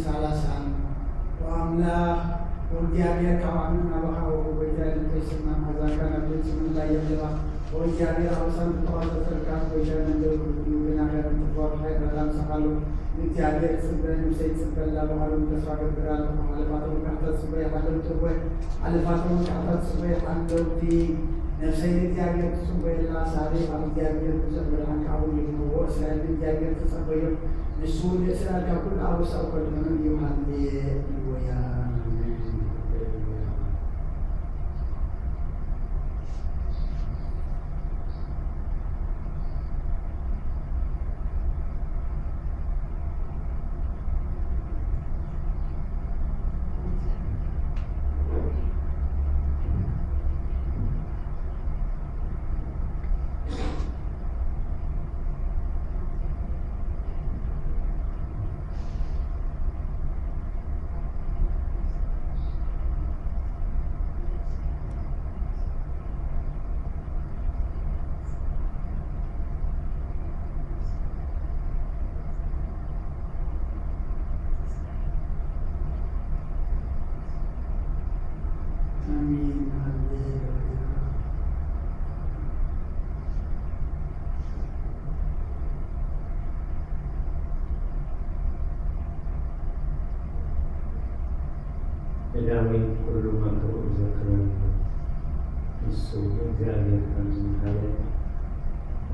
salasan وأملاح والجابير كوامنا بخاو وجال تسمع مزاكا بسم الله يبلغ والجابير أوصل بطاقة الكاف وجال ندور بنا غير تطور خير لم سقلو الجابير سبنا نسيت سبنا لا بخارو تسرع بالبرال على فاطمة كحتة سبيا حدو تبوي على فاطمة كحتة سبيا حدو في نفسي الجابير سبيا لا ساري على الجابير سبيا عن كعول هو سائل الجابير سبيا السود إسرائيل كل أوس أو كل من يوحنا ويا Dalam perlu untuk usahakan isu jadi kan ada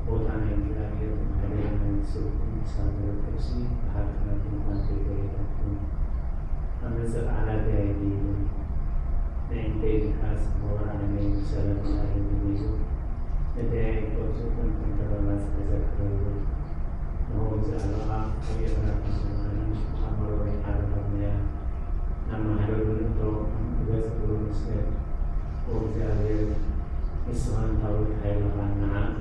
orang yang jadi ada yang isu sampai tersi harga mati dari itu. Anda ada dari nanti khas orang yang misalnya ada di itu. Jadi itu pun antara usahakan no usaha kaya pasangan amal yang ada nama hadir untuk tugas tugasnya ujian Islam tahun hayalana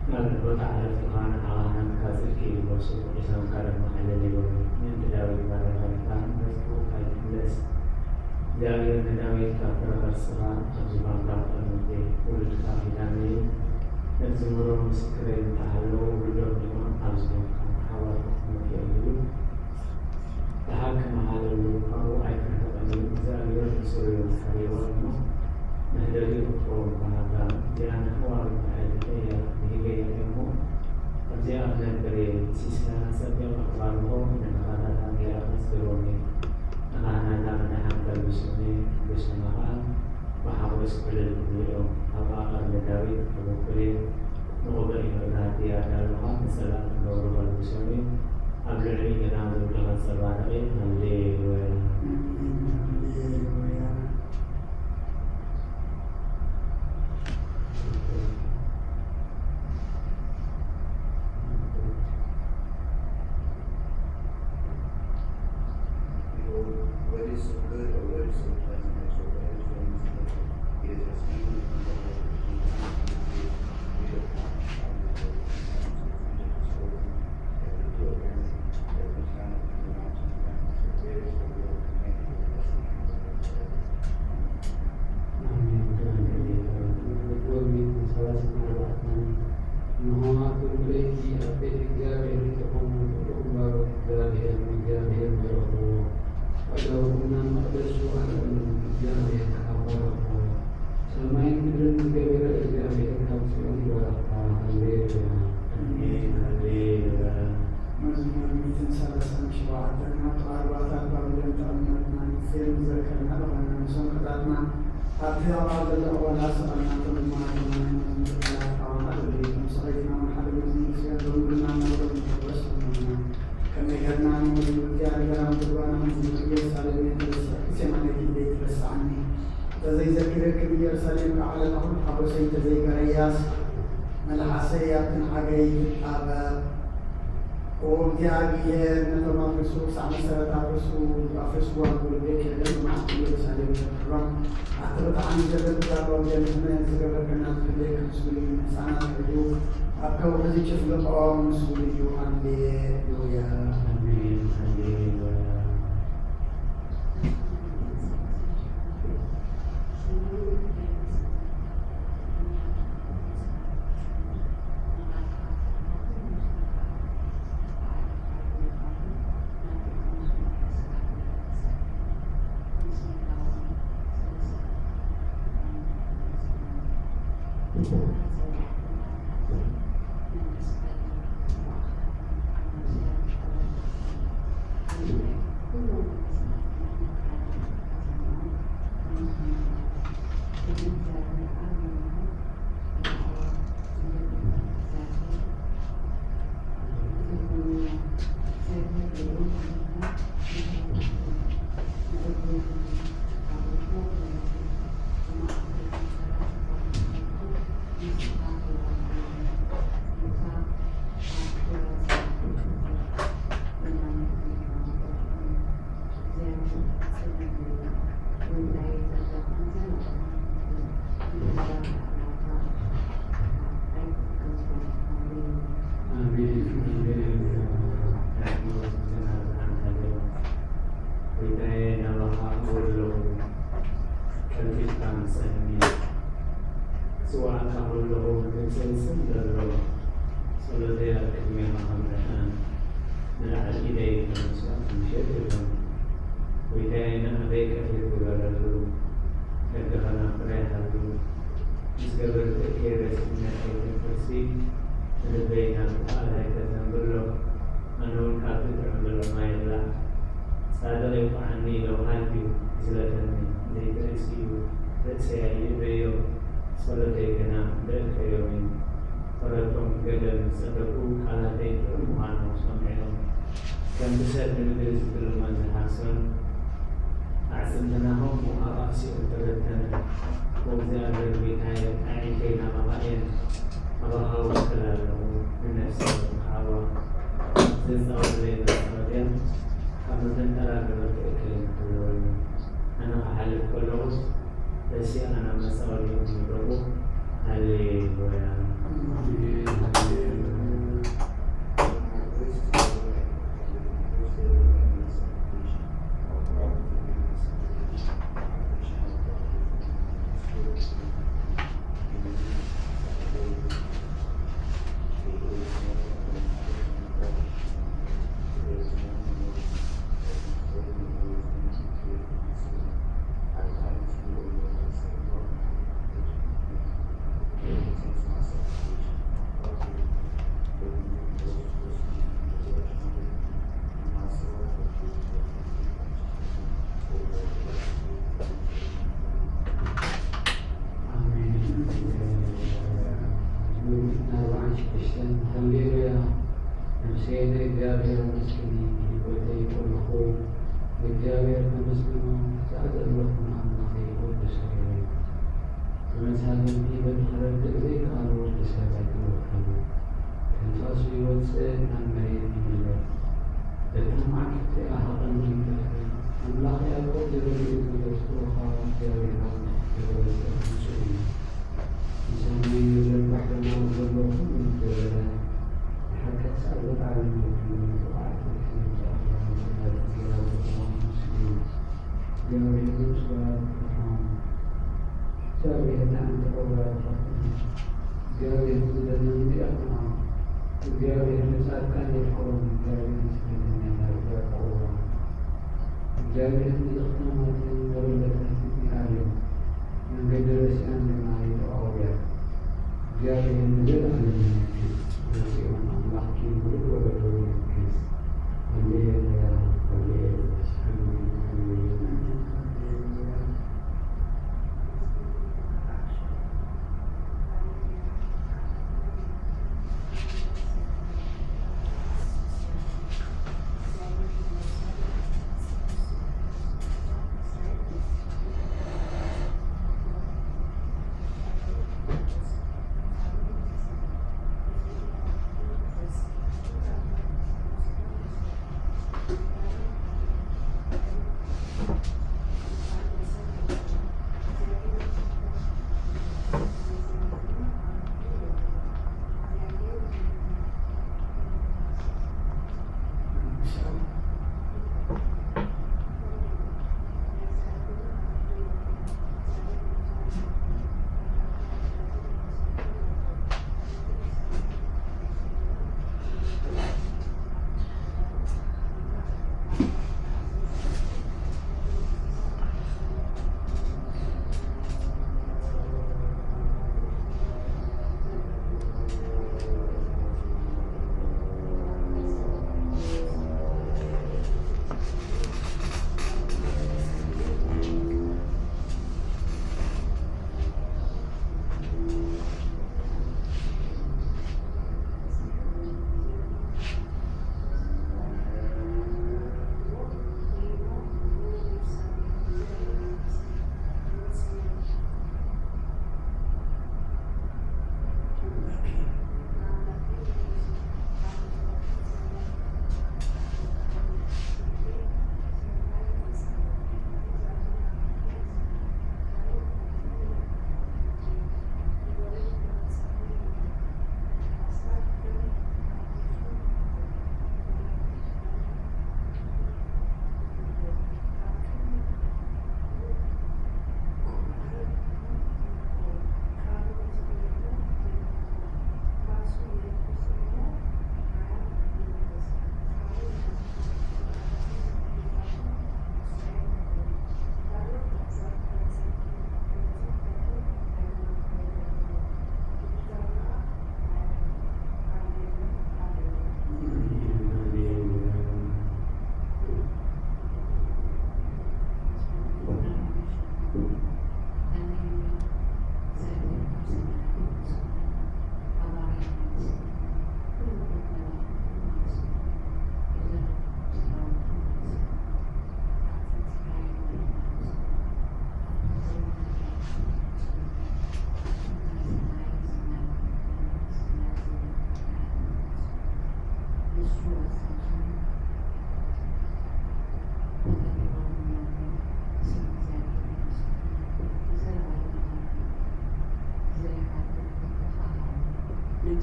dan bertahan dengan alasan kasih kiri bosku Islam karena ada di bawah yang tidak diperlukan bosku kaitannya jadi tidak kita terserah jumlah nanti udah kami dan semua musik tahalu belum dengan harus awal mungkin dulu tahap kemahalan kalau akan terjadi jalur sesuai karyawan nah dari hukum pengadaan jangan awal ada ya hingga yang mau kerja dan dari sisa setiap keluarga dan kerana dia seluruhnya anak-anak dan bersama bahwa sekolah beliau apa akan dari kalau beliau mengobrol dengan dia dalam hal misalnya mengobrol bersama Abdul kita dengan sahabat Haleluya. What is so good or what is so pleasant or so bad it is received from the Lord وجاء نتوما فسوس عم سرتا فسوا بالبيت لازم مع كل رسالة الكرام أعتقد عن جبل دار وجنة زجاج كنا في ذلك مسؤولين سنة اليوم أبكوا هذه شغل قوام مسؤولين عن بيويا Amin. Haleluya.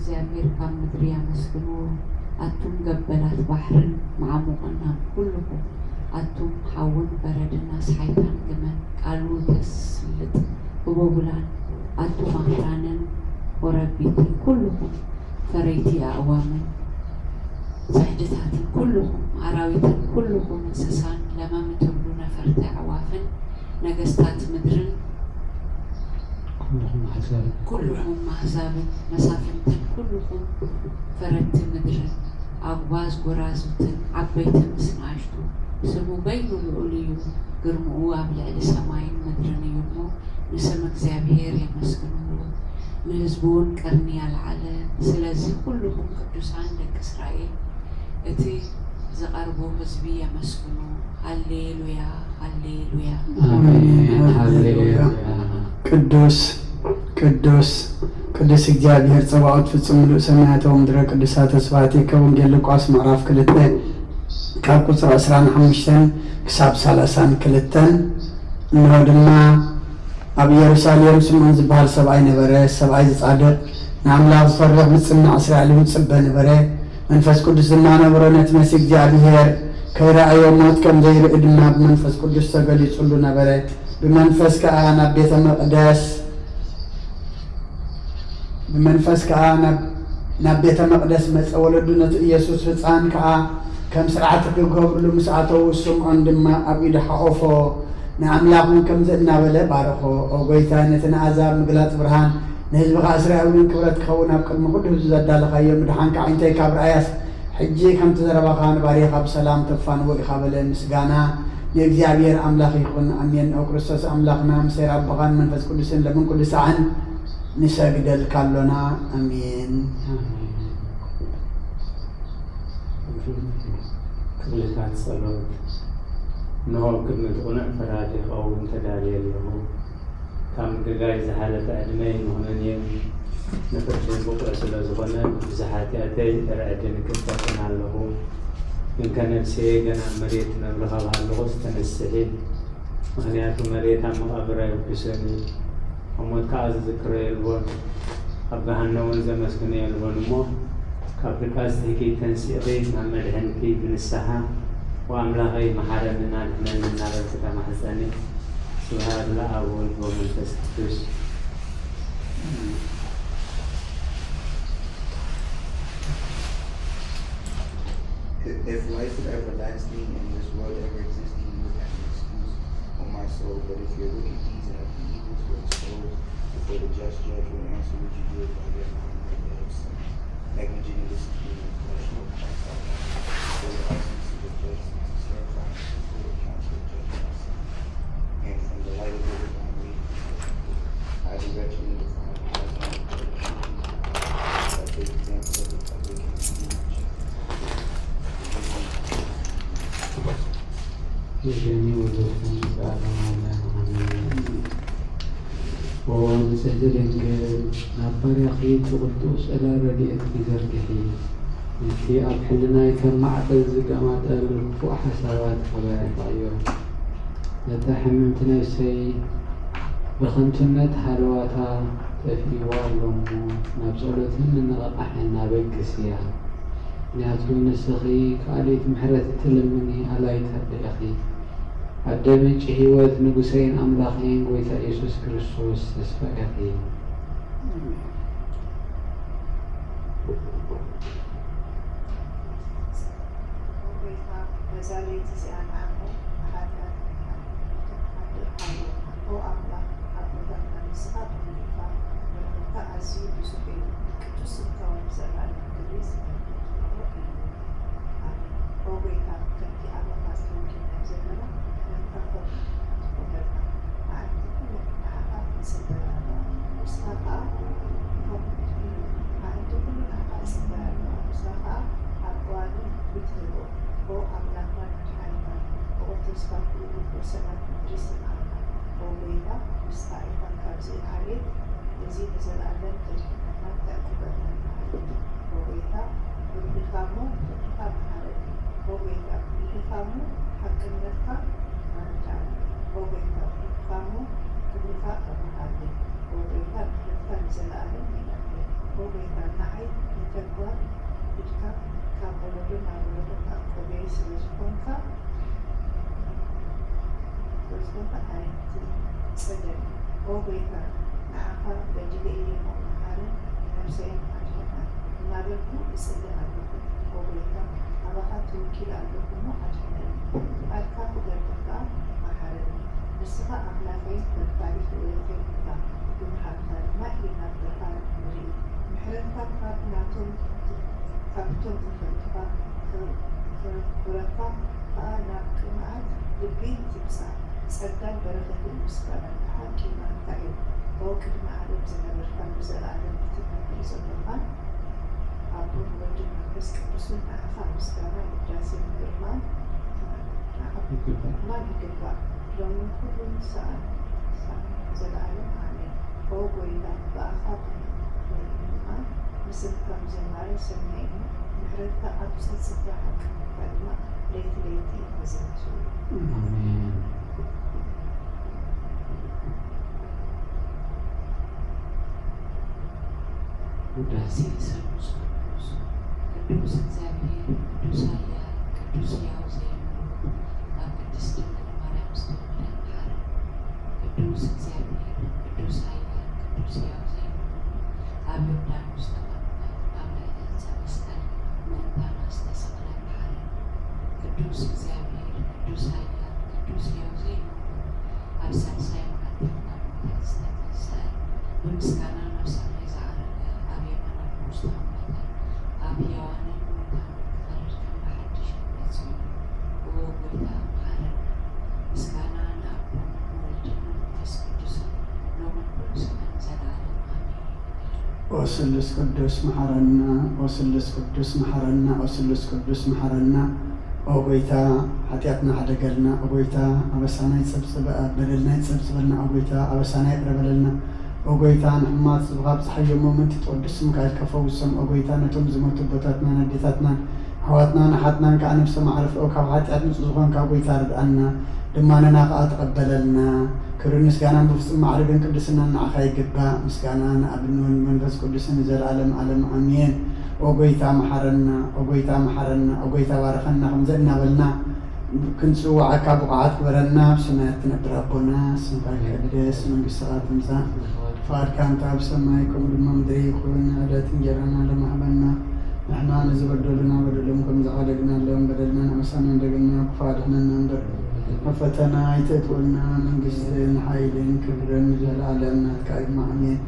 እግዚአብሔር ካብ ምድሪ ያመስግኑ ኣቱም ገበላት ባሕርን መዓሙቕና ኩልኩም ኣቱም ሓውን በረድን ኣስሓይታን ግመን ቃሉ ተስልጥ እቦቡላን ኣቱም ኣኽራንን ወረቢትን ኩልኩም ፈረይቲ ኣእዋምን ዘሕድታትን ኩልኩም ኣራዊትን ኩልኩም እንስሳን ለመም ትብሉ ነፈርቲ ኣዕዋፍን ነገስታት ምድርን ኩልኩም ኣሕዛብን መሳፍንትን ኩልኩም ፈረቲ ምድርን ኣጓዝ ጎራዙትን ዓበይትን ምስ ንኣሽቱ ስሙ በይኑ ልዑል እዩ ግርምኡ ኣብ ልዕሊ ሰማይን ምድርን እዩ እሞ ንስም እግዚኣብሔር የመስግንዎ ንህዝቡ እውን ቀርኒ ያልዓለ ስለዚ ኩልኩም ቅዱሳን ደቂ እስራኤል እቲ ዝቐርቡ ህዝቢ የመስግኑ ሃሌሉያ ሃሌሉያ ሃሌሉያ ቅዱስ ቅዱስ ቅዱስ እግዚአብሔር ጸባኦት ፍጹም ምሉእ ሰማያታዊ ምድረ ቅዱሳት ተስፋቲከ ወንጌል ሉቃስ ምዕራፍ 2 ካብ ቁፅሪ 25 ክሳብ 32 እንሆ ድማ ኣብ ኢየሩሳሌም ስምዖን ዝበሃል ሰብኣይ ነበረ። ሰብኣይ ዝጻድቕ ንኣምላኽ ዝፈርሕ ምጽናዕ እስራኤል ይጽበ ነበረ። መንፈስ ቅዱስ ድማ ነበሮ ነቲ መሲ እግዚአብሔር ከይረኣዮ ሞት ከም ዘይርኢ ድማ ብመንፈስ ቅዱስ ተገሊጹሉ ነበረ። ብመንፈስ ከዓ ናብ ቤተ መቅደስ መጸ። ወለዱ ነቲ ኢየሱስ ህፃን ከዓ ከም ስርዓት ክገብርሉ ምስ ኣተዉ ስምዖን ድማ ኣብ ኢዱ ሓቆፎ ንኣምላኹን ከምዚ እናበለ ባረኾ ኦ ጎይታ ነቲ ንኣሕዛብ ምግላፅ ብርሃን ንህዝብኻ እስራኤልን ክብረት ክኸውን ኣብ ቅድሚ ኩሉ ህዝቢ ዘዳለኻዮ ምድሓንካ ዓይንተይ ካብ ረኣያስ ሕጂ ከምቲ ዘረባኻ ንባሪኻ ብሰላም ተፋንዎ ኢኻ በለ። ምስጋና ንእግዚአብሔር ኣምላኽ ይኹን ኣሜን። ኦ ክርስቶስ ኣምላኽና ምስይ ኣቦኻን መንፈስ ቅዱስን ለምን ኩሉ ሰዓን ንሰግደልካ ኣሎና ኣሜን። ክፍልታት ጸሎት እንሆ ቅድሚ ትቑኑዕ ፈራድ ይኸውን ተዳልየ ኣለኹ ካብ ምግጋይ ዝሓለፈ ዕድመ ንሆነን እዮም ንፍርድን ብቁዕ ስለ ዝኾነ ብዙሓት ያተይ ርዕድን ክጠቅን ኣለኹ ግን ከነፍሴ ገና መሬት ነብልኻ ባሃለኹ ዝተነስሒ ምክንያቱ መሬት ኣብ መቓብራ ይውድሰኒ ኣብ ሞት ከዓ ዝዝክሮ የልቦን ኣብ ገሃነውን ዘመስግነ የልቦን እሞ ካብ ፍቃስ ትህኪ ተንሲእኺ ናብ መድሕንኪ ብንስሓ ወኣምላኸይ መሓረንና ድሕነን እናበልቲ ተማሕፀኒ ስብሃት ለኣብ ወልድ ወመንፈስ ቅዱስ። If life is everlasting and this world ever existed, you would have an excuse, O my soul. But if your wicked deeds and of the evils were exposed before the just judge will answer what you did by your mind and your sin. Negligent and disobedient flesh will cast out before the essence of the judgment to certify before the council of judgment. And from the light of the divine reading, I direct you to find the judgment of the that the example of the public and ይገኒ ወደኩም ዛራማለ አሜን። ወንሰድ ድንግል ናባርያኺ ትቕዱስ ዕላ ረድኤት ይዘርግሒ እቲ ኣብ ሕልናይ ከም ማዕበል ዝገማጠል ፉእ ሓሳባት ሓበሬታ እዮም። ነታ ሕምምቲ ነፍሰይ ብኽንቱነት ሃለዋታ ተፍሪዋ ኣሎሞ ናብ ጸሎትን ንነቐቓሕን ናበግስ እያ። ምክንያቱ ንስኺ ካልእት ምሕረት እትልምኒ ኣላይታ ኢኺ ኣደ ምንጪ ህይወት ንጉሰይን ኣምላኸይን ጐይታ ኢየሱስ ክርስቶስ ተስፋ ኢኺ። وبيتا نعي نتقوى بجكا كابولدو نابولدو كابولي سلسكونكا أنتي صدق وبيتا نعفا بجدي يمو محارن نفسي عجلنا نابلكو إسئلة أبوكو وبيتا أبقى توكيل أبوكو عجلنا أركا قدرتك محارن نسخة أخلاقي تبالي ويتنك بمحارن ما إلينا بلقاء مريد محرنك كابناتهم كابتون تفلتك كبرتك فأنا كمعات لبين تبسع سدان بركة المسكنة حاكمة تعيب وكل معلم زنبر كان بزر عالم تتنبر زنبران أبون وجه مقدس كبسون أخا مسكنة إدراسي مقرمان ما بكبا لو كل ساعة زر عالم آمين وقويدا بأخاق والإيمان مثل كم زنباري سمعين محرقة أبسط سبحة كلمة ليتي وزنتو آمين. ውዳሴ ሰሉስ ቅዱስ እግዚአብሔር ቅዱስ ኃያል ቅዱስ ሕያው ዘየምኖር ኣብ ቅድስት ድንግል ማርያም ዝተወለደ መሓሪ ቅዱስ እግዚአብሔር ቅዱስ ኃያል ቅዱስ ሕያው ዘየምኖር ኣብ ዮርዳኖስ ተቐምጠ ኣብ ልዕሊ ዕፀ መስቀል ምእንታና ዝተሰቕለ መሓሪ ቅዱስ እግዚአብሔር ቅዱስ ኃያል ቅዱስ ሕያው ዘየምኖር ኣብ ሳልሳይ መዓልቲ ካብ ሞት ዝተነስአ ብምስጋና ናብ ሰማይ ኣብ ሕያዋንን ሙታንን ክፈርድ ከም ብሓድሽ መፅኡ ወጎይታ መሓረን ምስጋና ንኣቦን ንወልድን መንፈስ ቅዱስን ሎምን ኩሉ ዘመን ዘለዓለም ኣሜን። ኦ ስሉስ ቅዱስ መሐረና ኦ ስሉስ ቅዱስ መሐረና ኦ ስሉስ ቅዱስ መሐረና ኦ ጎይታ ኃጢአትና ሓደገልና ኦ ጎይታ ኣበሳና ይፀብፅበ በደልና ይፀብፅበልና ኦ ጎይታ ኣበሳና ይቅረበለልና ኦ ጎይታ ንሕማት ዝብኻብ ዝሓየሞ ምንቲ ትቅዱስ ስምካ ይትከፈውሶም ኦ ጎይታ ነቶም ዝሞቱ ቦታትናን ኣዴታትናን ኣሕዋትናን ኣሓትናን ከዓ ነብሰ ማዕረፍኦ ካብ ሓጢአት ንፁህ ዝኾንካ ጎይታ ርድአና ድማንና ከዓ ተቐበለልና ክብርን ምስጋናን ብፍፁም ማዕርግን ቅድስናን ንዓኻ ይግባእ ምስጋና ንኣብን መንፈስ ቅዱስን ዘለዓለም ዓለም ኣሜን። ኦ ጎይታ መሐረና ኦ ጎይታ መሐረና ኦ ጎይታ ባረኸና ከምዘ እናበልና ክንፅዋዓካ ብቕዓት ግበረና ብሰማያት ትነብር ኣቦና ስምካ ይቀደስ መንግስትኻ ትምጻእ ፈቃድካ እንተ ኣብ ሰማይ ከምኡ ድማ ምድሪ ይኹን ዕለት እንጀራና ለማህበና ንሕና ንዝበደሉና በደሎም ከም ዝሓደግናሎም በደልና ንዕሳና እንደገና ክፋድሕነና እምበር ኣብ ፈተና ኣይተእትወና መንግስትን ሓይልን ክብርን ዘለዓለም ናትካ እዩ ኣሜን።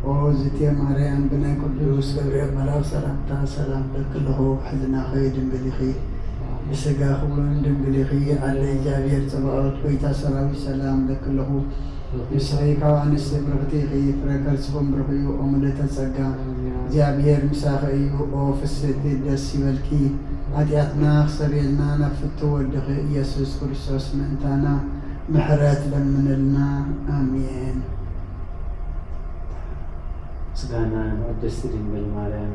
ኦ ዝቴ ማርያም ብናይ ቅዱስ ገብርኤል መልኣክ ሰላምታ ሰላም ለክለኹ ሕዝናኸ ድንግል ኢኺ ብስጋኽ እውን ድንግል ኢኺ ኣለ እግዚኣብሔር ፀባኦት ጎይታ ሰራዊት ሰላም ለክለኹ ንስኺ ካብ ኣንስቲ ብርኽቲ ኢኺ ፍረ ከርስኹም ብርኽ እዩ ኦ ምልዕተ ጸጋ እግዚኣብሔር ምሳኺ እዩ ኦ ፍስሕቲ ደስ ይበልኪ ኃጢአትና ክሰብየልና ናብ ፍቱ ወድኺ ኢየሱስ ክርስቶስ ምእንታና ምሕረት ለምንልና ኣሜን። ምስጋና ንቅድስቲ ድንግል ማርያም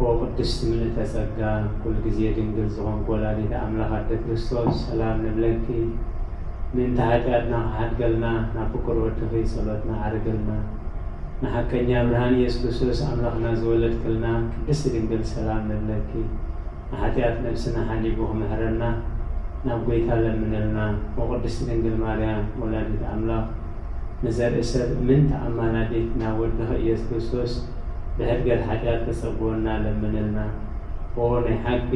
ኦ ቅድስቲ ምልዕተ ጸጋ ኩሉ ግዜ ድንግል ዝኾንክ ወላዲተ ኣምላኽ ኣደ ክርስቶስ ሰላም ንብለኪ ምእንተ ኃጢአትና ክሓድገልና ናብ ፍቁር ወድኺ ጸሎትና ዓርግልና ንሓቀኛ ብርሃን ኢየሱስ ክርስቶስ ኣምላኽና ዝወለድክልና ቅድስቲ ድንግል ሰላም ንብለኪ ንኃጢአት ነብስና ሓሊቡ ክምሕረና ናብ ጎይታ ለምንልና ኦ ቅድስቲ ድንግል ማርያም ወላዲተ ኣምላኽ ንዘርኢ ሰብ ምንተ ኣማላዲት ናብ ወድኺ ኢየሱስ ክርስቶስ ብሕድገት ኃጢአት ተጸግወና ለምንልና ኦ ናይ ሓቂ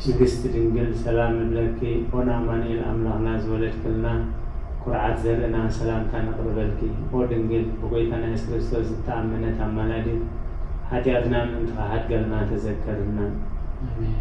ንግስቲ ድንግል ሰላም ንብለኪ ኦ ንኣማኑኤል ኣምላኽና ዝወለድክልና ኩርዓት ዘርእና ሰላምታ ነቕርበልኪ ኦ ድንግል ብጎይታና ኢየሱስ ክርስቶስ ዝተኣመነት ኣማላዲት ኃጢአትና ምእንቲ ክሓድገልና ተዘከርና ኣሜን።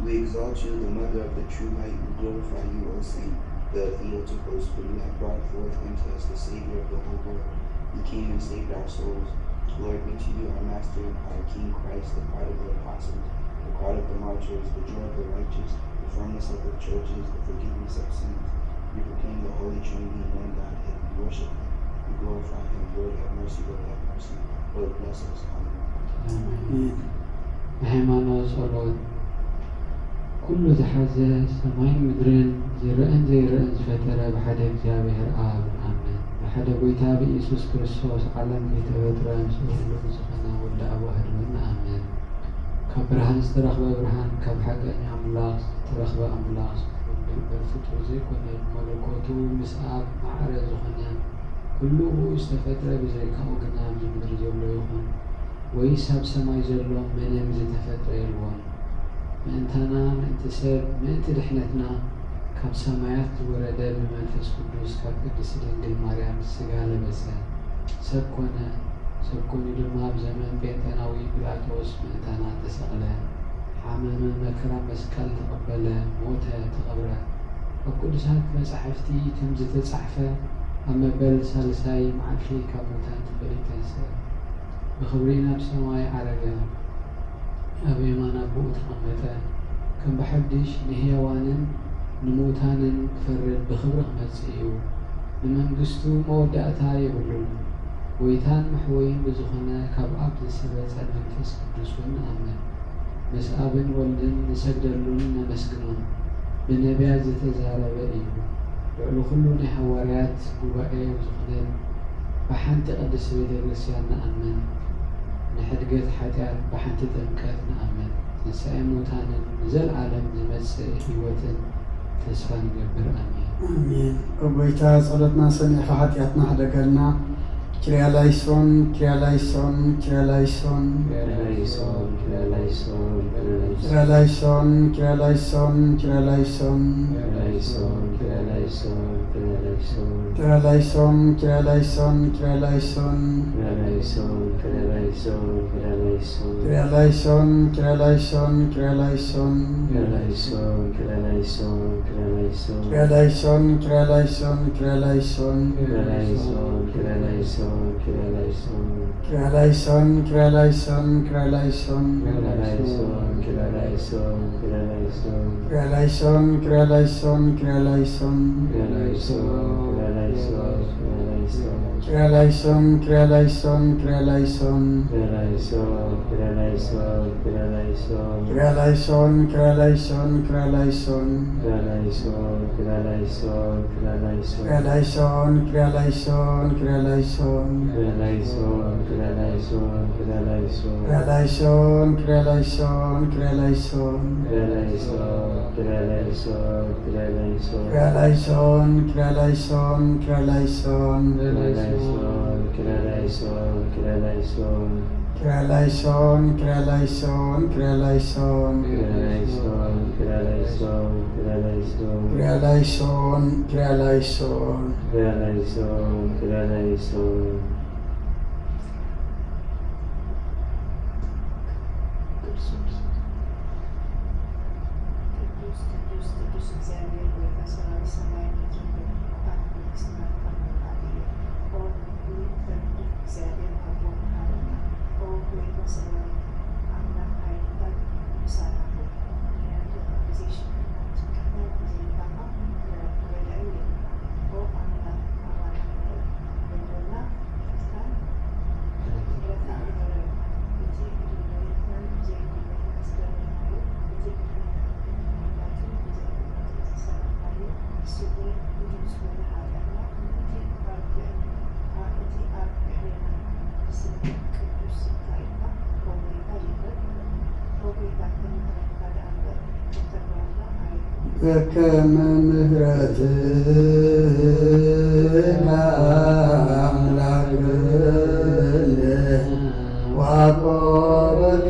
We exalt you, the mother of the true light. We glorify you, O Saint, the Theotokos, for you have brought forth unto us the Savior of the whole world. He came and saved our souls. Glory be to you, our Master, our King Christ, the pride of the apostles, the crown of the martyrs, the joy of the righteous, the firmness of the churches, the forgiveness of sins. We proclaim the Holy Trinity in one Godhead. We worship Him. We glorify Him. Lord, have mercy. Lord, have mercy. Lord, bless us. Amen. ሃይማኖት ጸሎት ኩሉ ዝሓዘ ሰማይን ምድርን ዝርአን ዘይርአን ዝፈጠረ ብሓደ እግዚኣብሔር ኣብ ኣሜን። بحد بويتا بإيسوس كريستوس عالم بيتبترى مسؤول بزخنا ولا أواهد من آمين كبرهان استرخب برهان كبحق أن أملاق ترخب أملاق بالفتر زي كنا ملكوتو مسعاب معرض زخنا كله استفتر بزي كأوغنا من مرجو ليخون ويساب سماي زلو من يمزي تفتر يلوان مأنتنا مأنتساب مأنت رحلتنا كم سمايات ورد بمنفس قدوس كقدس دنجل مريم سجال بس سبكون لما بزمن بيتناوي بلاطوس مأنتنا تسأله حمام مكرم مسكال تقبله موته تقبره وقدسات مسحفتي تمزت صحفة أما بل سالساي معفي كموتان تبريتنسا بخبرينا بسماي عرقا أبي ما نبوء تقمته كم بحدش نهيوانن نموتانن فرد بخبرق مزيو بمنقستو مودعتا يبلون ويتان محوين بزخنا كابعب لسبت المنفس قدسون آمن مسآبن ولدن نسجدلون نمسكنون بالنبيات زتزارب إيو يعلو كلون حواريات قبائي وزخنين بحانت قدس بيت الرسيان نأمن نحدقت حتيات بحانت تمكات نأمن نسأي موتانن نزل عالم نمسي هيوتن تسفى نقبر آمين آمين وبيتا صلتنا سميح حتياتنا حدقلنا كريا لايسون كريا لايسون كريا لايسون كريا لايسون كريا لايسون كريا لايسون كريا لايسون كريا لايسون كريا لايسون كريا لايسون كريا لايسون كريا لايسون كريا لايسون كريا لايسون كريا لايسون كريا لايسون كريا لايسون كريا لايسون Krealaison, krealaison, krealaison, krealaison, krealaison, krealaison, krealaison, krealaison, krealaison, krealaison, krealaison, krealaison, krealaison, krealaison, krealaison, krealaison, Krealaison, krealaison, krealaison, krealaison, krealaison, krealaison, krealaison, krealaison, krealaison, krealaison. በከመ ምሕረትከ አምላክነ ወአቆበከ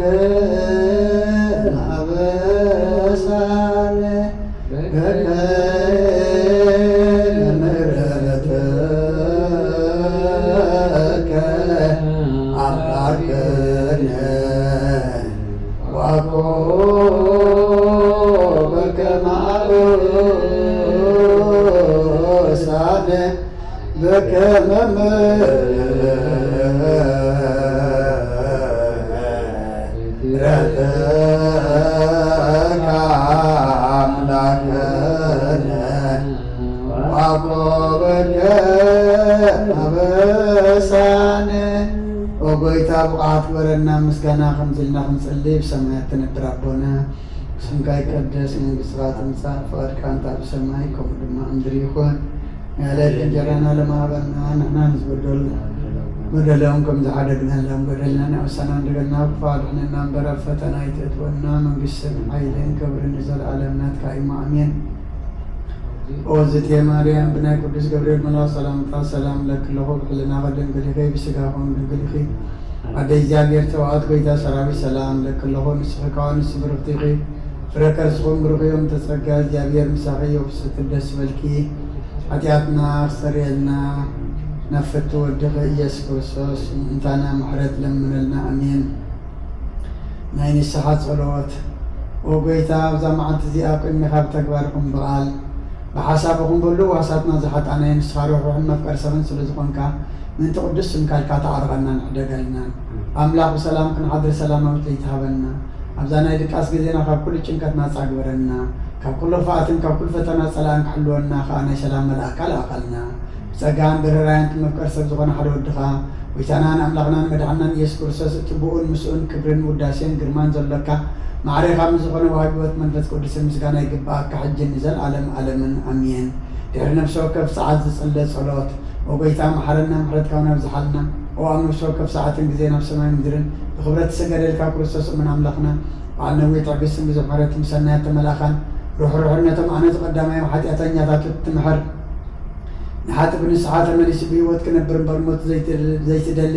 አበሳነ በከመ ምሕረትከ አምላክነ ወአቆበከ አበሳነ በከመ ምሕረትከ አምላክነ ወአቆበከ አበሳነ ወጎይታ ብቕዓት ወረና ምስጋና ከምዝልና ክንጽልይ ብሰማያት ትነብር ኣቦና ስምካ ይቀደስ መንግሥትካ ትምጻእ ፈቃድካ እንታ ብሰማይ ከምኡ ድማ እምድሪ ይኹን ዕለት እንጀራና ለማህበርና ንሕና በደለውን ከም ዝዓደግና ለም በደልና ንዕውሳና እንደገና ክፋድሕንና እምበረ ፈተና ይትእትወና መንግስትን ሓይልን ክብርን ዘለዓለም ናትካ ኢማ አሜን። ኦ ዝቴ ማርያም ብናይ ቅዱስ ገብርኤል መልአክ ሰላምታ ሰላም ለክለኹ ብሕልና ከድንግል ኢኺ ብስጋኹም ድንግል ኢኺ ኣደ እግዚኣብሔር ተባኣት ጎይታ ሰራዊት ሰላም ለክለኹ ንስኺ ከዓ ንስ ብርክቲ ኢኺ ፍረ ከርስኹም ብሩኽዮም ተጸጋ እግዚኣብሔር ምሳኺ የፍስት ደስ በልኪ ኃጢአትና ክሰረየልና ነፍቱ ወድኸ ኢየሱስ ክርስቶስ እንታና ምሕረት ለምነልና አሜን። ናይ ንስሓ ጸሎት ኦ ጎይታ ኣብዛ መዓልቲ እዚኣ ቅድሚኻ ብተግባርኩም በቓል ብሓሳብኹም በሉ ዋሳትና ዝሓጣናየ ንስኻ ርሑሕን መፍቀር ሰብን ስለ ዝኾንካ ምንቲ ቅዱስ ስምካልካ ተዓርቐና ንሕደጋልናን ኣምላኽ ብሰላም ክንሓድር ሰላማዊ ለይትሃበና ኣብዛ ናይ ድቃስ ግዜና ካብ ኩሉ ጭንቀት ናፃ ግበረና ካብ ኩሉ ክፍኣትን ካብ ኩሉ ፈተና ጸላእን ክሕልወና ከዓ ናይ ሰላም መልኣካ ለኣኸልና ብጸጋን ብርራያን መፍቀር ሰብ ዝኾነ ሓደ ወድኻ ጎይታናን ኣምላኽናን መድሓናን ኢየሱስ ክርስቶስ እቲ ብኡን ምስኡን ክብርን ውዳሴን ግርማን ዘለካ ማዕረኻ ዝኾነ ዋህብወት መንፈስ ቅዱስን ምስጋና ይግባአካ ሕጅን ዘለዓለም ዓለምን አሜን። ድሕሪ ነፍሲ ወከፍ ሰዓት ዝጸለ ጸሎት ኦ ጎይታ መሓረና ምሕረትካውን ኣብዝሓልና ኦ ኣብ ነፍሲ ወከፍ ሰዓትን ግዜ ናብ ሰማይ ምድርን ብኽብረት ዝሰገደልካ ክርስቶስ እምን ኣምላኽና በዓል ነዊሕ ትዕግስትን ብዙሕ ምሕረት ምሰናያት ተመላኻን ርሑርሕነቶም ኣነ ዝቐዳማዮም ሓጢአተኛታት ትምሕር ንሓጢ ብንስሓ ተመሊሱ ብህይወት ክነብር እምበር ሞት ዘይትደሊ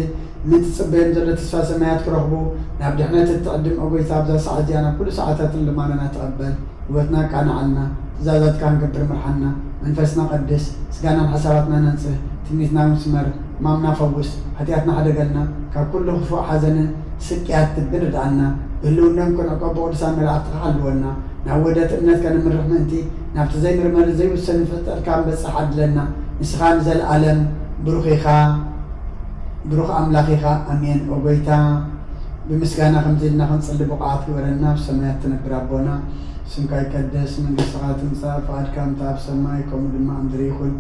ምትጽበዮም ዘሎ ተስፋ ሰማያት ክረኽቡ ናብ ድሕነት እትቕድም ኦ ጎይታ ኣብዛ ሰዓት እዚኣ ናብ ኩሉ ሰዓታትን ልማናና ተቐበል ህይወትና ቃናዓልና ትእዛዛትካ ንገብር ምርሓና መንፈስና ቀድስ ስጋናን ሓሳባትና ነንጽህ ትምኒትና ምስመር ማምና ፈውስ ኃጢአትና ሓደገልና ካብ ኩሉ ክፉእ ሓዘንን ስቅያት ትብርድዓና ብህልውናን ክንዕቀቦ ቅዱሳን መላእክቲ ክሓልወና ናብ ወደት እምነት ከንምርሕ ምእንቲ ናብቲ ዘይምርመር ዘይውሰን ፍጠርካ ንበፅሕ ዓድለና ንስኻ ንዘለዓለም ብሩኽ ኢኻ ብሩኽ ኣምላኽ ኢኻ አሜን። ኦ ጎይታ ብምስጋና ከምዚ ኢልና ክንጽሊ ብቕዓት ግበረና ብሰማያት ትነብር ኣቦና ስምካ ይቀደስ መንግሥትኻ ትምጻእ ፈቃድካ እንተ ኣብ ሰማይ ከምኡ ድማ ኣብ ምድሪ ይኹን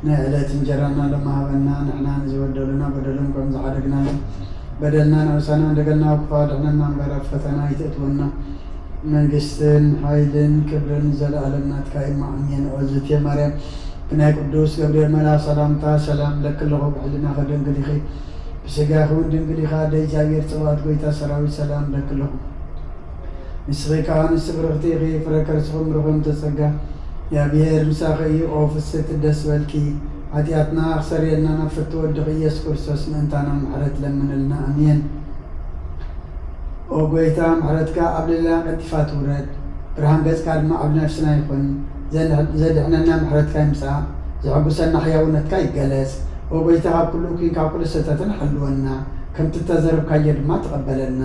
ናይ ዕለት እንጀራና ለማሃበና ንሕና ንዝበደሉና በደሎም ከም ዝዓደግናለን በደልና ንዕውሳና እንደገልና ክፋድሕነና እምበር ኣብ ፈተና ይትእትወና መንግስትን ሓይልን ክብርን ዘለዓለም ናትካ ኢማ አሜን። ኦ ዝቴ ማርያም ብናይ ቅዱስ ገብርኤል መልአክ ሰላምታ ሰላም ለክለኹ ብሕልና ከድንግል ኢኺ ብስጋኺ እውን ድንግል ኢኻ ኣደ እግዚኣብሔር ጽባኦት ጎይታ ሰራዊት ሰላም ለክለኹ ንስኺ ከዓ ንስ ብርክቲ ኢኺ ፍረ ከርስኹም ብሩኽዮም ተጸጋ እግዚኣብሔር ምሳኺ እዩ ኦ ፍስቲ ደስ በልኪ ኃጢአትና ክሰረየልና ነፍቲ ወድኺ ኢየሱስ ክርስቶስ ምእንታና ምሕረት ለምንልና አሜን። ኦ ጎይታ ምሕረትካ ኣብ ልዕልና ቀጢፋ ትውረድ ብርሃን ገጽካ ድማ ኣብ ነፍስና ይኹን ዘድሕነና ምሕረትካ ይምጻእ ዘሐጉሰና ሕያውነትካ ይገለጽ ኦ ጎይታ ካብ ኩሉ እኩይ ካብ ኩሉ ስሕተትን ሓልወና ከምቲ ተዘርብካዮ ድማ ተቐበለና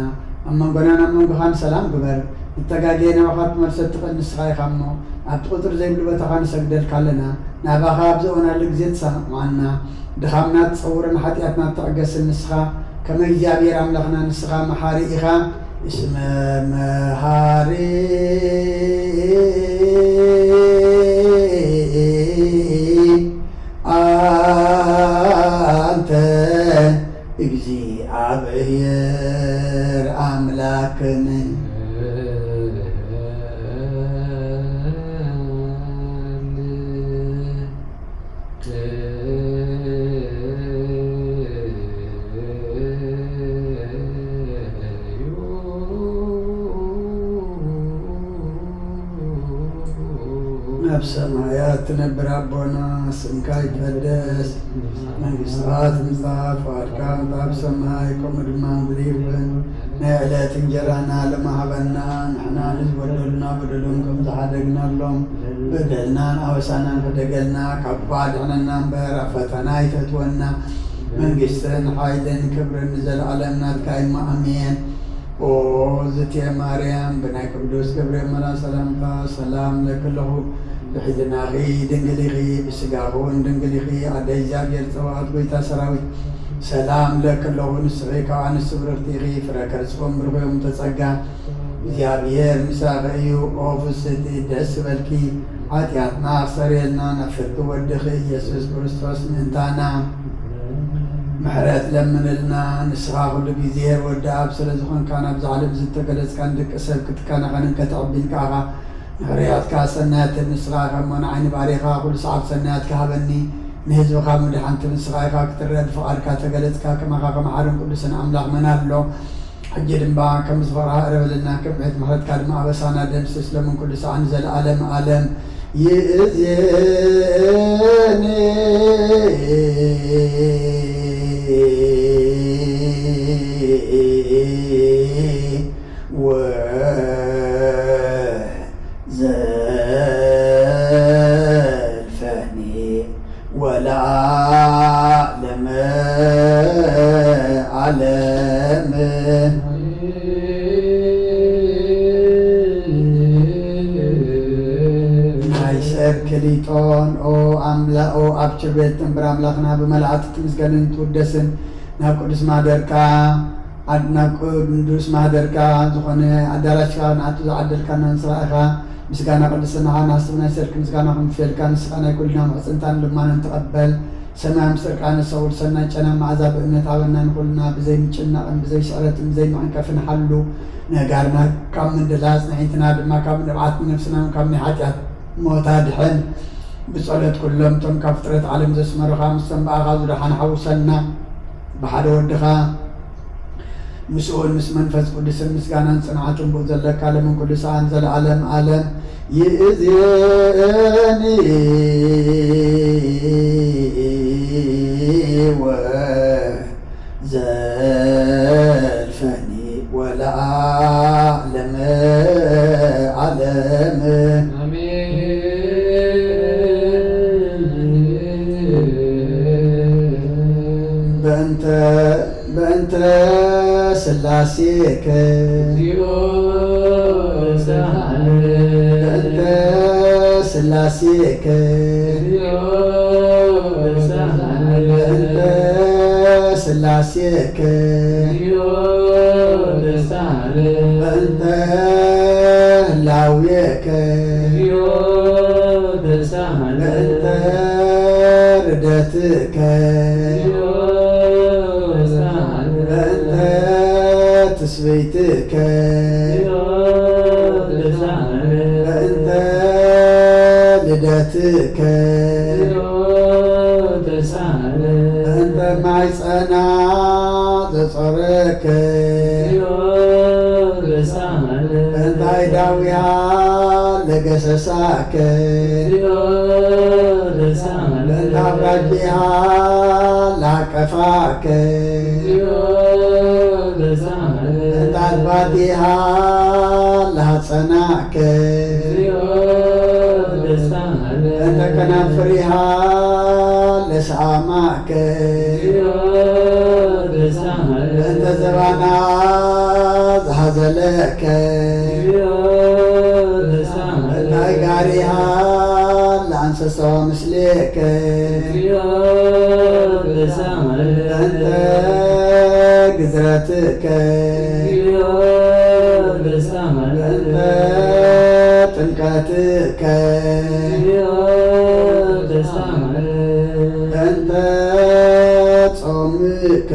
ኣብ መንጎናን ኣብ መንጎኻን ሰላም ግበር ንተጋገየ ናባኻ ትመልሰት ትኽእል ንስኻ ኢኻ እሞ ኣብቲ ቁጥር ዘይብሉ ቦታኻ ንሰግደልካ ኣለና ናባኻ ኣብ ዝኦናሉ ግዜ ትሰምዓና ድኻምና ትጸውርን ኃጢአትና ትዕገስን ንስኻ ከመ እግዚኣብሔር ኣምላኽና ንስኻ መሓሪ ኢኻ እስመ መሓሪ አንተ እግዚአብሔር አምላክን ሰማያት ትነብር አቦና ስምካ ይትቀደስ መንግሥትኻ ትምጻእ ፈቃድካ ኣብ ሰማይ ከምኡ ድማ ምድሪ ይኹን ናይ ዕለት እንጀራና ለማሃበና ንሕና ንዝበደሉና በደሎም ከም ዝሓደግናሎም በደልናን ኣበሳናን ክደገልና ካብ ባድሕነና እምበር ኣብ ፈተና ይተእትወና መንግሥትን ሓይልን ክብርን ዘለዓለም ናትካ ኢማ አሜን። ኦ ዝቴ ማርያም ብናይ ቅዱስ ገብርኤል መልአክ ሰላምታ ሰላም ለክለኹ ብሕልናኺ ድንግል ኢኺ ብስጋኹ ድንግል ኢኺ ኣደ እግዚኣብሔር ጽባኦት ጎይታ ሰራዊት ሰላም ለክለኹ ንስኺ ከዓ ንስ ብርክቲ ኢኺ ፍረ ከርስኹም ብሩኽዮም ተጸጋ እግዚኣብሔር ምሳኺ እዩ ኦ ፍስቲ ደስ በልኪ ኃጢአትና ክሰረየልና ነፍቲ ወድኺ ኢየሱስ ክርስቶስ ምእንታና ምሕረት ለምንልና ንስኻ ኩሉ ግዜ ወዲ ኣብ ስለ ዝኾንካ ናብዚ ዓለም ዝተገለጽካ ንደቂ ሰብ ክትከናኸንን ከተዕቢልካ ኢኻ رياضك سنات نسخة كمان عين باريخا كل صعب سنات كهبني نهزو خام مدحنت نسخة كترد فقارك تجلسك كما حرم كل سنة أملاك منالو حجر با كم زفرها ربلنا كم عيد محرد كلمة بسانا دم سلم كل ساعة نزل عالم عالم يأذيني وزلفني ولا أعلم علم نايسر كليتون او أملا او أبشر بيتن براملاخنا بملعات تمزقلن تودسن ناب قدس مادركا ناب قدس مادركا زخوني عدالاشكا نعطو زعدلكا ننسرائخا مسكانا قدسنا ناسبنا سرك مسكانا خمفيلكا نسخانا كلنا محسنتان لما نتقبل سماع مسركانا سور سنة جنا معذاب إمنة عبنا نقولنا بزي مجنا بزي شعرة بزي معنكا فنحلو نقارنا كم من دلاس نحيتنا بما كم نبعث من نفسنا وكم نحاجات موتا دحين بصلاة كلهم تم كفترة علم زي سمرو خامس سنبا غازو دحان حوصلنا بحر ودخا مسؤول مسمن فز قدس المسكانا صنعتهم بوزلك عالم كل ساعة انزل عالم عالم يأذيني وزلفني ولا أعلم علم بأنت سلاسيك بأنت سلاسيك بأنت سلاسيك بأنت لاويك بأنت ردتك بأنت تسبيتك بأنت لدتك بأنت معي سنة تصرك بأنت عيداويا لقسساك بأنت عبراجيها لعكفاك بأنت عباديها لحسناك بأنت كنافريها لسعاماك بأنت زبانا زهزلك بأنت عقاريها لعنسسو مثلك بأنت قدرتك بأنت تنكاتك بأنت تصومك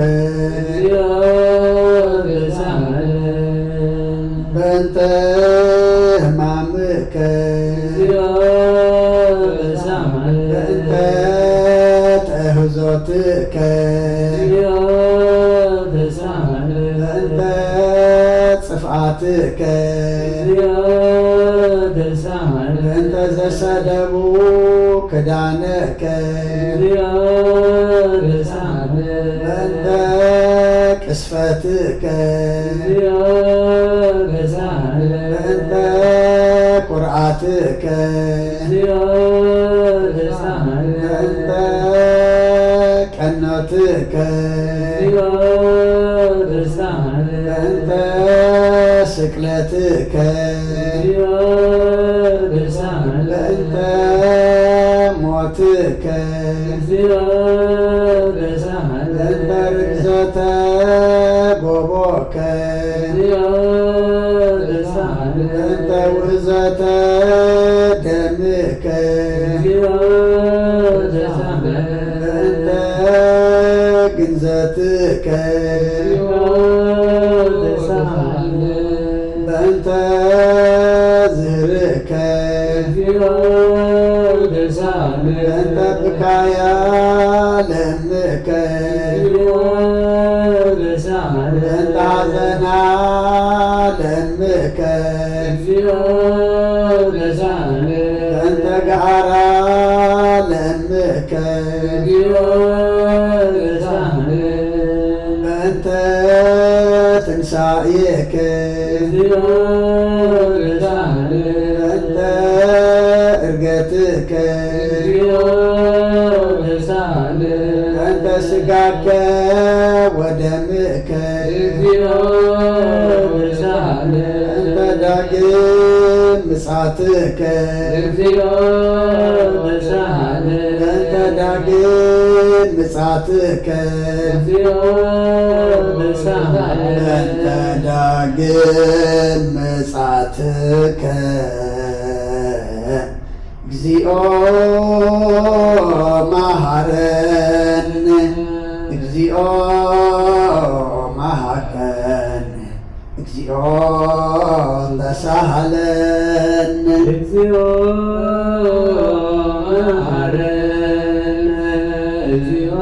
بأنت همامك بأنت تهزوتك بأنت صفعاتك بأنت زسدبو كدانك بأنت كسفتك بأنت قرعتك بأنت كنوتك بأنت سكلتك بأنت موتك بأنت رجزة بوبوك بأنت وزة دمك بأنت جنزتك بأنت زهرك በእንተ ብካያ ለምከ በእንተ ሐዘና ለምከ በእንተ ጋራ ለምከ በእንተ ትንሣኤከ በእንተ ዕርገትከ በእንተ ሥጋከ ወደምከ በእንተ ዳግም ምጽአትከ በእንተ ዳግም ምጽአትከ በእንተ ዳግም ምጽአትከ እግዚኦ መሐረነ እግዚኦ መሐረነ እግዚኦ ተሳሃለነ እግዚኦ መሐረነ እግዚኦ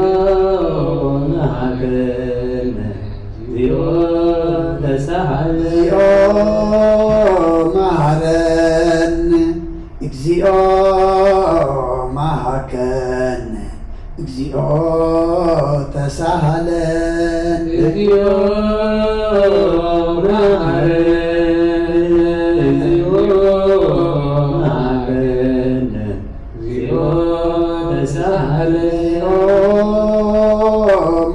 መሐረነ እግዚኦ ተሳሃለነ እግዚኦ መሐረነ እግዚኦ ተሳሃለነ እግዚኦ መሐረነ እግዚኦ መሐረነ እግዚኦ ተሳሃለነ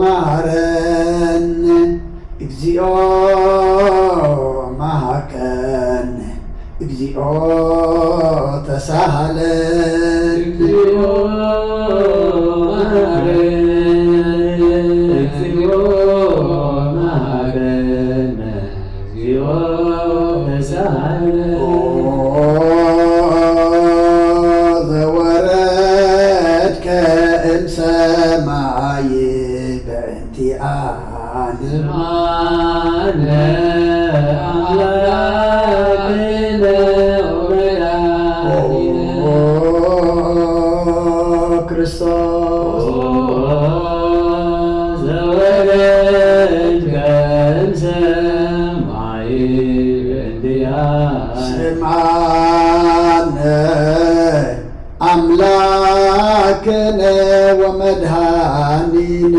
መሐረነ እግዚኦ መሐረነ እግዚኦ ተሳሃለነ እግዚኦ መሐረነ እግዚኦ መሐረነ እግዚኦ ተሳሃለነ ዘወረድከ እምሰማይ በእንቲአነ ስምዓነ አምላክነ ወመድኃኒነ ክርስቶስ ዘወረድከ እምሰማይ በእንቲአነ ስምዓነ አምላክነ ወመድኃኒነ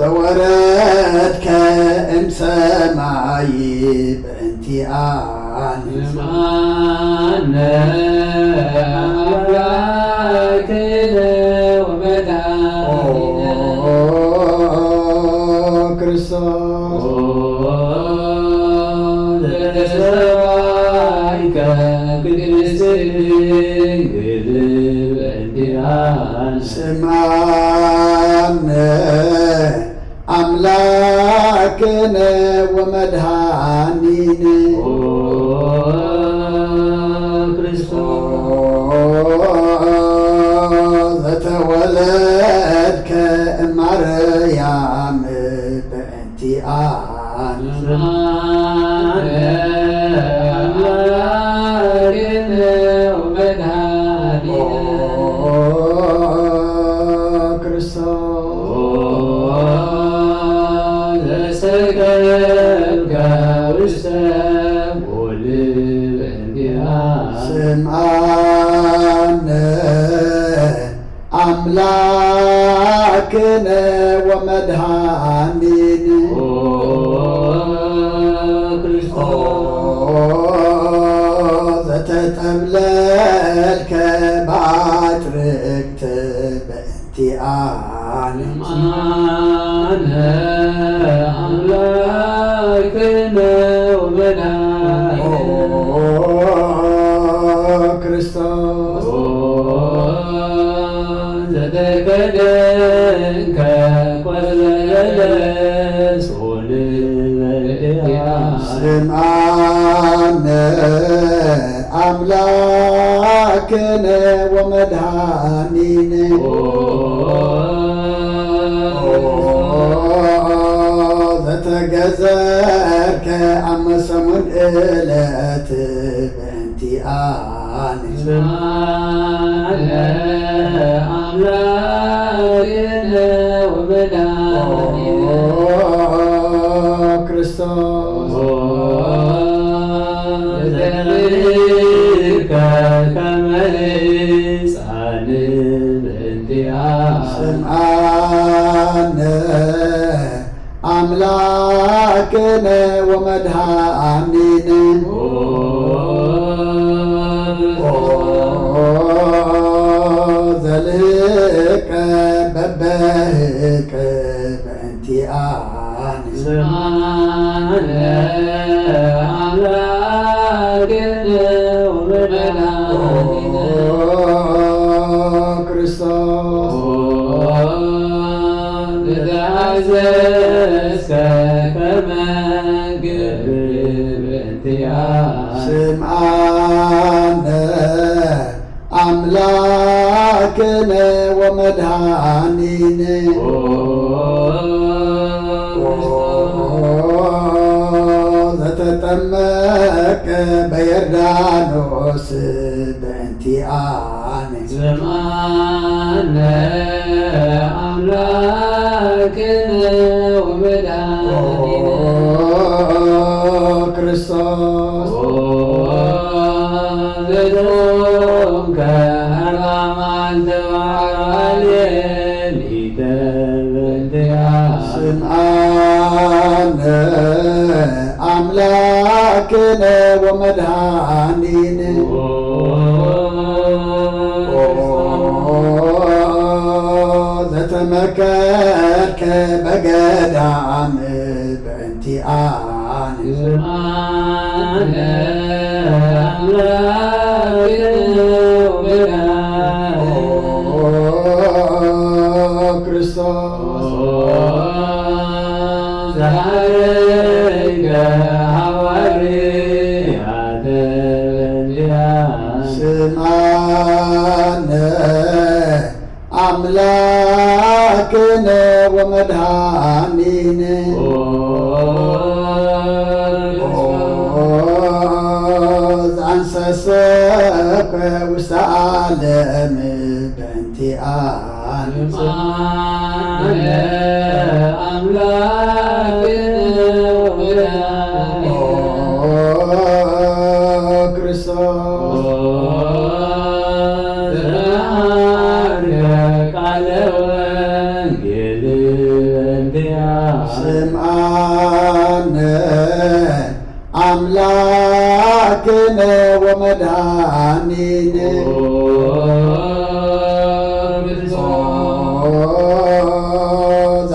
ዘወረድከ እምሰማይ በእንቲአነ ስምዓነ አምላክነ ወመድኃኒነ ክርስቶስ ዘተሰባይከ ቅድስት ድንግል በእንቲአነ ስምዓነ አምላክነ ወመድኃኒነ ክርስቶስ ዘተወለድከ እማርያም በእንቲአነ ስምዓነ አምላክነ ወመድኃኒነ ክርስቶስ ዘሰቀልከ ውስተ ሞል በእንቲአነ ስምዓነ አምላክነ ወመድኃኒነ ክርስቶስ ዘተጠምለልከ በአጥርክት በእንቲአነ ስምዓነ አምላክነ ወመድኃኒነ ክርስቶስ ዘተከደንከ ቆለለስ ሆል በእንቲአነ ስምዓነ አምላክነ ወመድኃኒነ ዘተገዘርከ አመሰሙን እለ በእንቲአነ ስምዓነ አምላክነ ወመድኃኒነ ክርስቶስ ዘንከ ከመ ሕፃን በእንቲአነ ስምዓነ አምላክነ ወመድኃኒነ ዘልህቀ በበህቀ በእንቲአነ ስምዓነ አምላክነ ወመድኃኒነ ክርስቶስ ዘአዘዝከ ከመ ግብር በእንቲአነ ስምዓነ አምላክነ ወመድኃኒነ ዘተጠመቀ በዮርዳኖስ በእንቲአነ ስምዓነ አምላክነ ወመድኃኒነ ክርስቶስ ዘጾምከ አርባዕተ ሌሊተ በእንቲአነ ስምዓነ አምላክነ ወመድኃኒነ ዘተመከርከ በገዳም በእንቲአነ ስምዓነ አምላክነ ወመድኃኒነ ክርስቶስ ዘኀረይከ ሐዋርያተ በእንቲአነ ስምዓነ አምላክነ ወመድኃኒነ ዘአንሰሰከ ውስተ ዓለም በእንቲአነ ስምዓነ አምላክነ ወመድኃኒነ ክርስቶስ ዘአርየ ቃለ ወንጌል በእንቲአነ ስምዓነ አምላክነ ወመድኃኒነ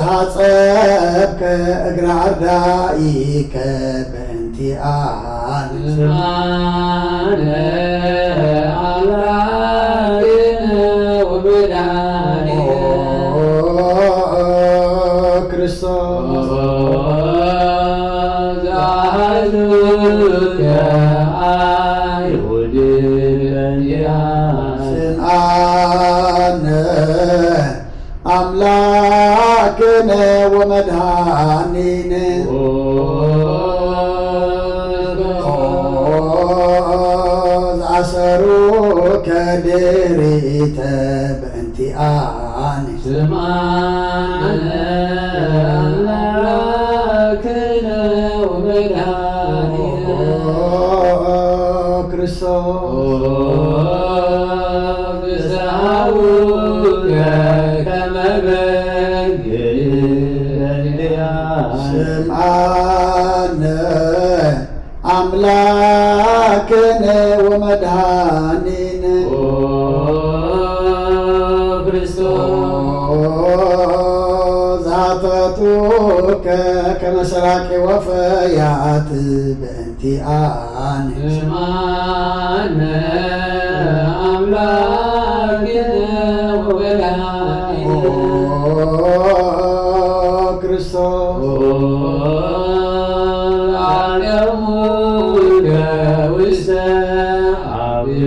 ዘሐጸብከ እግረ አርዳኢከ በእንቲአነ ስምዓነ አምላክነ ወመድኃኒነ ክርስቶስ ዘአሐዙከ አይሁድ በእንቲአነ ስምዓነ አምላክነ ወመድኃኒነ ዘአሰሩከ ድኅሪተ በእንቲአነ ስምዓነ አምላክነ ወመድኃኒነ ክርስቶስ ዘሳውከ ከመ በግ በእንቲአነ ስምዓነ አምላክነ ወመድኃኒነ ክርስቶስ ዛተቱከ ከመ ሰራቄ ወፈያት በእንቲአነ ስምዓነ አምላክነ ወመድኃኒነ ክርስቶስ አርያሙከ ውስተ አብዕ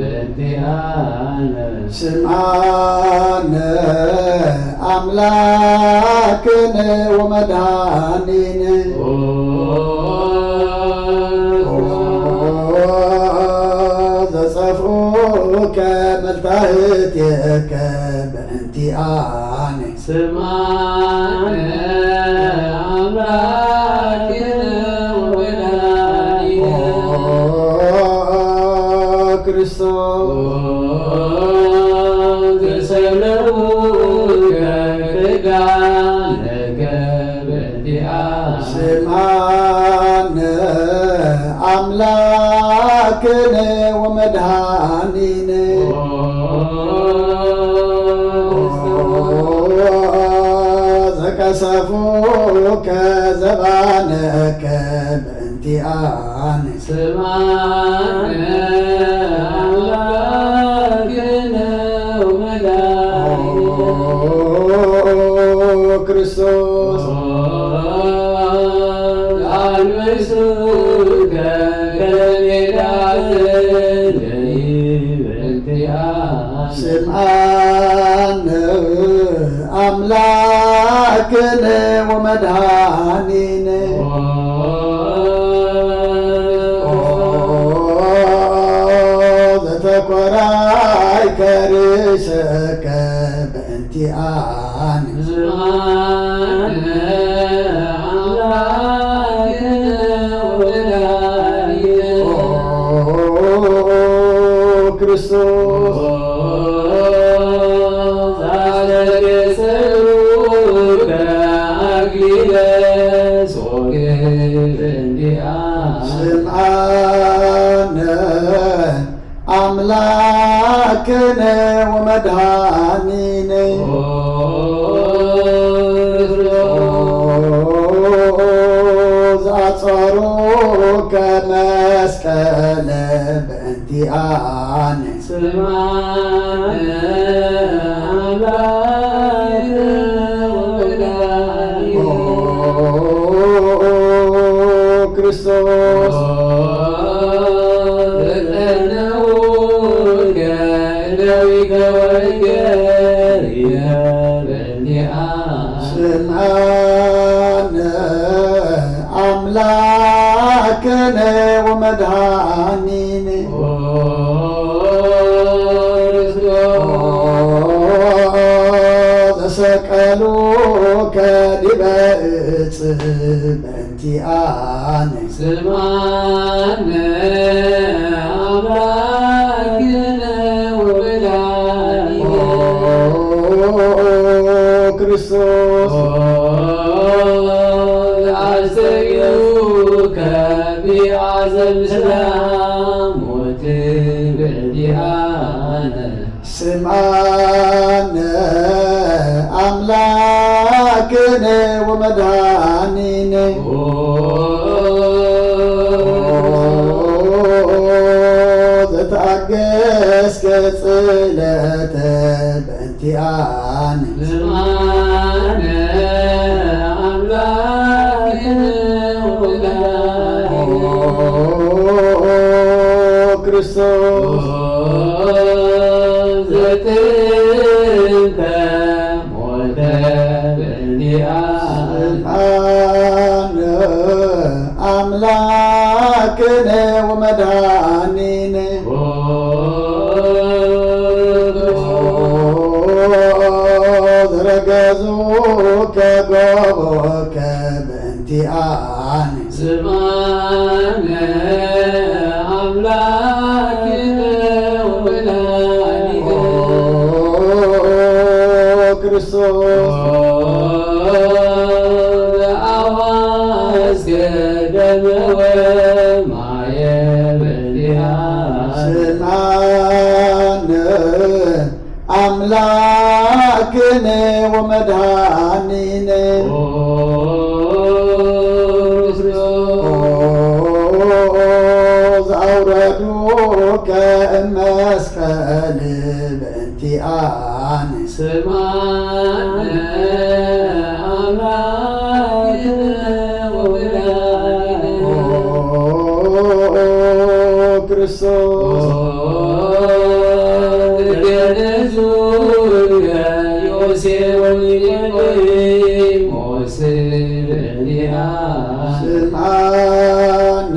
በእንቲአነ ስምዓነ አምላክነ ወመድኃኒነ እትየከ በእንቲአነ ስማነ አምላክነ ወወላዲነ ክርስቶስ ዘሰለሙከ ክዳነከ በእንቲአነ ስማነ አምላክነ ወመድኃኒነ ዘቀሰፉከ ዘባነከ በእንቲአነ ስማነ አምላክነ ወመድኃኒነ ክርስቶስ አልብሱከ ከለሜዳት በእንቲአነ ስምዓነ አምላክነ ወመድኃኒነ ዘተኰራይከ ርእሰከ በእንቲአነ ስምዓነ አምላክነ ወወላዲነ ክርስቶስ ዛለገሰሩከ አክሊለ ጾር በእንቲአነ ስምዓነ አምላክነ ወመድኃኒነ ዘአጽሩከ መስቀለ በእንቲአነ ስምዓነ አምላክነ ወወላዲነ ክርስቶስ ዘጠነውከ ደዊከ ወእገሪከ በእንቲአነ ስምዓነ አምላክነ ወመድኃኒነ ዘሰቀሉከ ዲበ ዕፅ በእንቲአነ ስምዓነ አምላክነ ወወላዲነ ክርስቶስ አስተርዩከ ቢዐዘም ሰላም ሞት በእንቲአነ ስምዓነ አምላክነ ወመድኃኒነ ዘተአገሥከ ጽዕለተ በእንቲአነ ስምዓነ አምላክነ ወወላዲነ ክርስቶስ ዘጥንተ ሞተ በእንቲአነ ስምዓነ አምላክነ ወመድኃኒነ ዘረገዙከ ጎቦከ በእንቲአነ ስምዓነ አምላክነ ወወላዲነ ክርስቶስ ዘአዋስከ ደመ ወማየ በእንቲአነ ስምዓነ አምላክነ ወመድኃኒነ ዘአውረዱከ እመስቀል በእንቲአነ ስምዓነ አምላክነ ወወላዲነ ክርስቶስ ገነዙከ ዮሴፍ ወኒቆዲሞስ በእንቲአነ ስምዓነ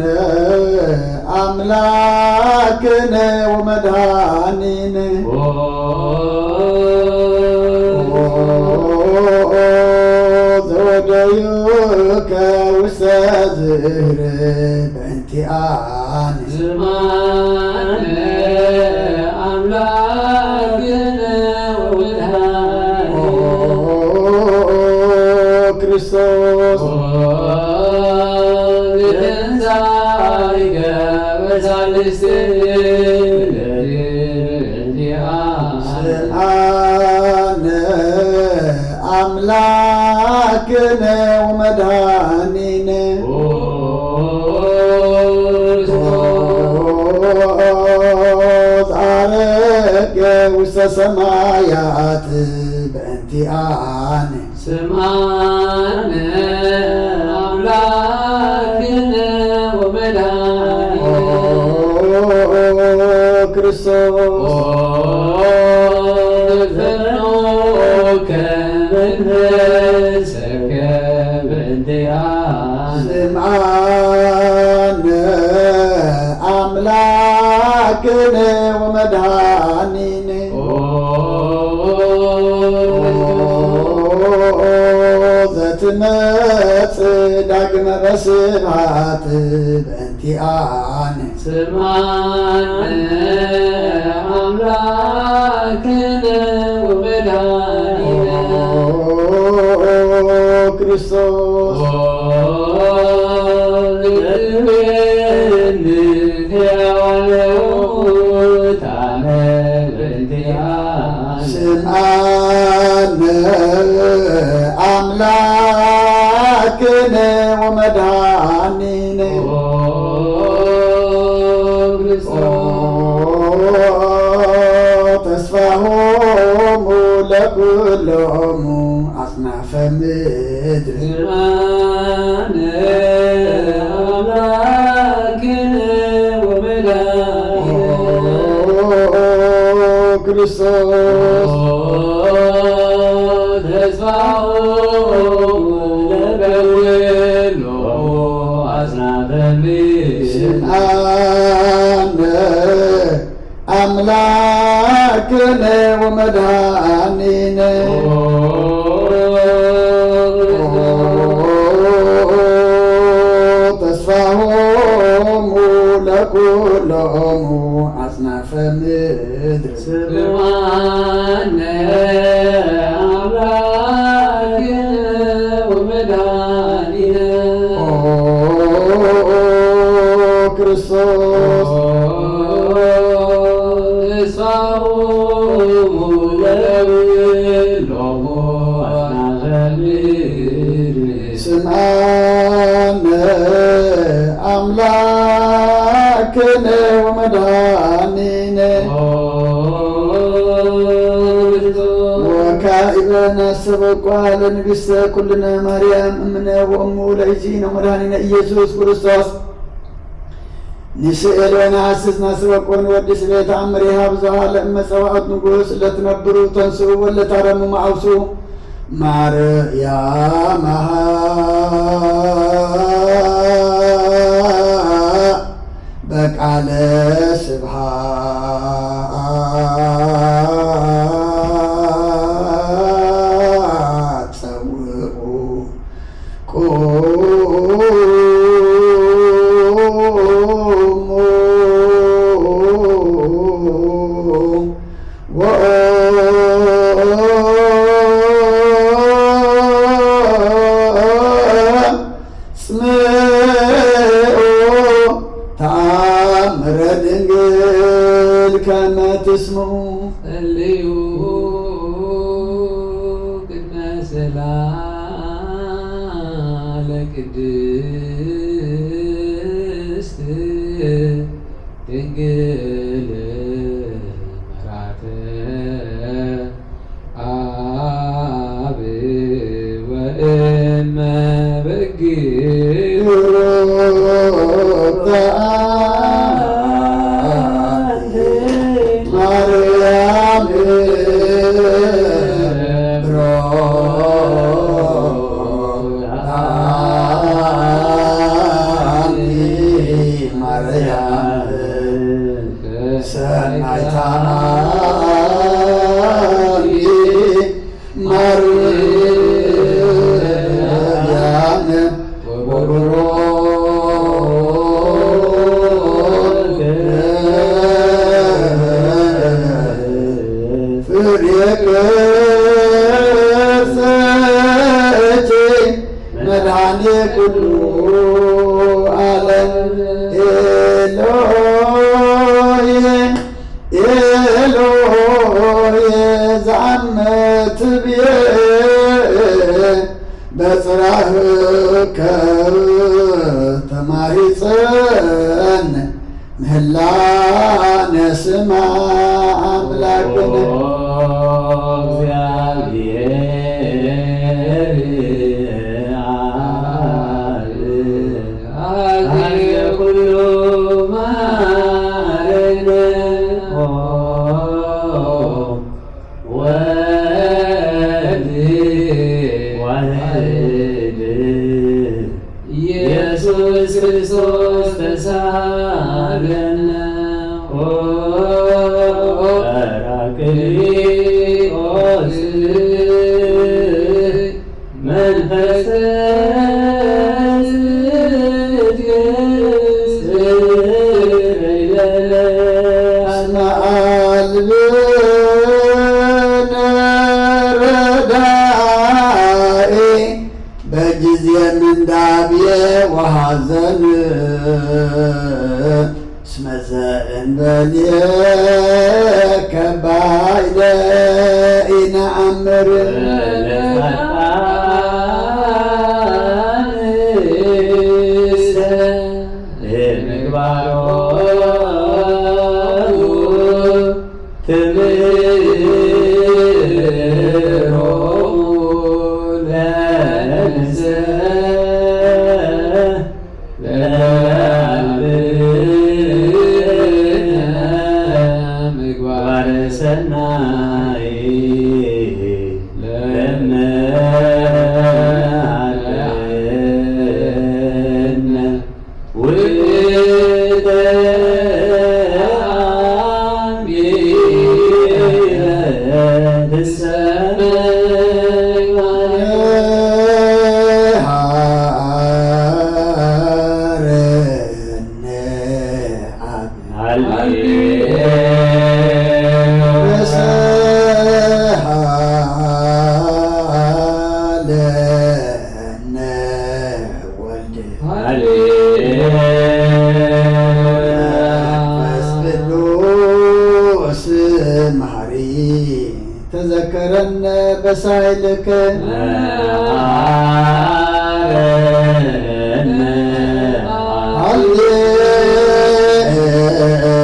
አምላክነ ወመድኃኒነ በእንቲአነ ስማነ አምላክነ ወወልሃነ ክርስቶስ ግንዛይከ በሳልስት ስምዓነ አምላክነ ወመድኃኒነ ጻረቀ ውስተ ሰማያት በእንቲአነ ስምዓነ አምላክነ ወመድኃኒነ ክርስቶስ ፈኖከ መንፈሰከ በእንቲአነ ስምዓነ አምላክነ ወመድኃኒነ ዘትመጽእ ዳግመ በስብሐት በእንቲአነ ስምዓነ አምላክነ ወመድኃኒነ ክርስቶስ ስምዓነ አምላክነ ወመድኃኒነ ተስፋሆሙ ለኩሎሙ አጽናፈ ምድር ስምዓነ አምላክነ ወመድኃኒነ ክርስቶስ ተስፋሆሙ ለኩሎሙ አጽናፈ ምድር ስምዓነ አምላክነ ወመድኃኒነ ተስፋሆሙ ለኩሎሙ አጽናፈ ምድር ስምዓነ አምላክነ ወመድኃኒነ ክርስቶስ ተስፋሆሙ ለኩሎሙ አጽናፈ ምድር ስምዓነ አምላክነ ወመድኃኒነ ወካዕበ ናሰበቋ ለንግሥተ ኩልነ ማርያም እምነ ወእሙ ለእግዚእነ ወመድኃኒነ ኢየሱስ ክርስቶስ ንስእል ወነሐስስ ናስበቆን ወድስ ቤተ አምሪሃ ብዙኃ ለእመ ጸባኦት ንጉሥ ለትነብሩ ተንሥኡ ወለታረሙ ማዕውሱ ማርያም በቃለ ስብሐት ጸውዑ ተአምረ ድንግል ከመ ትስምዑ ጸልዩ ቅድመ ሰላም ለቅድስት ድንግል መራተ አብ ወእመ በግዕ ማርያም ማርያም ወበሮ ኩሉ ዓለም ኤሎሄ ኤሎሄ ዘአመትብየ በጽራህከ ተማሂፀን ምህላነ ስማ አምላክነ ኢየሱስ ክርስቶስ ተሳለነ ጰራቅሊጦስ መንፈሰ እስመ አልብነ ረዳኤ በጊዜ ምንዳብየ ወሐዘን እስመ ዘእንበሌከ ባይደ ኢነአምር ተዘከረነ በሳይልከ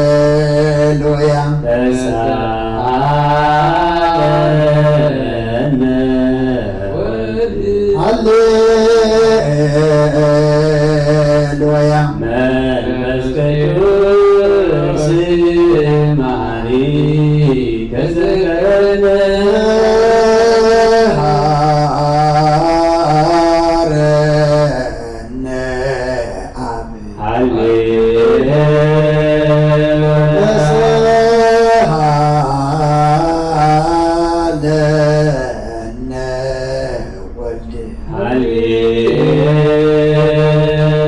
ሃሌሉያ ሃሌሉያ መንፈስ ቅዱስ ማሪ ከዘገነ ሃረነ አብ ሃሌሉያ ወልድ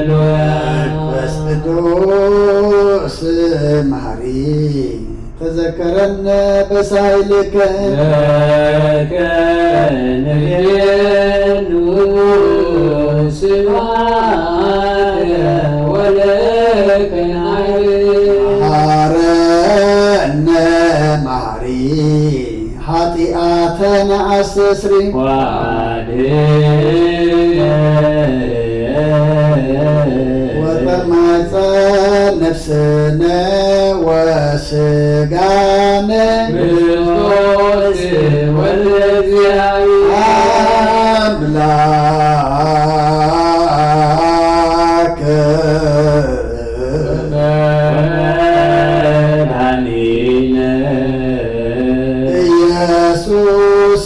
መንፈስ ቅዱስ መሐሪ ተዘከረነ በሳይልከ ከነገኑ ስብሐት ወለከናይ ሃረነ መሐሪ ኃጢአተነ አስተስሪ ወጠማፀ ነፍስነ ወስጋነ ክርስቶስ ወልደ አምላክ መድኃኒነ ኢየሱስ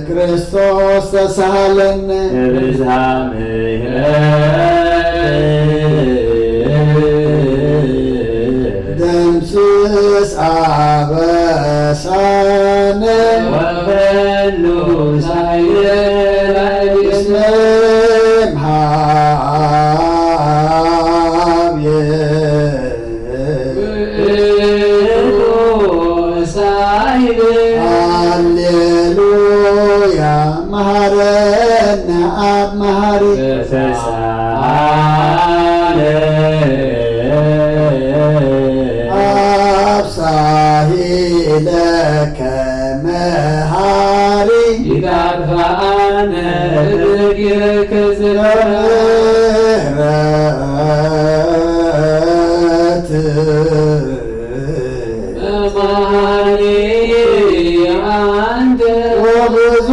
ክርስቶስ ተሳለነ ብዝሃ ምሕረት ደምስስ አበሳነ ወበሉ ሳይለይ እስመ እምኀብየ ሃሌሉያ መሐረነ አብ መሐሪ አብሳሂ ለከ መሐሪ ይጣፋአነ እግርከ ምህረት መሐሪ አንተ ወብዙ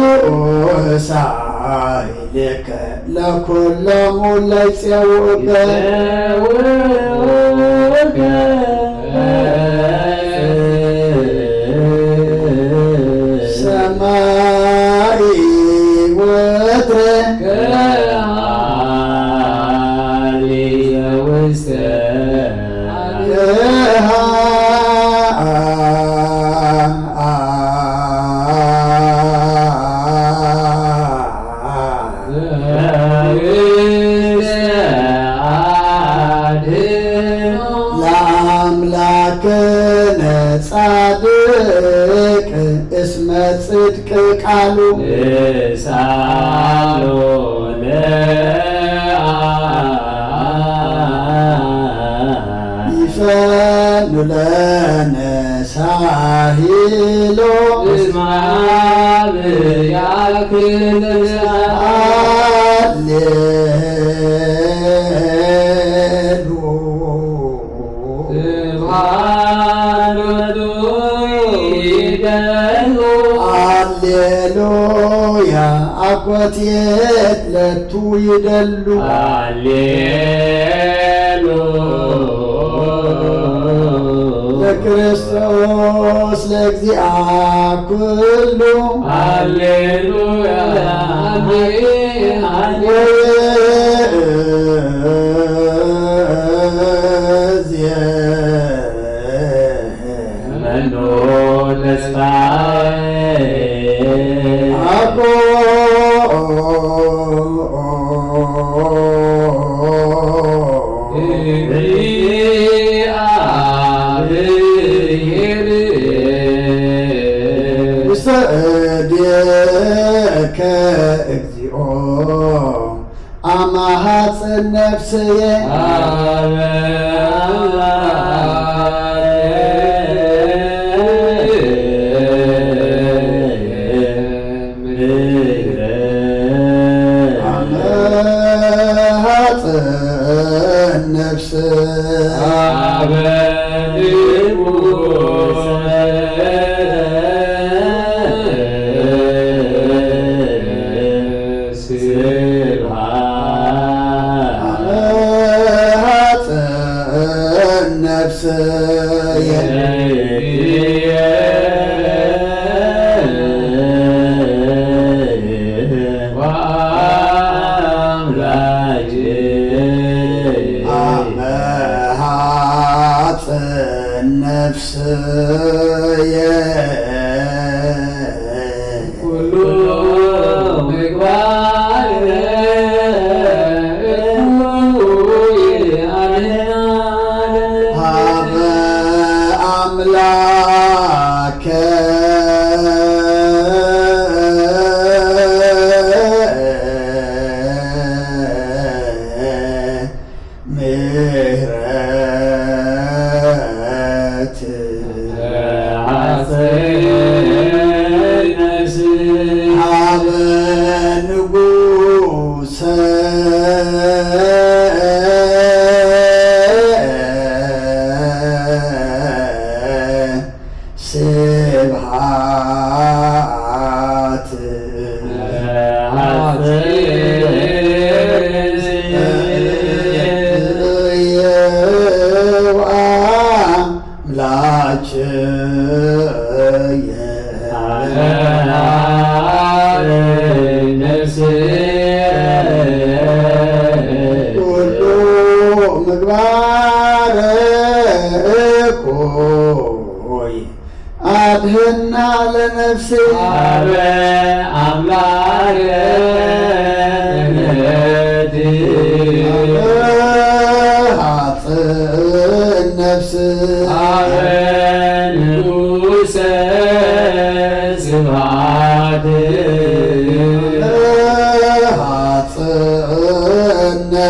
ሳይልከ ለኩሎሙ ለይፄውዕከ ሰማይ ወትረ ከአልየ ውስተ ለአምላክነ ጻድቅ እስመ ጽድቅ ቃሉ ሳሎ ይፈኑ ለነ ሳሂሎ እስመ አብ ያክል ሃሌሉያ አኮቴት ለቱ ይደሉ ለክርስቶስ ለእግዚአ ኩሉ ሃሌሉያ መኖ ተስፋዬ አቦ ውስተ እዴከ እግዚኦ አማሐፅን ነፍስየ አማሐፅን ነፍስየ አማሐፅን ነፍስየ አማሐፅን ነፍስየ ኩሉ ምግባር ሀበ አምላከ ምህረት ሀበ ንጉሰ ስብሐት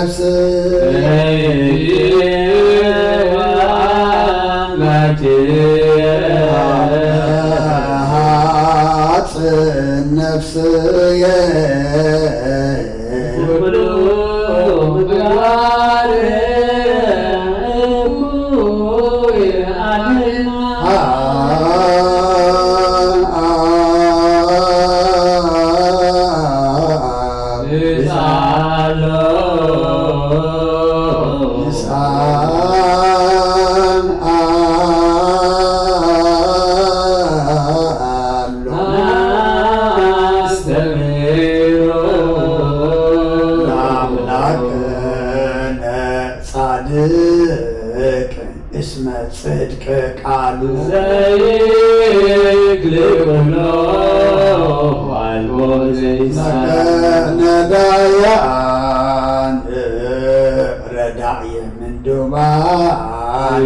ነፍስ ነፍስየ ጻድቅ እስመ ጽድቅ ቃሉ ነዳያን ረዳየ ምንዱባን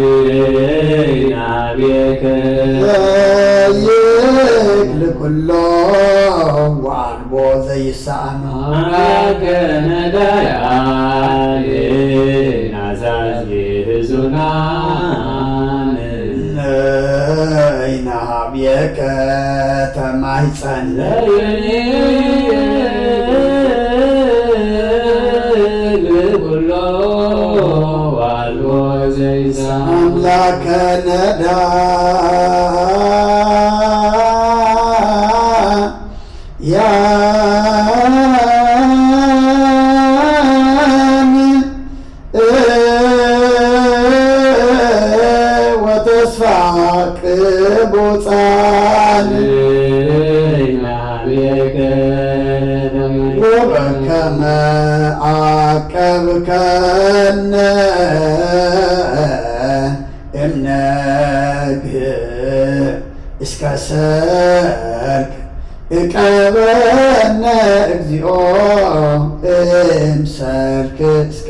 ዘይክል ኩሎ ወአልቦ ዘይሳአኖ ነይናሃብየከ ተማሂፀን አምላከ ነዳያን ወተስፋ ቅቡፃን ወበከመ አቀብከነ እምነግህ እስከ ሰርክ እቀበነ እግዚኦ እምሰርክ እስከ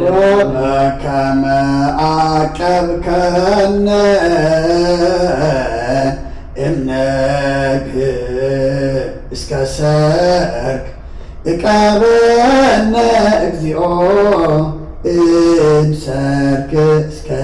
ወበከመ አቀብከነ እምነግህ እስከ ሰርክ እቀበነ እግዚኦ እምሰርክ እስከ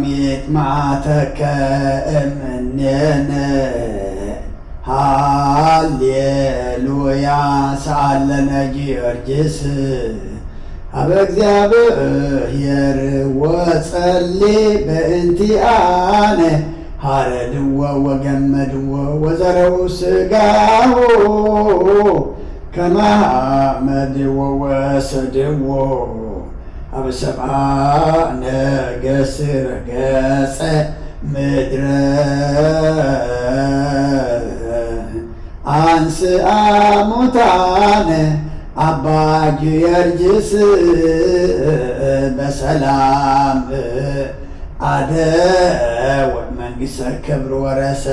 ወሚጥማተከ እምኔነ ሃሌሉያ ሳለነ ጊዮርጊስ አበ እግዚአብሔር ወጸሊ በእንቲአነ ሃረድዎ ወገመድዎ ወዘረው ስጋሁ ከማመድዎ ወሰድዎ አበ ሰብአ ነገሥር ገጸ ምድረ አንስአ ሙታነ አባ ጊዮርጊስ በሰላም አደወ መንግሥተ ክብር ወረሰ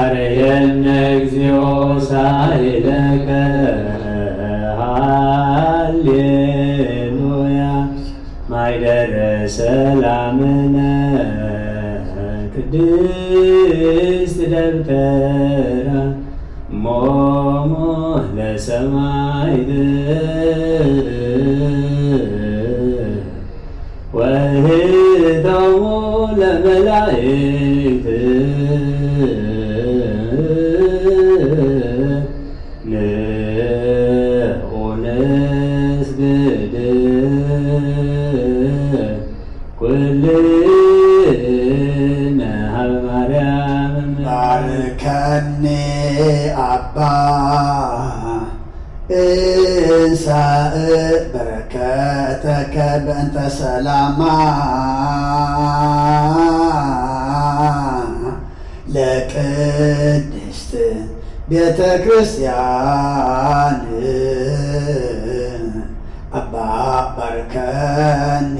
አርየነ እግዚኦ ሳይለከ ሃሌሉያ ማይ ማይደረ ሰላምነ ቅድስት ደብተራ ሞሞ ለሰማዕት ወህቶሙ ለመላእክት ንዑንስግድ ኩልነ ሀበ ማርያም ባርከኒ አባ እንሳእ በረከተከ በእንተ ሰላማ ለቅድስት ቤተ ክርስቲያን አባ ባርከኒ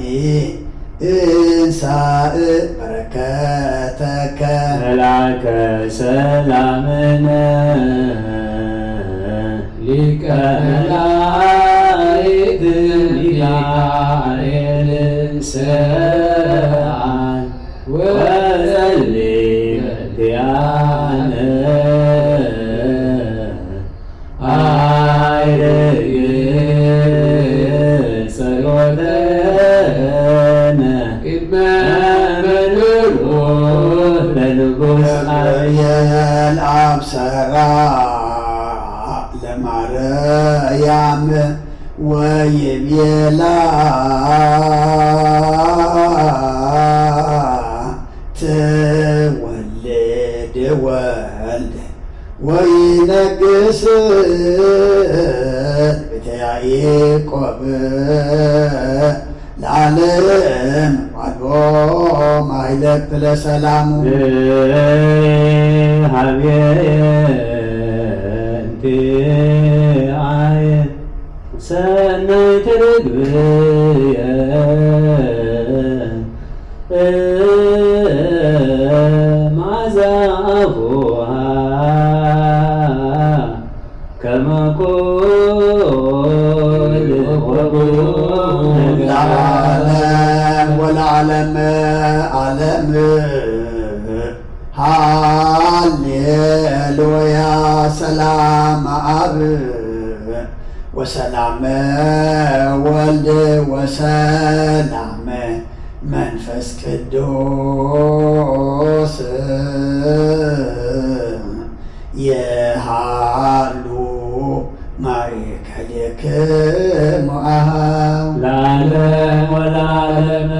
እንሳእ በረከተከ መላከ ሰላምነ ሊቀ መላእክት ሚካኤል ሰአል ወጸልይ ኪያነ አይረግ ጸሎተነ ቅድመ መንበሩ ለንጉሥ ገብርኤል አብሰራ ለማርያም ወይቤላ ትወልድ ወልድ ወይነግስ ቤተ ያዕቆብ ለዓለም ባዶ ማይለቅ ለሰላሙ ሀብየንቲአየ ሰናይተ ርግብየ መዓዛ አፉሃ ከመ ኮል ለዓለም ወለዓለመ ዓለም ሃሌሉያ ሰላም አብ ወሰላመ ወልድ ወሰላመ መንፈስ ቅዱስ የሃሉ ማእከሌክሙ አኀው ለዓለም ወለዓለመ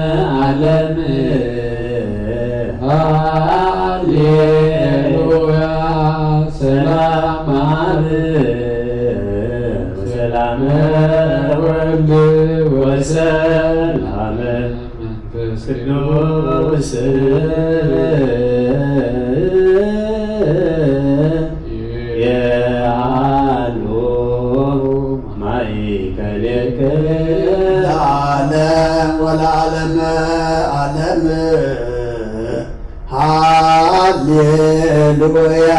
ዓለም ሃሌሉያ ሰላም አብ ወሰላመ ወልድ ወሰላመ መንፈስ ቅዱስ የሃሉ ማእከሌከ ለዓለም ወለዓለመ ዓለም ሃሌሉያ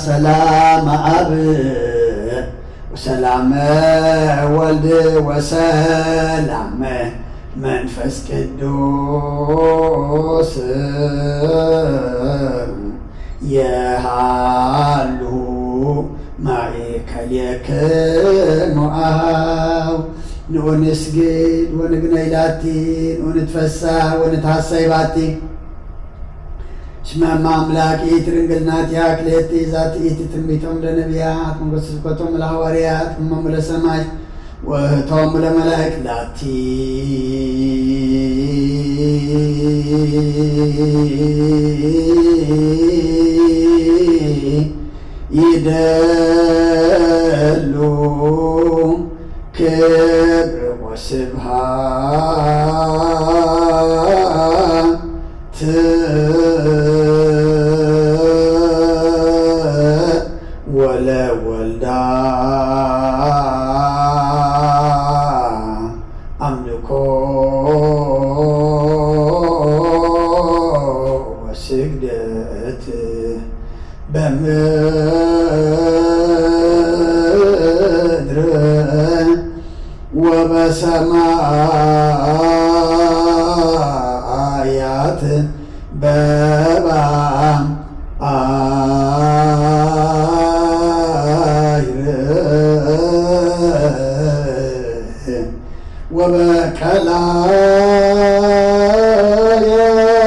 ሰላም አብ ወሰላመ ወልድ ወሰላመ መንፈስ ቅዱስ የሃሉ ማእከሌክሙ አኀው ንኡንስግድ ወንግነይ ላቲ ንኡንትፈሳህ ወንትሐሰይ ባቲ እስመ አምላኪት ድንግል ናቲሃ ክልኤቲ ዛቲኢቲ ትንቢቶም ለነቢያት መንፈስ ስብከቶም ለሐዋርያት እሞሙ ለሰማይ ወእህቶሙ ለመላእክት ላቲ ይደሉ ክብር ወስብሐት ወለወልዳ አምልኮ ወስግደት በምድር ወበሰማይ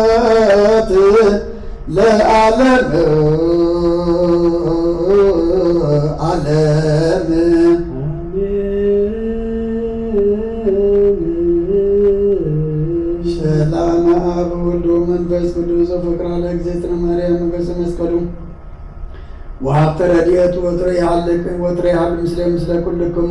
ወላየት ለዓለም ዓለም ሰላም አብ ወወልድ ወመንፈስ ቅዱስ ፍቅራ ለእግዝእትነ ማርያም በመስቀሉ ወሀብተ ረድኤቱ ወትረ ይሃልቅ ወትረ ይሃልቅ ምስለ ኩልክሙ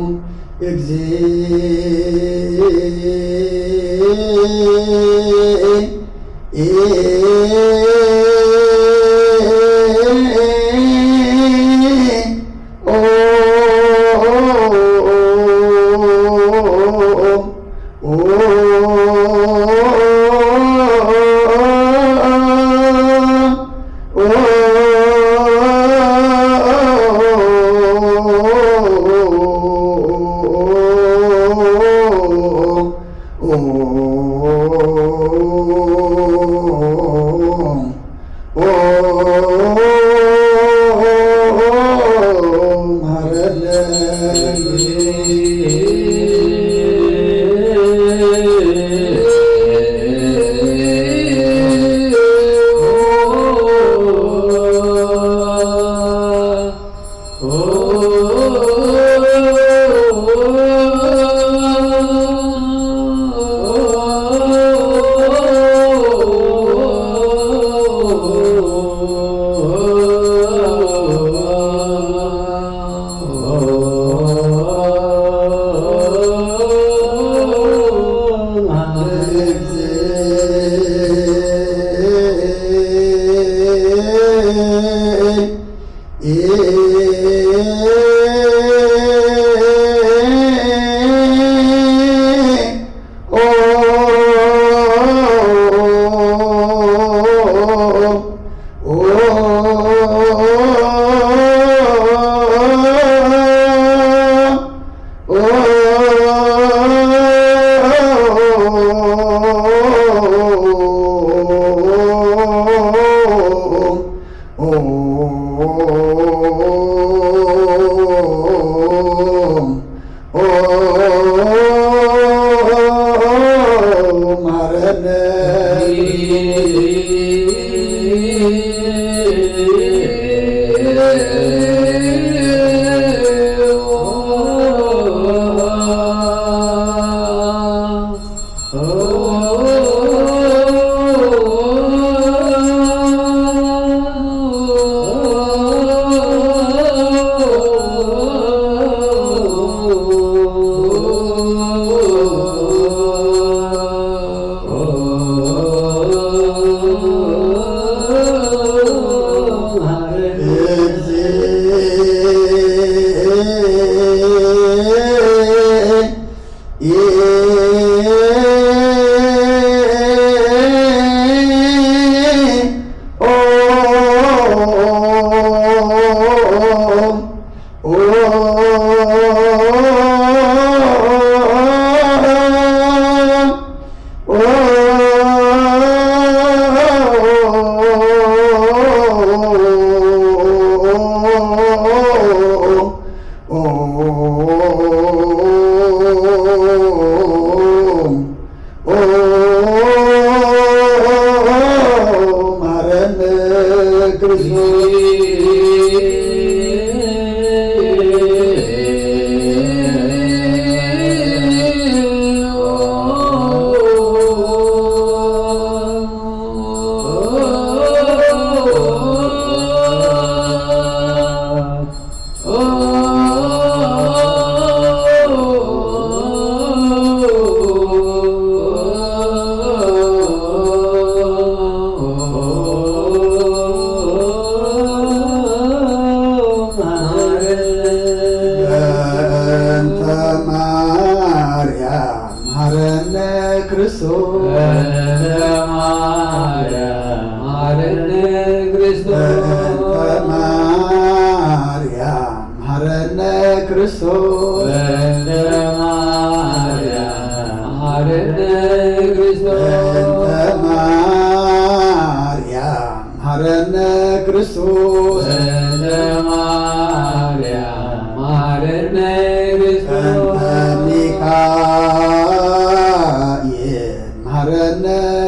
መሐረነ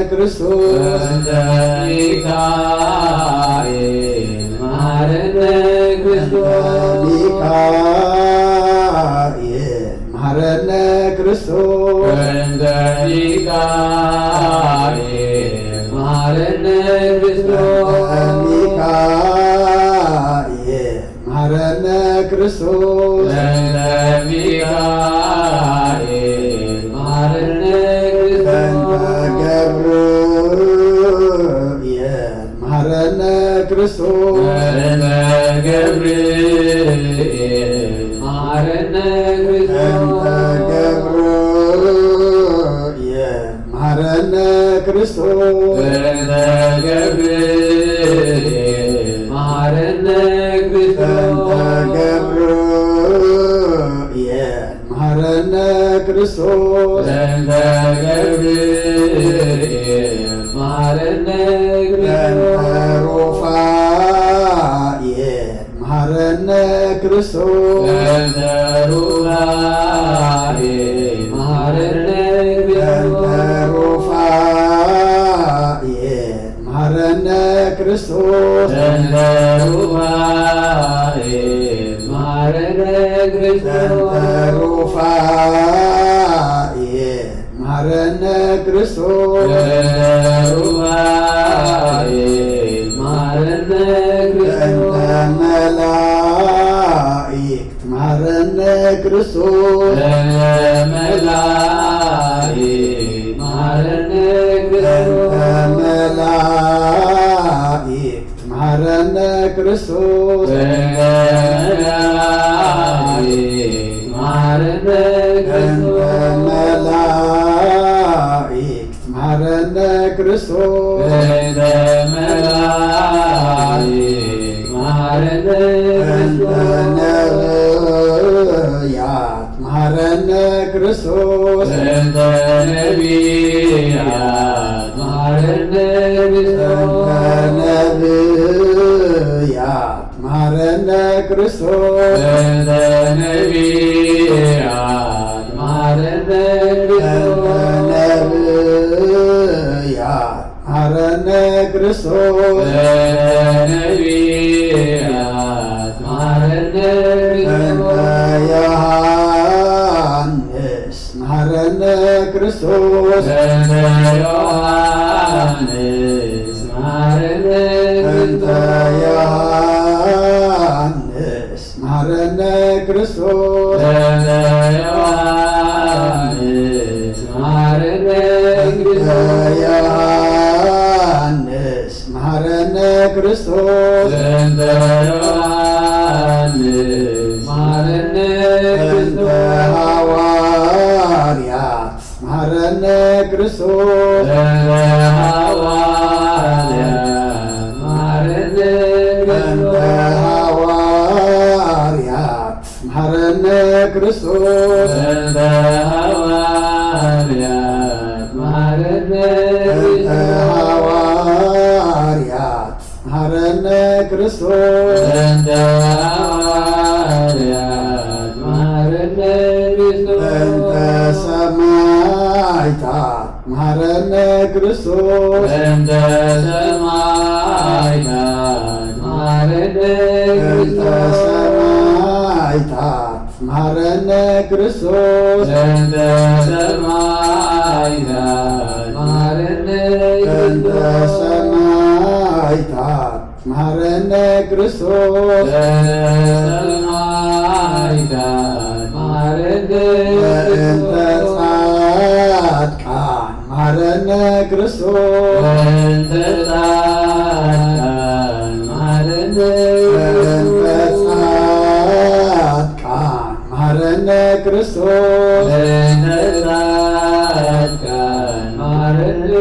ክርስቶስ እንተ ሚካኤል መሐረነ ክርስቶስ ሚካኤል መሐረነ ክርስቶስ እንተ ሚካኤል መሐረነ ክርስቶስ ሚካኤል መሐረነ ክርስቶስ እንተ ሚካኤል መሐረነ ገብርኤል መሐረነ ክርስቶስ እንተ ገብርኤል መሐረነ ክርስቶስ እንተ ገብርኤል መሐረነ ክርስቶስ እንተ ገብርኤል መሐረነ ክርስቶስ እንተ ሩፋኤል መሐረነ ክርስቶስ እንተ ሩፋኤል መሐረነ መሐረነ ክርስቶስ ሩፋኤል መሐረነ መላእክት መሐረነ ክርስቶስ መላእክት መሐረነ መላእክት መሐረነ ክርስቶስ መላእክት መሐረነ መላእክት መሐረነ ክርስቶስ መላእክት መሐረነ ነቢያት መሐረነ ክርስቶስ እንተ ነቢያት መሐረነ ነቢያት መሐረነ ክርስቶስ እንተ ነቢያት መሐረነ ነቢያት መሐረነ ክርስቶስ ነቢያት መሐረነ ዮሐንስ መሐረነ ክርስቶስ ዮሐንስ መሐረነ ዮሐንስ መሐረነ ክርስቶስ ዮሐንስ መሐረነ ዮሐንስ መሐረነ ክርስቶስ እንተ ዮሐንስ መሐረነ ሐዋርያት መሐረነ ክርስቶስ ሐዋርያት መሐረነ ሐዋርያት መሐረነ ክርስቶስ እንተ ሐዋርያት መሐረነ ሐዋርያት መሐረነ ክርስቶስ እንተ ሐዋርያት መሐረነ እንተ ሰማዕታት መሐረነ ክርስቶስ እንተ ሰማዕታት መሐረነ እንተ ሰማዕታት መሐረነ ክርስቶስ እንተ ሰማዕታት መሐረነ እንተ ሰማዕታት መሐረነ ክርስቶስ ሰማዕታት መሐረነ እንተ ጻድቃን መሐረነ ክርስቶስ እንተ ጻድቃን መሐረነ እንተ ጻድቃን መሐረነ ክርስቶስ እንተ ጻድቃን መሐረነ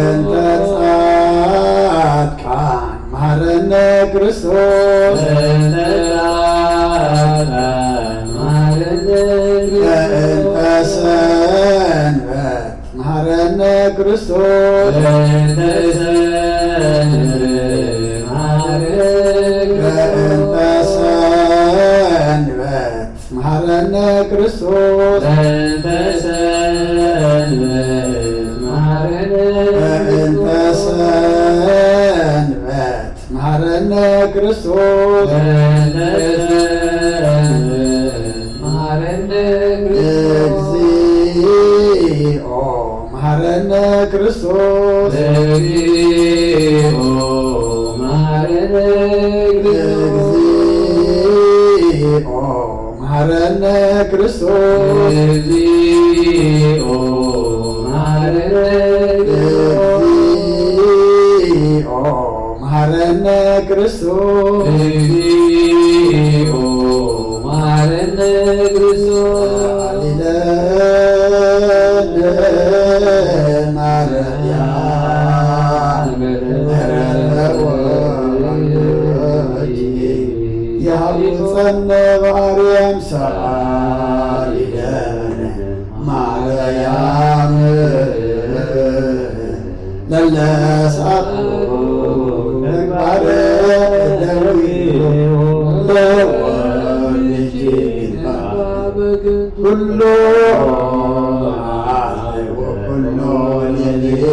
እንተ ጻድቃን መሐረነ ክርስቶስ እንተ ጻድቃን መሐረነ እንተ ሰንበት መሐረነ ክርስቶስ እንተ ሰንበት መሐረነ እንተ ሰንበት መሐረነ ክርስቶስ እንተ ሰንበት ክርስቶስ መሐረነ እግዚኦ መሐረነ ክርስቶስ እግዚኦ መሐረነ እግዚኦ መሐረነ ክርስቶስ እግዚኦ መሐረነ እግዚኦ መሐረነ ክርስቶስ እግዚኦ መሐረነ ክርስቶስ አሊለነ ማርያም ያውፀነ ማርያም ሰአሊለነ ማርያም ለለሰአት ምግባረ ደዊ ለወልጅ ኩሎ ወኩሎ ሌሊተ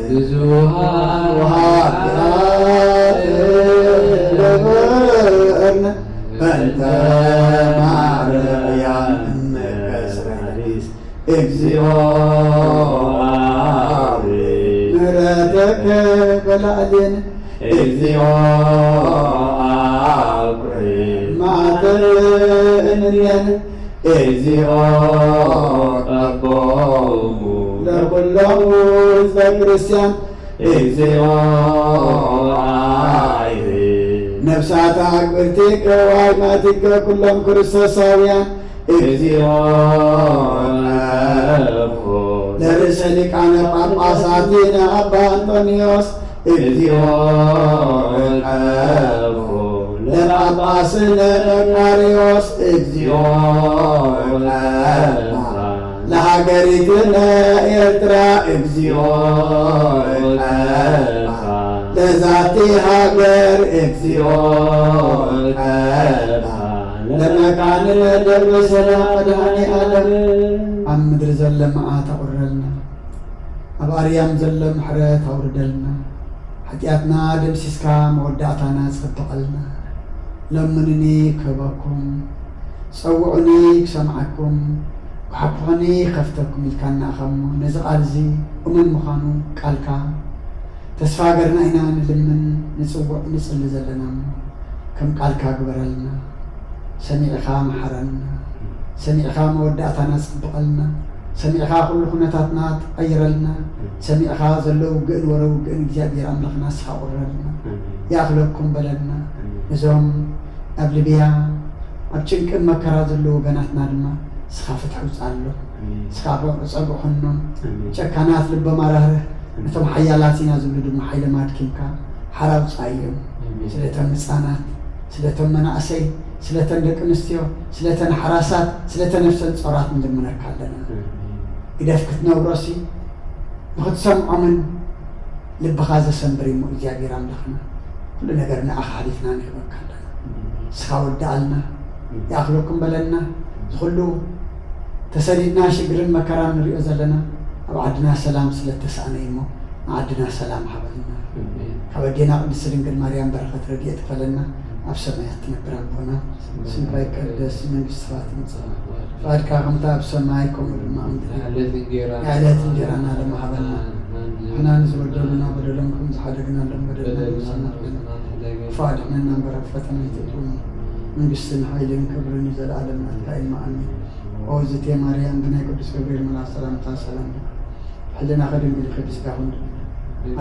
ብዙሃን ለበርነ በእንተ ማርያም እምከስራሪስ እግዚኦ ምሕረተከ በላዕሌነ እግዚኦ ማዕተንየነ እግዚኦ አቆሙ ለኩሎሙ ህዝበ ክርስቲያን እግዚኦ ነፍሳተ አግብርቲከ ወአይማቲከ ኩሎም ክርስቶሳውያን እግዚኦ ለርእሰ ሊቃነ ጳጳሳቲነ አባ አንጦኒዮስ እግዚኦ ለጳጳስነ መቃርዮስ እግዚኦ ለሀገሪትነ ኤርትራ እግዚኦ ለዛቲ ሀገር እግዚኦ ለመካንነ ደብረ ሰላም መድኃኔ ዓለም ኣብ ምድሪ ዘለ መዓት ኣቁረልና ኣብ ኣርያም ዘለ ምሕረት ኣውርደልና ሓጢኣትና ደምሲስካ መወዳእታና ጽብቐልና ለምንኒ ክህበኩም ፀውዑኒ ክሰምዓኩም ክሓኩኹኒ ከፍተኩም ኢልካ እናኸሞ ነዚ ቃል እዚ እሙን ምዃኑ ቃልካ ተስፋ ገርና ኢና ንልምን ንፅውዕ ንፅሊ ዘለና እሞ ከም ቃልካ ግበረልና ሰሚዕኻ መሓረና ሰሚዕኻ መወዳእታና ፅብቐልና ሰሚዕኻ ኩሉ ኩነታትና ትቐይረልና ሰሚዕኻ ዘሎ ውግእን ወረውግእን እግዚኣብሔር ኣምላኽና ስኻ ቁረልና ይኣኽለኩም በለልና እዞም ኣብ ልብያ ኣብ ጭንቅን መከራ ዘሎ ወገናትና ድማ ስኻ ፍትሒ ውፅኣሎ ስኻ ፀጉሑኖም ጨካናት ልበ ማራህርህ ነቶም ሓያላት ኢና ዝብሉ ድማ ሓይለ ማድኪምካ ሓራ ውፃእዮም ስለቶም ህፃናት ስለቶም መናእሰይ ስለተን ደቂ ኣንስትዮ ስለተን ሓራሳት ስለተን ነፍሰን ፆራት ንድምነካ ኣለና ግደፍ ክትነብሮሲ ንክትሰምዖምን ልብኻ ዘሰንብር እሞ እግዚኣብሔር ኣምላኽና ኩሉ ነገር ንኣኻ ሓሊፍና ንህበካ ኣለና ስኻ ወዳእልና ይኣኽለኩም በለና ዝኩሉ ተሰዲድና ሽግርን መከራን ንሪኦ ዘለና ኣብ ዓድና ሰላም ስለተሰኣነ እሞ ንዓድና ሰላም ሃበልና ካብ ኣዴና ቅድስቲ ድንግል ማርያም በረኸት ረድኤት ክፈለና ኣብ ሰማያት ትነብር ኣቦና ስምካ ይቀደስ መንግስትኻ ትምፅእ ፈቃድካ ከምታ ኣብ ሰማይ ከምኡ ድማ የዕለት እንጀራና ድማ ሃበና ንሕና ንዝበደሉና በደሎም ከም ዝሓደግናሎም በደልና ፈቃድሕነና እምበር ኣብ ፈተና ይትእትውና መንግስትን ሓይልን ክብርን ዘለኣለም ናትካ ኢልማ ኣሚን ኦ ዝቴ ማርያም ብናይ ቅዱስ ገብርኤል መልኣክ ሰላምታ ሰላም ሕልና ከድንግል ቅድስካ ኩን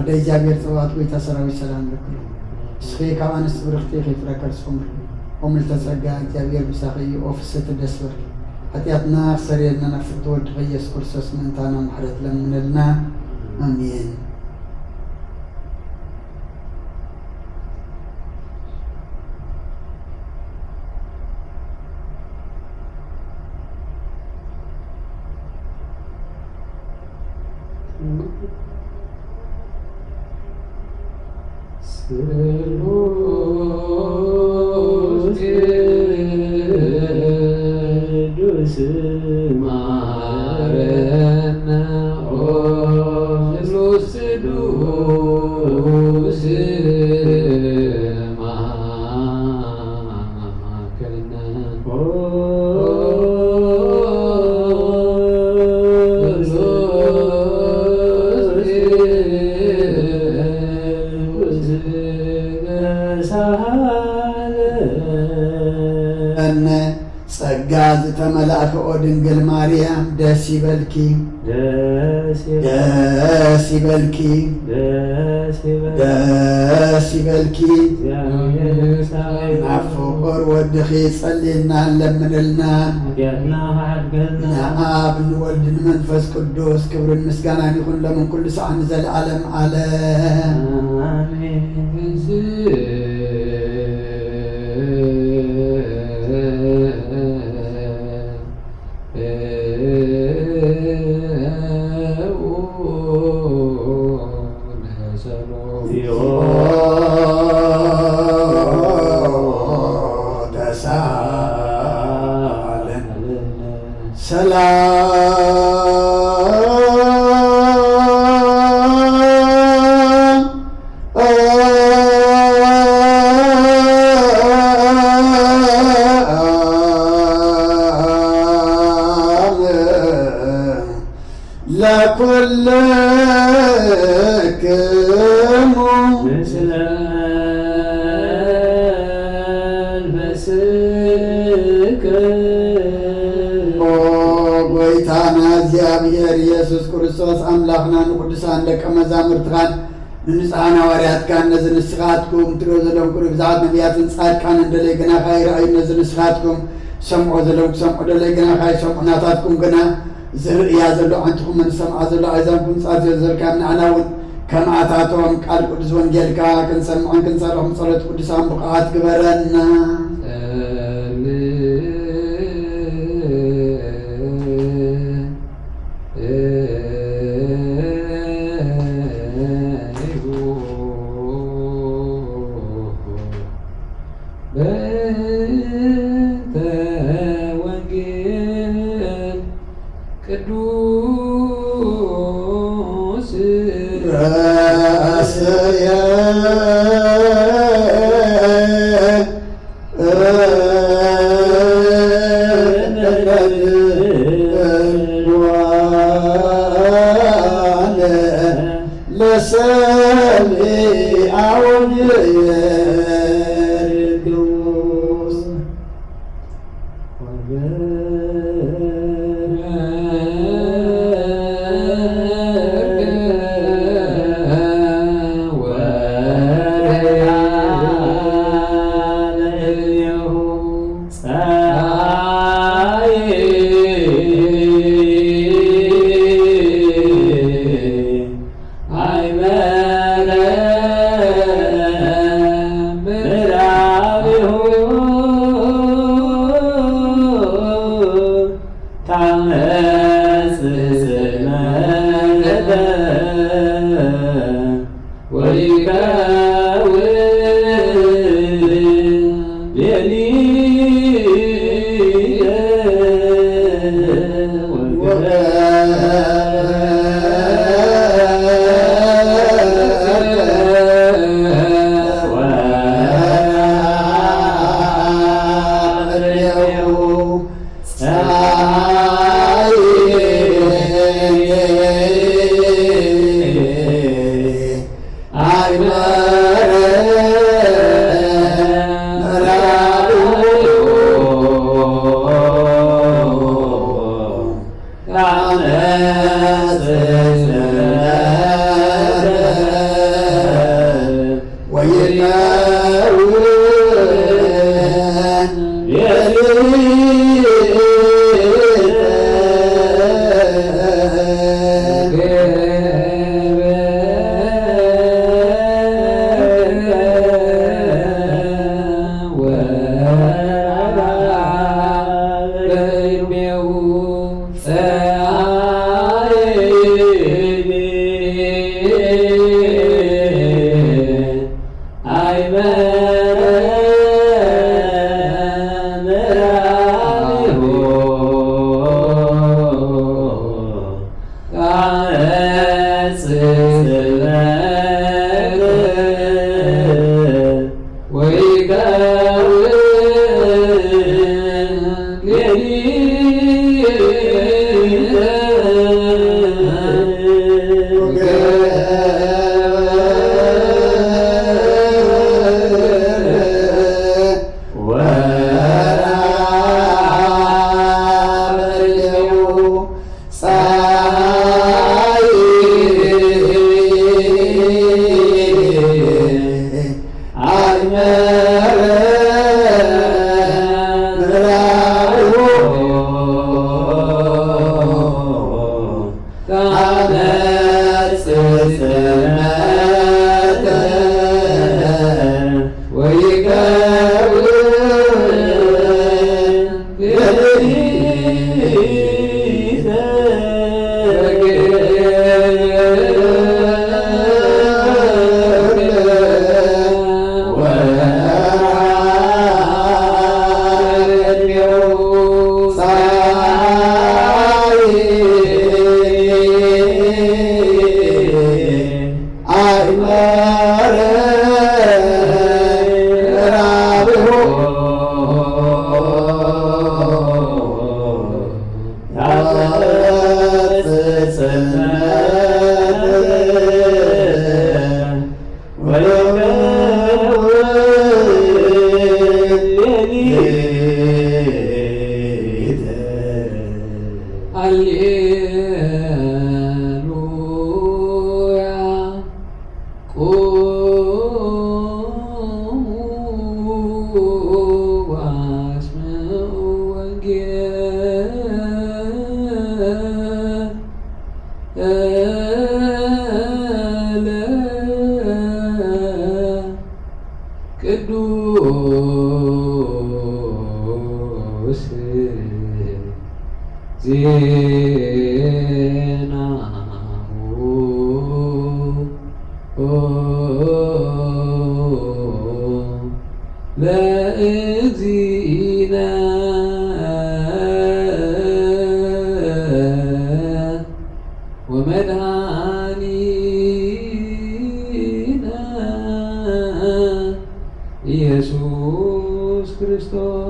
ኣደ እግዚኣብሔር ፅብባት ጎይታ ሰራዊት ሰላም ልክሎ እስኺ ካብ ኣንስቲ ብርክቲ ከይፍረከ ርስኹም ኦምልተ ፀጋ እግዚኣብሔር ብሳኺ ኦ ፍስቲ ደስ በል ሓጢኣትና ክሰሪየልና ናብ ፍቅቲ ወድኸ ኢየሱስ ክርስቶስ ምእንታና ምሕረት ለምነልና ኣሜን ስሉስ ቅዱስ ማረነ ኦ ስሉስ ቅዱስ ጻክኦ ድንግል ማርያም ደስ ይበልኪ ደስ ደስ ይበልኪ ደስ ይበልኪ ናብ ፍቁር ወድኺ ጸሊልና ለምንልና ንአብ ንወልድ ንመንፈስ ቅዱስ ክብርን ምስጋናን ይኹን ለምን ኩሉ ሰዓት ንዘለዓለም ዓለም ለኩልክሙ ምስለ መንፈስከ ኦ ጎይታና እግዚአብሔር ኢየሱስ ክርስቶስ አምላኽና ንቅዱሳን ደቀ መዛሙርትኻን ንንጹሓን ሐዋርያትካን ነዚ ንስኻትኩም ትሪኦ ዘለኹም ብዙሓት ነቢያትን ጻድቃን እንደለይ ግና ካይረኣዩ ነዚ ንስኻትኩም ሰምዖ ዘለኹም ክሰምዑ ደለይ ግና ካይሰምዑ ናታትኩም ግና ዝርእያ ዘሎ ዓንትኩም ንሰምዓ ዘሎ ኣዛንኩም ጻት ዘርካብ ንዓና እውን ከማኣታቶም ቃል ቅዱስ ወንጌልካ ክንሰምዖን ክንሰርሖም ጸሎት ቅዱሳን ብቕዓት ግበረና በእንተ ወንጌል ቅዱስ ረስየ ለሰሚዐ ወንጌል ቅዱስ ኢየሱስ ክርስቶስ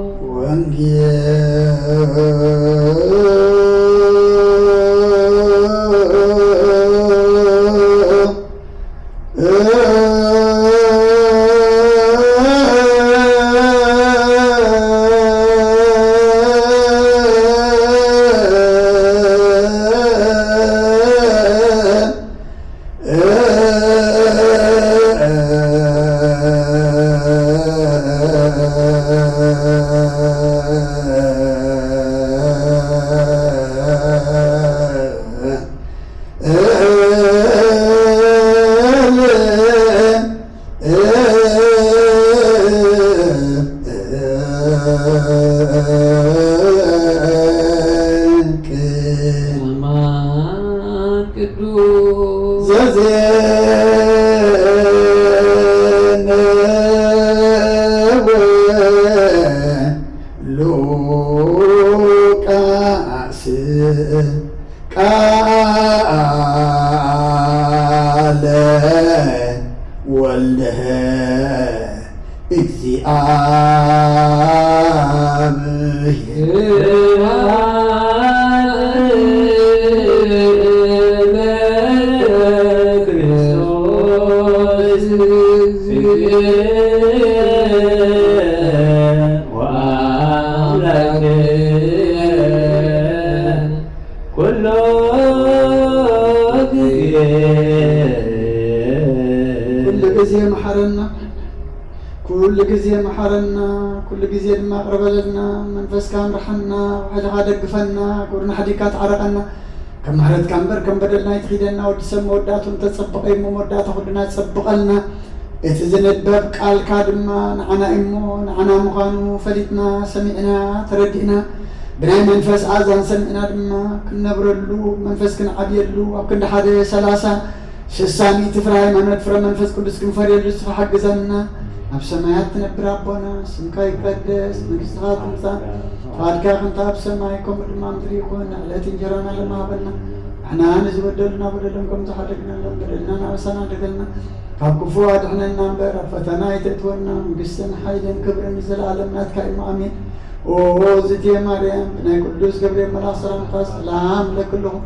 كل جزء ما قربلنا منفس كان رحنا وحد هذا قفنا كورنا حديقات عرقنا كم حرد كم بدلنا يتخيدنا ودسم وداتهم تتصبق إمو ودات خدنا تسبقلنا إتزن الباب قال كادما نعنا إمو نعنا مغانو فلتنا سمعنا تردئنا بناي منفس عازان سمعنا دما كنا برلو منفس كنا عبيلو أو كنا حد سلاسة شسامي تفراي ما ندفر منفس كندس كم فريلو سفحق زمنا أبسمايات تنبر أبونا سمكا يقدس نقصها تنسى فادكا خنتا أبسمايكم الإمام دريقون على تنجرانا لما بلنا احنا نزبدلنا بدلنكم تحرقنا بدلنا نعسنا دقلنا فابكفوا أدحنا النامبر فتنا يتتونا مقسنا حيدا كبر نزل عالمنات كائم أمين وزيتي مريم بناي قدوس قبرين ملاصر مقاس سلام لكلهم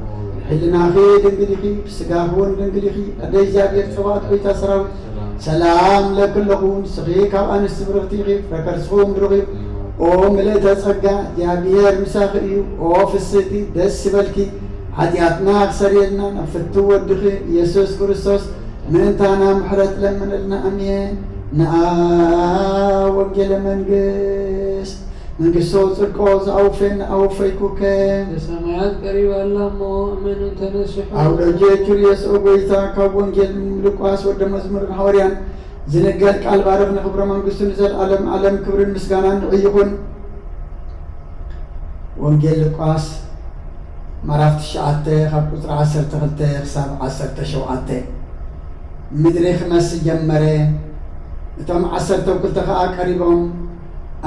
حلنا خيد انقليخي بسقاهون انقليخي أدي جابير سوات بيتا سراوي سلام لكلهم سخيك أو أنس برغتيغي فكرسهم برغيب أو مليتا سقا جابير مساخئيو أو في السيتي دس بلكي ኃጢአትና ክሰርየልና ነፍቱ ወድኺ ኢየሱስ ክርስቶስ ምእንታና ምሕረት ለምንልና አሜን። ንአ ወንጌለ መንግስት መንግስቶ ጽድቆ ዝአውፌን አውፈይኩከ ለሰማያት ቀሪባላ እሞ እመኑን ተነስሑ አውደጀ ኪርየስ ኦጎይታ ካብ ወንጌል ሉቃስ ወደ መዝሙርን ሐዋርያን ዝነገር ቃል ባረኽ ንክብረ መንግስቱን ዘለዓለም ዓለም ክብርን ምስጋናን ይኹን። ወንጌል ሉቃስ ምዕራፍ 9 ካብ ቁጥሪ 12 ክሳብ 17 ምድሪ ክመስል ጀመረ። እቶም 12 ከዓ ቀሪቦም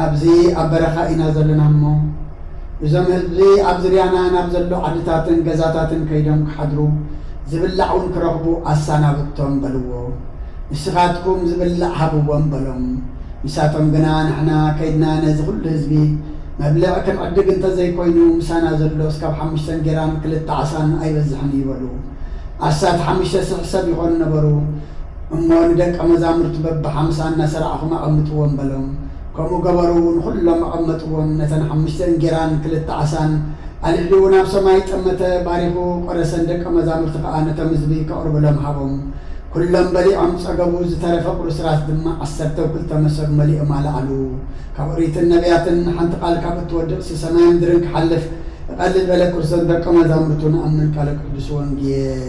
ኣብዚ ኣብ በረኻ ኢና ዘለና እሞ እዞም ህዝቢ ኣብ ዙርያና ናብ ዘሎ ዓድታትን ገዛታትን ከይዶም ክሓድሩ ዝብላዕ እውን ክረኽቡ ኣሳናብቶም በልዎ። ንስኻትኩም ዝብላዕ ሃብዎም በሎም። ንሳቶም ግና ንሕና ከይድና ነዚ ኩሉ ህዝቢ መብልዕ ክንዕድግ እንተዘይኮይኑ ምሳና ዘሎ እስካብ 5 ጌራን 2 ዓሳን ኣይበዝሕን ይበሉ። 15,000 ሰብ ይኾኑ ነበሩ እሞ ንደቀ መዛሙርቱ በቢ50 እናሰርዓኹም ኣቐምጥዎም በሎም። ከምኡ ገበሩ ንኩሎም ኣቐመጥዎም። ነተን 5 እንጀራን 2 ዓሳን ኣልዕሊኡ ናብ ሰማይ ጠመተ ባሪኹ ቆረሰን። ደቀ መዛሙርቲ ከዓ ነቶም ህዝቢ ከቕርብሎም ሃቦም። ኩሎም በሊዖም ፀገቡ። ዝተረፈ ቁርስራስ ድማ 12 መሶብ መሊኦም ኣልዓሉ። ካብ ኦሪትን ነቢያትን ሓንቲ ቃል ካብ እትወድቕ ሰማይ ምድርን ክሓልፍ እቐልል በለ ክርስቶስ ደቀ መዛሙርቱ ንኣምን ቃለ ቅዱስ ወንጌል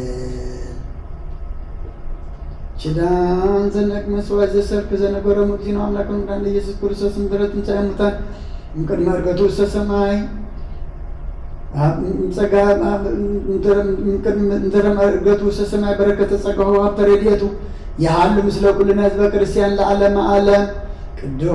ችዳን ዘነቅ መስዋዕት ዘሰርክ ዘነበረ ሙግዚኖ አምላክን እንዳለ ኢየሱስ ክርስቶስ ምሕረት ትንሣኤ ሙታን እምቅድመ ዕርገቱ ውስተ ሰማይ ጸጋ እንተረ ዕርገቱ ውስተ ሰማይ በረከተ ጸጋሁ ሀብተ ረድኤቱ ያሃሉ ምስለ ኩልነ ህዝበ ክርስቲያን ለዓለመ ዓለም ቅዱስ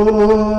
Oh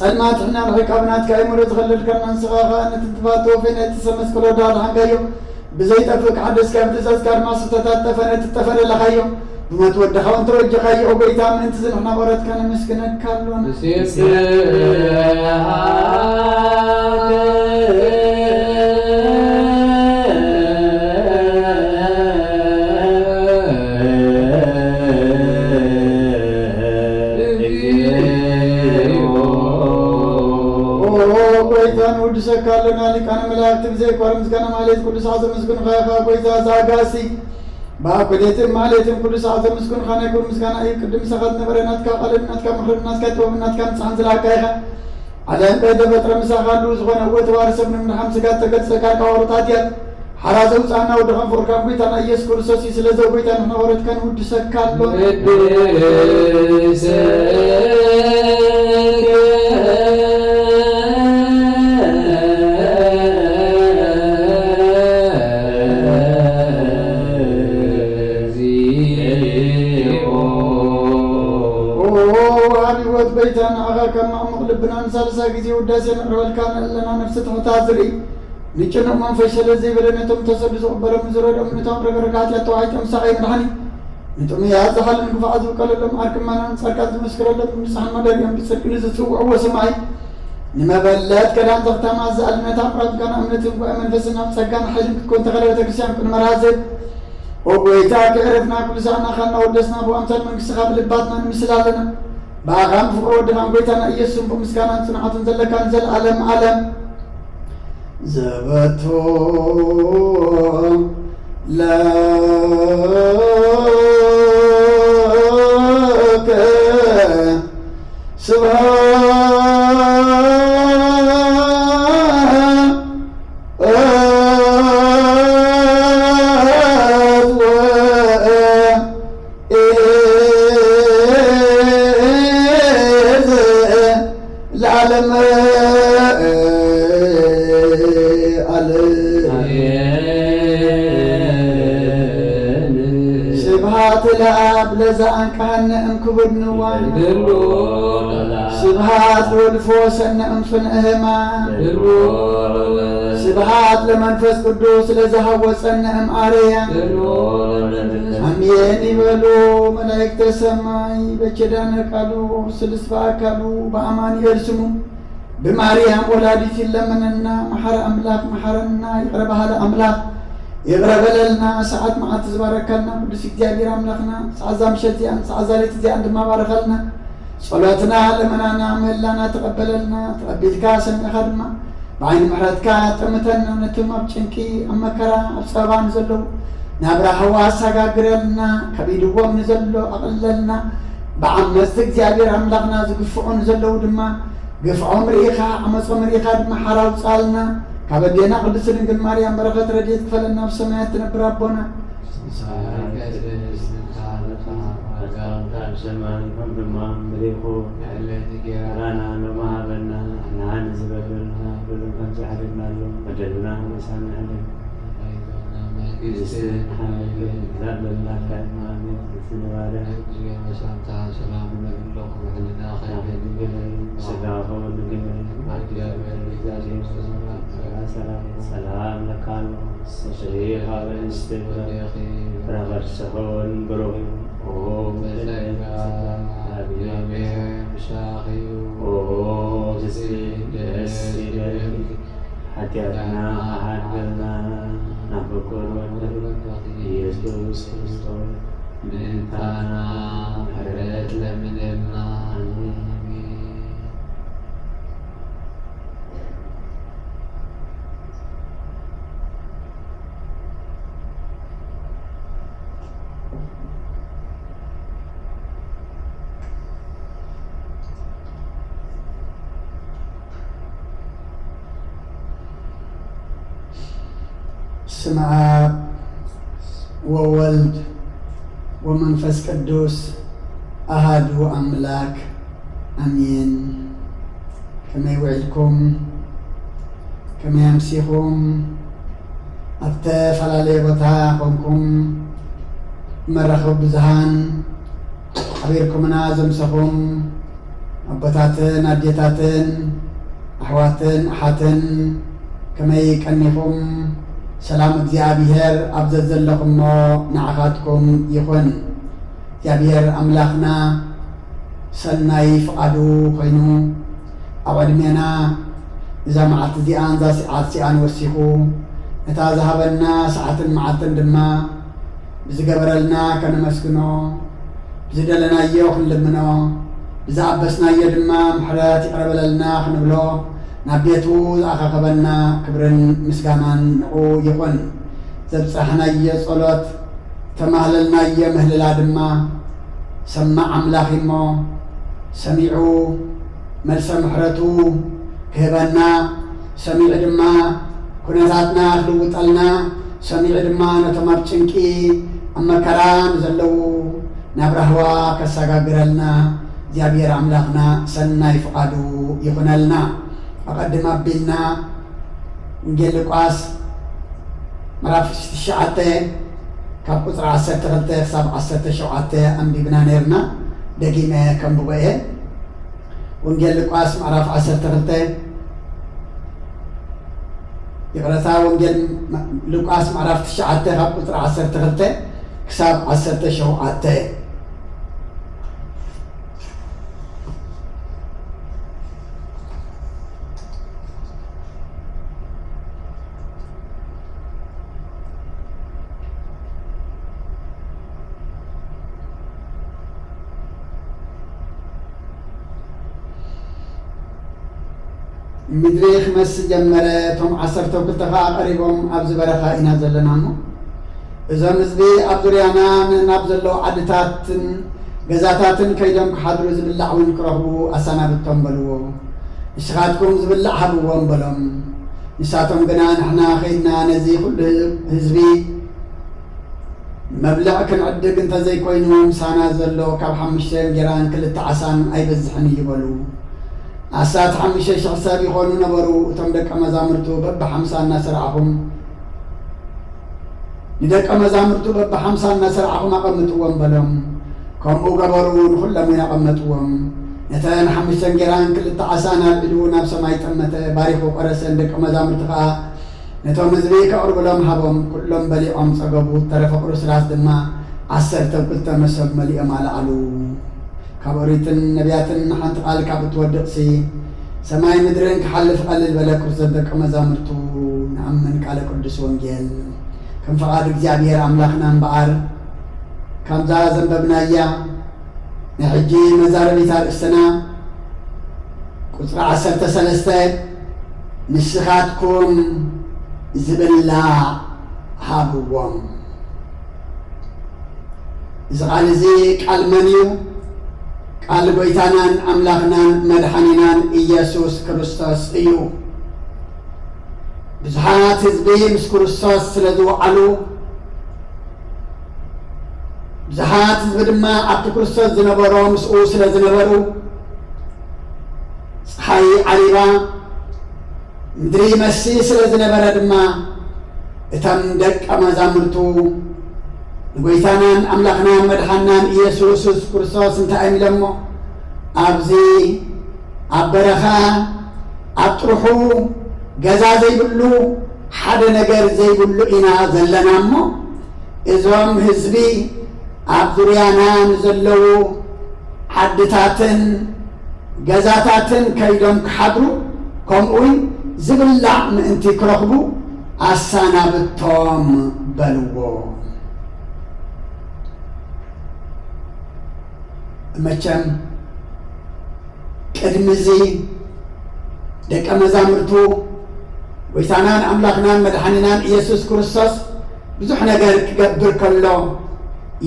ጸልማትና ረካብናት ካይሙረ ዝኸልል ከናን ስኻኻ ነትትፋቶ ፈነት ሰመስክሎ ዳል ሃንጋዮ ብዘይ ጠፍቅ ሓደስ ካብ ትእዛዝ ካድማ ስተታት ተፈነት ተፈለለኻዮ ብሞት ወድኻ ወንተወጀኻዮ ጎይታ ምንቲ ዝንሕና ቆረትካ ነመስግነካ ኣሎና ሰካለና ሊቃነ መላእክት ጊዜ ቋርምስ ገና ማለት ቅዱስ አዘምስኩን ኻኻ ቆይታ ዛጋሲ ባኩሌትም ማለትም ቅዱስ አዘምስኩን ኻና ይኩን ምስጋና ይቅድም ሰኸት ነበረናት ካቀለናት ከምኽርናት ከተወብናት ከምጽሐን ዝላካይኻ ዓለም በተፈጥረ ምሳኻሉ ዝኾነ ወተዋርሰብ ምን ሐም ስጋት ተገጸካ ካወርታት ያ ሓራዘው ጻና ወደ ኸንፎርካም ጎይታና ኢየሱስ ክርስቶስ ስለዘው ጎይታ ንሕና ወረትከን ውድ ሰካሎ بيتنا أغا كما مغلبنا نسالسا كزي وداسي نقرأ كان لنا نفس تحتازري نيچنو من فشل زي بلنا تم تسبز عبر مزرد أمنتم رقرقات يتوعيتم سعيد رحني نتم يا زحل نقفعز وقال لهم أركم ما ننسركات مسكر لهم نسحن مدر يوم بسركن زسوء هو سمعي نما بلات كلام تختم عزال نتعرض كان أمنتم وأمن فسنا مسكان حجم كنت غلبة كريستيان كن مرازب وقويتاك عرفنا كل ساعنا خلنا ودسنا بو أمثال من كسخاب لباتنا نمسلالنا باغام فقود دهام بيتنا إيسهم بمسكانا صنعات زلكان زل عالم عالم زبتو لك سبحان ስብሃት ለአብ ለዘአንቃህነ እምክቡድ ንዋን ስብሃት ለወልድ ፈወሰነ እምፍንዕ ሕማም ስብሃት ለመንፈስ ቅዱስ ለዘሃወፀነ እምአርያም አሜን ይበሉ መላእክተ ሰማይ በኪዳነ ቃሉ ስልስ በአካሉ በአማኑኤል ስሙ በማርያም ወላዲት ይለመነና መሐረ አምላክ መሐረና ይቅረ በሃለ አምላክ ይቅረ በለልና ሰዓት መዓት ዝባረከልና ቅዱስ እግዚአብሔር አምላክና ሰዓዛ ምሸት ያን ሰዓዛ ሌት ዚያን ድማ ባረከልና ጸሎትና ለመናና ምህላና ተቀበለልና ተቀቢልካ ሰሚዕኻ ድማ بعين محرتك تمتنا نتم بشنكي أمكرا أبصابان زلوا نبرة حواس عقرلنا كبير وام نزلوا أقللنا بعمر زجاجر عملقنا زقفعون زلوا دما قفعون مريخا عمص مريخا دما حراو صالنا كبدينا قدس رنقل مريم بركة رجيت فلنا بسماء تنبر ربنا زمان كم مريخو رانا نما بنا نعان زبلنا بلون كم سحرنا لهم بدلنا لسان عليهم يزين حاجة لا لله كان ما من سنواره سلام الله وحلنا خير سلام سلام لك الشريف هذا الاستغفار رغر سهون بروهم أوه سلام أبيام شاخي أوه جسيد حتينا حدنا نفكر ونرد يسوس كريستوس من تانا حرت لمننا ስመ አብ ወወልድ ወመንፈስ ቅዱስ አሃዱ አምላክ አሜን። ከመይ ውዕልኩም ከመይ አምሲኹም ኣብ ተፈላለየ ቦታ ኮንኩም መራኸቢ ብዙሃን ሓቢርኩምና ዘምሰኹም ኣቦታትን ኣዴታትን ኣሕዋትን ኣሓትን ከመይ ቀኒኹም ሰላም እግዚአብሔር አብዘዝ ዘለኹሞ ንዓኻትኩም ይኹን። እግዚአብሔር አምላኽና ሰናይ ፍቃዱ ኮይኑ ኣብ ዕድሜና እዛ መዓልቲ እዚኣን እዛ ሰዓት እዚኣን ወሲኹ እታ ዝሃበና ሰዓትን መዓልትን ድማ ብዝገበረልና ከነመስግኖ ብዝደለናዮ ክንልምኖ ብዝኣበስናዮ ድማ ምሕረት ይቅረበለልና ክንብሎ ናብ ቤቱ ዝኣኻኸበና ክብርን ምስጋናን ንዑ ይኹን። ዘብፅሕናየ ጸሎት ተማህለልናየ ምህልላ ድማ ሰማዕ ኣምላኽ እሞ ሰሚዑ መልሰ ምሕረቱ ክህበና ሰሚዑ ድማ ኩነታትና ክልውጠልና ሰሚዑ ድማ ነቶም ኣብ ጭንቂ ኣብ መከራ ንዘለዉ ናብ ራህዋ ከሰጋግረልና እግዚአብሔር ኣምላኽና ሰናይ ፍቃዱ ይኹነልና። أقدم أبينا نجيل لقاس مرافق 9 كابوتر 10 تغلطة 7 شوعته أمبي بنا نيرنا دقيمة كم بقيه ونجيل لقاس مرافق 10 تغلطة يقرأ ونجيل لقاس مرافق 9 كابوتر 10 تغلطة 7 شوعته مدريخ مس جمرتهم عصرتهم كلتها قريبهم أبز برخا إنا زلنامو إذا مزبي أبزريانا نابزلو عدتات جزاتات كيدم كحضروا زبلع ونكرهوا أسانا بالتنبلو إشغاتكم زبلع حبوا وانبلهم نساتهم قنان احنا خيدنا نزي كل هزبي مبلغ كان عدق انت زي كوينهم سانا زلو كاب حمشتين جيران كل التعسان أي بزحن يبلو ዓሰርተ ሓሙሽተ ሽሕ ሰብ ይኾኑ ነበሩ እቶም ደቀ መዛሙርቱ በብ50 እናሰርዓኹም ንደቀ መዛሙርቱ በብ50 እናሰርዓኹም ኣቐምጥዎም በሎም ከምኡ ገበሩ ንኹሎም ይነቐመጥዎም ነተን 5 እንጀራን 2 ዓሳን ኣልዒሉ ናብ ሰማይ ጠመተ ባሪኹ ቆረሰን ደቀ መዛሙርቱ ከዓ ነቶም ህዝቢ ከቕርብሎም ሃቦም ኩሎም በሊዖም ፀገቡ ተረፈ ቁርስራስ ድማ 12 መሶብ መሊኦም ኣልዓሉ ካብ ኦሪትን ነቢያትን ሓንቲ ቃል ካብ እትወድቕሲ ሰማይ ምድርን ክሓልፍ ቀልል በለ ክርስቶስ ደቀ መዛሙርቱ ንኣምን ቃለ ቅዱስ ወንጌል ከም ፈቃድ እግዚአብሔር ኣምላኽና እምበኣር ከምዛ ዘንበብናያ ናይ ሕጂ መዛረቢት ኣርእስትና ቁፅሪ 13 ንስኻትኩም ዝብላዕ ሃብዎም እዚ ቃል እዚ ቃል መን እዩ? ቃል ጎይታናን ኣምላኽናን መድሓኒናን ኢየሱስ ክርስቶስ እዩ። ብዙሓት ህዝቢ ምስ ክርስቶስ ስለ ዝወዓሉ ብዙሓት ህዝቢ ድማ ኣብቲ ክርስቶስ ዝነበሮ ምስኡ ስለ ዝነበሩ ፀሓይ ዓሪባ ምድሪ መሲ ስለ ዝነበረ ድማ እቶም ደቀ መዛሙርቱ ንጎይታናን ኣምላኽናን መድሓናን ኢየሱስ ክርስቶስ እንታይ ኢሎሞ ኣብዚ ኣብ በረኻ ኣብ ጥርሑ ገዛ ዘይብሉ ሓደ ነገር ዘይብሉ ኢና ዘለና እሞ እዞም ህዝቢ ኣብ ዙርያና ንዘለዉ ዓድታትን ገዛታትን ከይዶም ክሓድሩ ከምኡውን ዝብላዕ ምእንቲ ክረኽቡ ኣሳናብቶም በልዎ። መቸም ቅድሚ እዚ ደቀ መዛሙርቱ ጎይታናን ኣምላኽናን መድሓኒናን ኢየሱስ ክርስቶስ ብዙሕ ነገር ክገብር ከሎ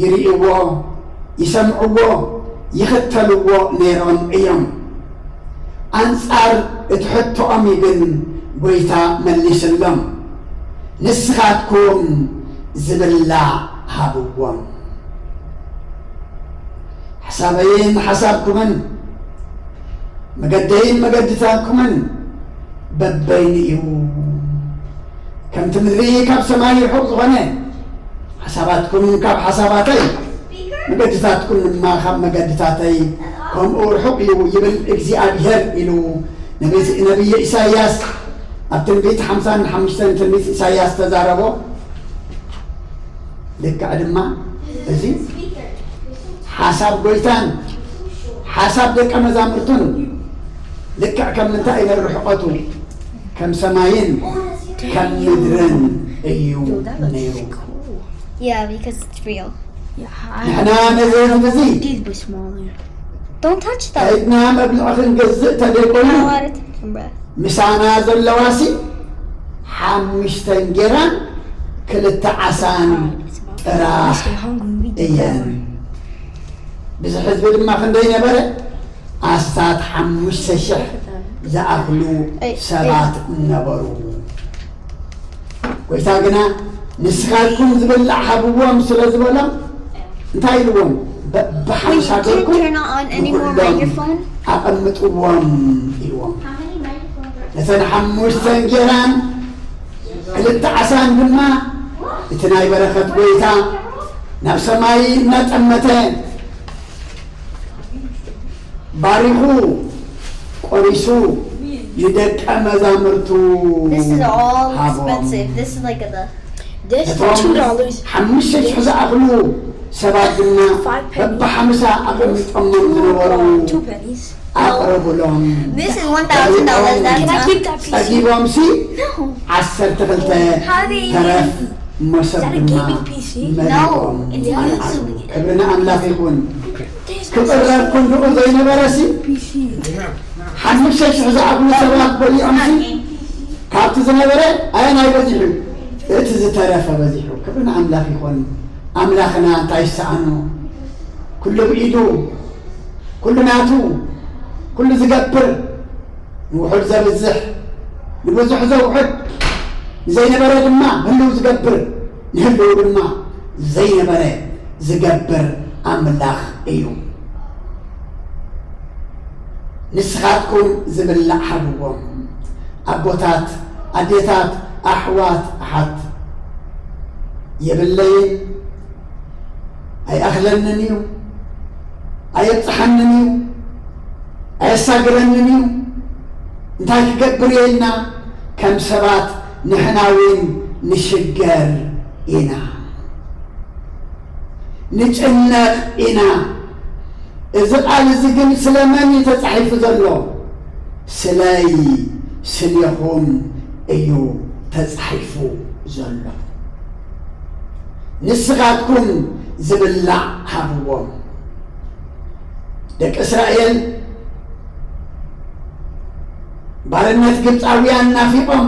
ይርእይዎ፣ ይሰምዕዎ፣ ይኽተልዎ ነይሮም እዮም። ኣንጻር እቲ ሕቶኦም ግን ጎይታ መሊስሎም ንስኻትኩም ዝብላዕ ሃብዎም። ሓሳበይን ሓሳብኩምን መገደይን መገድታትኩምን በበይን እዩ። ከምቲ ምድሪ ካብ ሰማይ ርሑቕ ዝኾነ ሓሳባትኩም ካብ ሓሳባተይ መገድታትኩም ድማ ካብ መገድታተይ ከምኡ ርሑቕ እዩ ይብል እግዚአብሔር ኢሉ ነቢይ ኢሳይያስ ኣብ ትንቢት 55 ትንቢት ኢሳይያስ ተዛረቦ። ልክዕ ድማ እዚ ሓሳብ ጎይታን ሓሳብ ደቀ መዛሙርቱን ልክዕ ከም ምንታይ ኢለ ርሕቐቱ ከም ሰማይን ከም ምድርን እዩ ነይሩ። Yeah, because it's real. ንሕና ነዚ ህዝቢ These were smaller. Don't touch them. ከይድና መብልዒ ክንገዝእ ተደይኮኑ Not allowed to touch them, bruh. ምሳና ዘለዋሲ 5 እንጀራን 2 ዓሳን ጥራሕ እየን። ብዙሕ ህዝቢ ድማ ክንደይ ነበረ? 15,000 ዝኣኽሉ ሰባት ነበሩ። ጎይታ ግና ንስኻትኩም ዝብላዕ ሃብዎም ስለ ዝበሎም እንታይ ኢልዎም? ብሓምሳ ገርኩም ንኩሎም ኣቐምጥዎም ኢልዎም። ነተን 5 እንጀራን 2 ዓሳን ድማ እቲ ናይ በረኸት ጎይታ ናብ ሰማይ እናጠመተ ባሪኹ ቆሪሱ ይደቀ መዛሙርቱ This is all ሃቦም። expensive. This is like this for እቶም $2. 5,000 ዝኣኽሉ ሰባት ድማ በብ50 ኣቐሚጦሞም ዝነበሩ 2 pennies. ኣቕረቡሎም። This is $1,000. That's Can I keep that ፀጊቦም ሲ No. 12 ተረፍ መሶብ ድማ መሊኦም ኣልዓሉ። ክብሪ ንኣምላኽ ይኹን። ክቕረብ ክንድኡ ዘይነበረሲ 5,000 ዝኣኽሉ ሰባት በሊዖም ሲ ካብቲ ዝነበረ ኣየናይ በዚሑ እቲ ዝተረፈ በዚሑ። ክብሪ ንኣምላኽ ይኹን። ኣምላኽና እንታይ ይሰኣኖ? ኩሉ ብኢዱ ኩሉ ናቱ ኩሉ ዝገብር ንውሑድ ዘብዝሕ ንብዙሕ ዘውሑድ ንዘይነበረ ድማ ህልው ዝገብር ንህልው ድማ ዘይነበረ ዝገብር ኣምላኽ እዩ። ንስኻትኩም ዝብላዕ ሃብዎም ኣቦታት ኣዴታት ኣሕዋት ኣሓት የብለይን ኣይኣኽለንን እዩ ኣየብፅሐንን እዩ ኣየሳግረንን እዩ እንታይ ክገብር የልና ከም ሰባት ንሕና እውን ንሽገር ኢና ንጭነቕ ኢና እዚ ቃል እዚ ግን ስለመን ተጻሒፉ ዘሎ ስለይ ስለኹም እዩ ተጻሒፉ ዘሎ ንስኻትኩም ዝብላዕ ሃብዎም ደቂ እስራኤል ባርነት ግብፃውያን ናፊቆም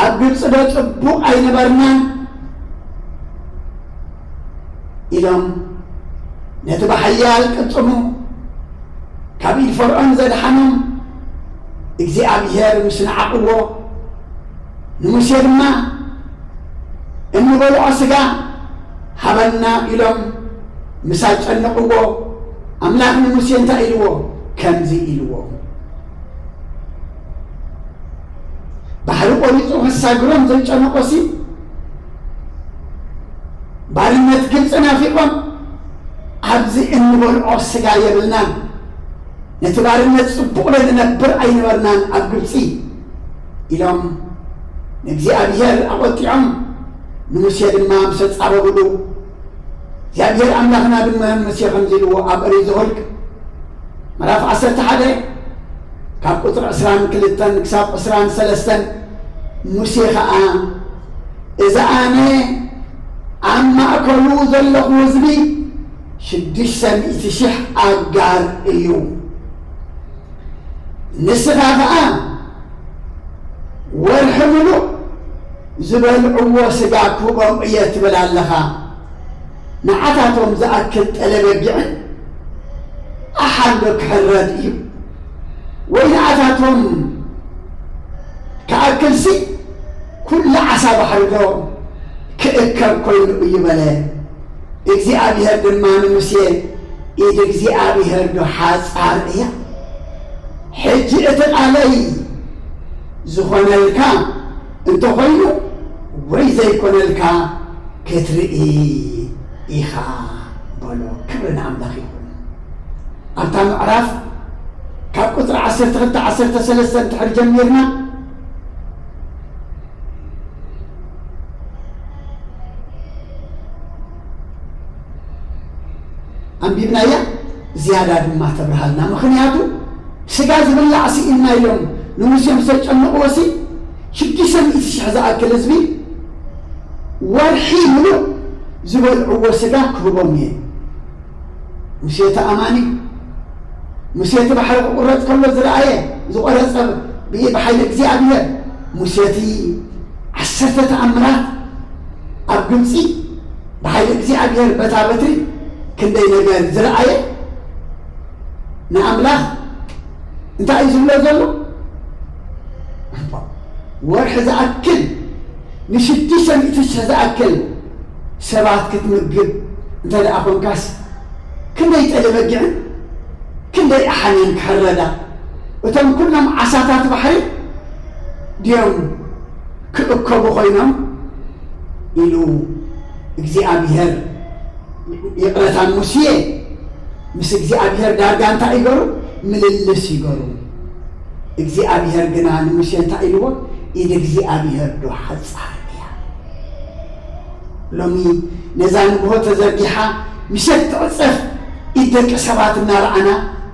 ኣብ ግብፂ ዶ ጽቡቕ ኣይነበርናን ኢሎም ነቲ ብሓያል ቅጽሙ ካብ ኢድ ፈርዖን ዘድሓኖም እግዚኣብሔር ምስ ንዓቕዎ ንሙሴ ድማ እንበልዖ ሥጋ ሃበና ኢሎም ምሳ ጨነቕዎ ኣምላኽ ንሙሴ እንታይ ኢልዎ ከምዚ ኢልዎ ባሕሪ ቆሪጹ ከሳግሮም ዘይጨነቆሲ ባርነት ግብፂ ናፊቆም ኣብዚ እንበልዖ ሥጋ የብልናን ነቲ ባርነት ጽቡቕ ለንነብር ኣይነበርናን ኣብ ግብፂ ኢሎም ንእግዚኣብሔር ኣቖጢዖም ንሙሴ ድማ ምስ ጻረብሉ እግዚአብሔር አምላክና ድማ ሙሴ ከምዚ ኢልዎ ኣብ ኦሪት ዘኍልቍ ምዕራፍ 11 ካብ ቁጥሪ 22 ክሳብ 23 ሙሴ ከዓ እዛ ኣነ ኣብ ማእከሉ ዘለኹ ህዝቢ 600,000 ኣጋር እዩ ንስኻ ከዓ ወርሒ ሙሉእ ዝበልዕዎ ሥጋ ክህቦም እየ ትብል ኣለኻ ንዓታቶም ዝኣክል ጠለበጊዕን ኣሓንዶ ክሕረድ እዩ ወይ ንዓታቶም ከኣክልሲ ኩሉ ዓሳ ባሕሪ ዶ ክእከብ ኮይኑ እዩ በለ እግዚኣብሔር ድማ ንሙሴ ኢድ እግዚኣብሔር ዶ ሓፃር እያ ሕጂ እቲ ቃለይ ዝኾነልካ እንተኾይኑ ወይ ዘይኮነልካ ክትርኢ ኢኻ በሎ ክብሪ ንኣምላኽ ይኹን ኣብታ ምዕራፍ ካብ ቁጥሪ 12-13 ትሕር ጀሚርና ኣንቢብናያ ዝያዳ ድማ ተብርሃልና ምክንያቱ ሥጋ ዝብላዕ ሲኢልና ኢሎም ንሙሴ ምስ ዘጨንቕዎሲ 600,000 ዝኣክል ህዝቢ ወርሒ ሙሉእ ዝበልዕዎ ሥጋ ክህቦም እየ ሙሴ ተኣማኒ ሙሴ እቲ ባሕሪ ክቁረፅ ከሎ ዝረኣየ ዝቆረፀ ብሓይሊ እግዚኣብሔር ሙሴቲ 10 ተኣምራት ኣብ ግብፂ ብሓይሊ እግዚኣብሔር በታ በትሪ ክንደይ ነገር ዝረኣየ ንኣምላኽ እንታይ እዩ ዝብሎ ዘሎ ወርሒ ዝኣክል ን600,000 ዝኣክል ሰባት ክትምግብ እንተ ደኣ ኮንካስ ክንደይ ጠለበጊዕን ክንደይ ኣሓንን ክሕረዳ እቶም ኩሎም ዓሳታት ባሕሪ ድዮም ክእከቡ ኮይኖም ኢሉ እግዚኣብሔር ይቕረታ ሙሴ ምስ እግዚኣብሔር ዳርጋ እንታይ ይገሩ ምልልስ ይገሩ እግዚኣብሔር ግና ንሙሴ እንታይ ኢልዎ ኢድ እግዚኣብሔር ዶ ሓፃር እያ ሎሚ ነዛ ንግሆ ተዘርጊሓ ምሸት ትዕፀፍ ኢድ ደቂ ሰባት እናረኣና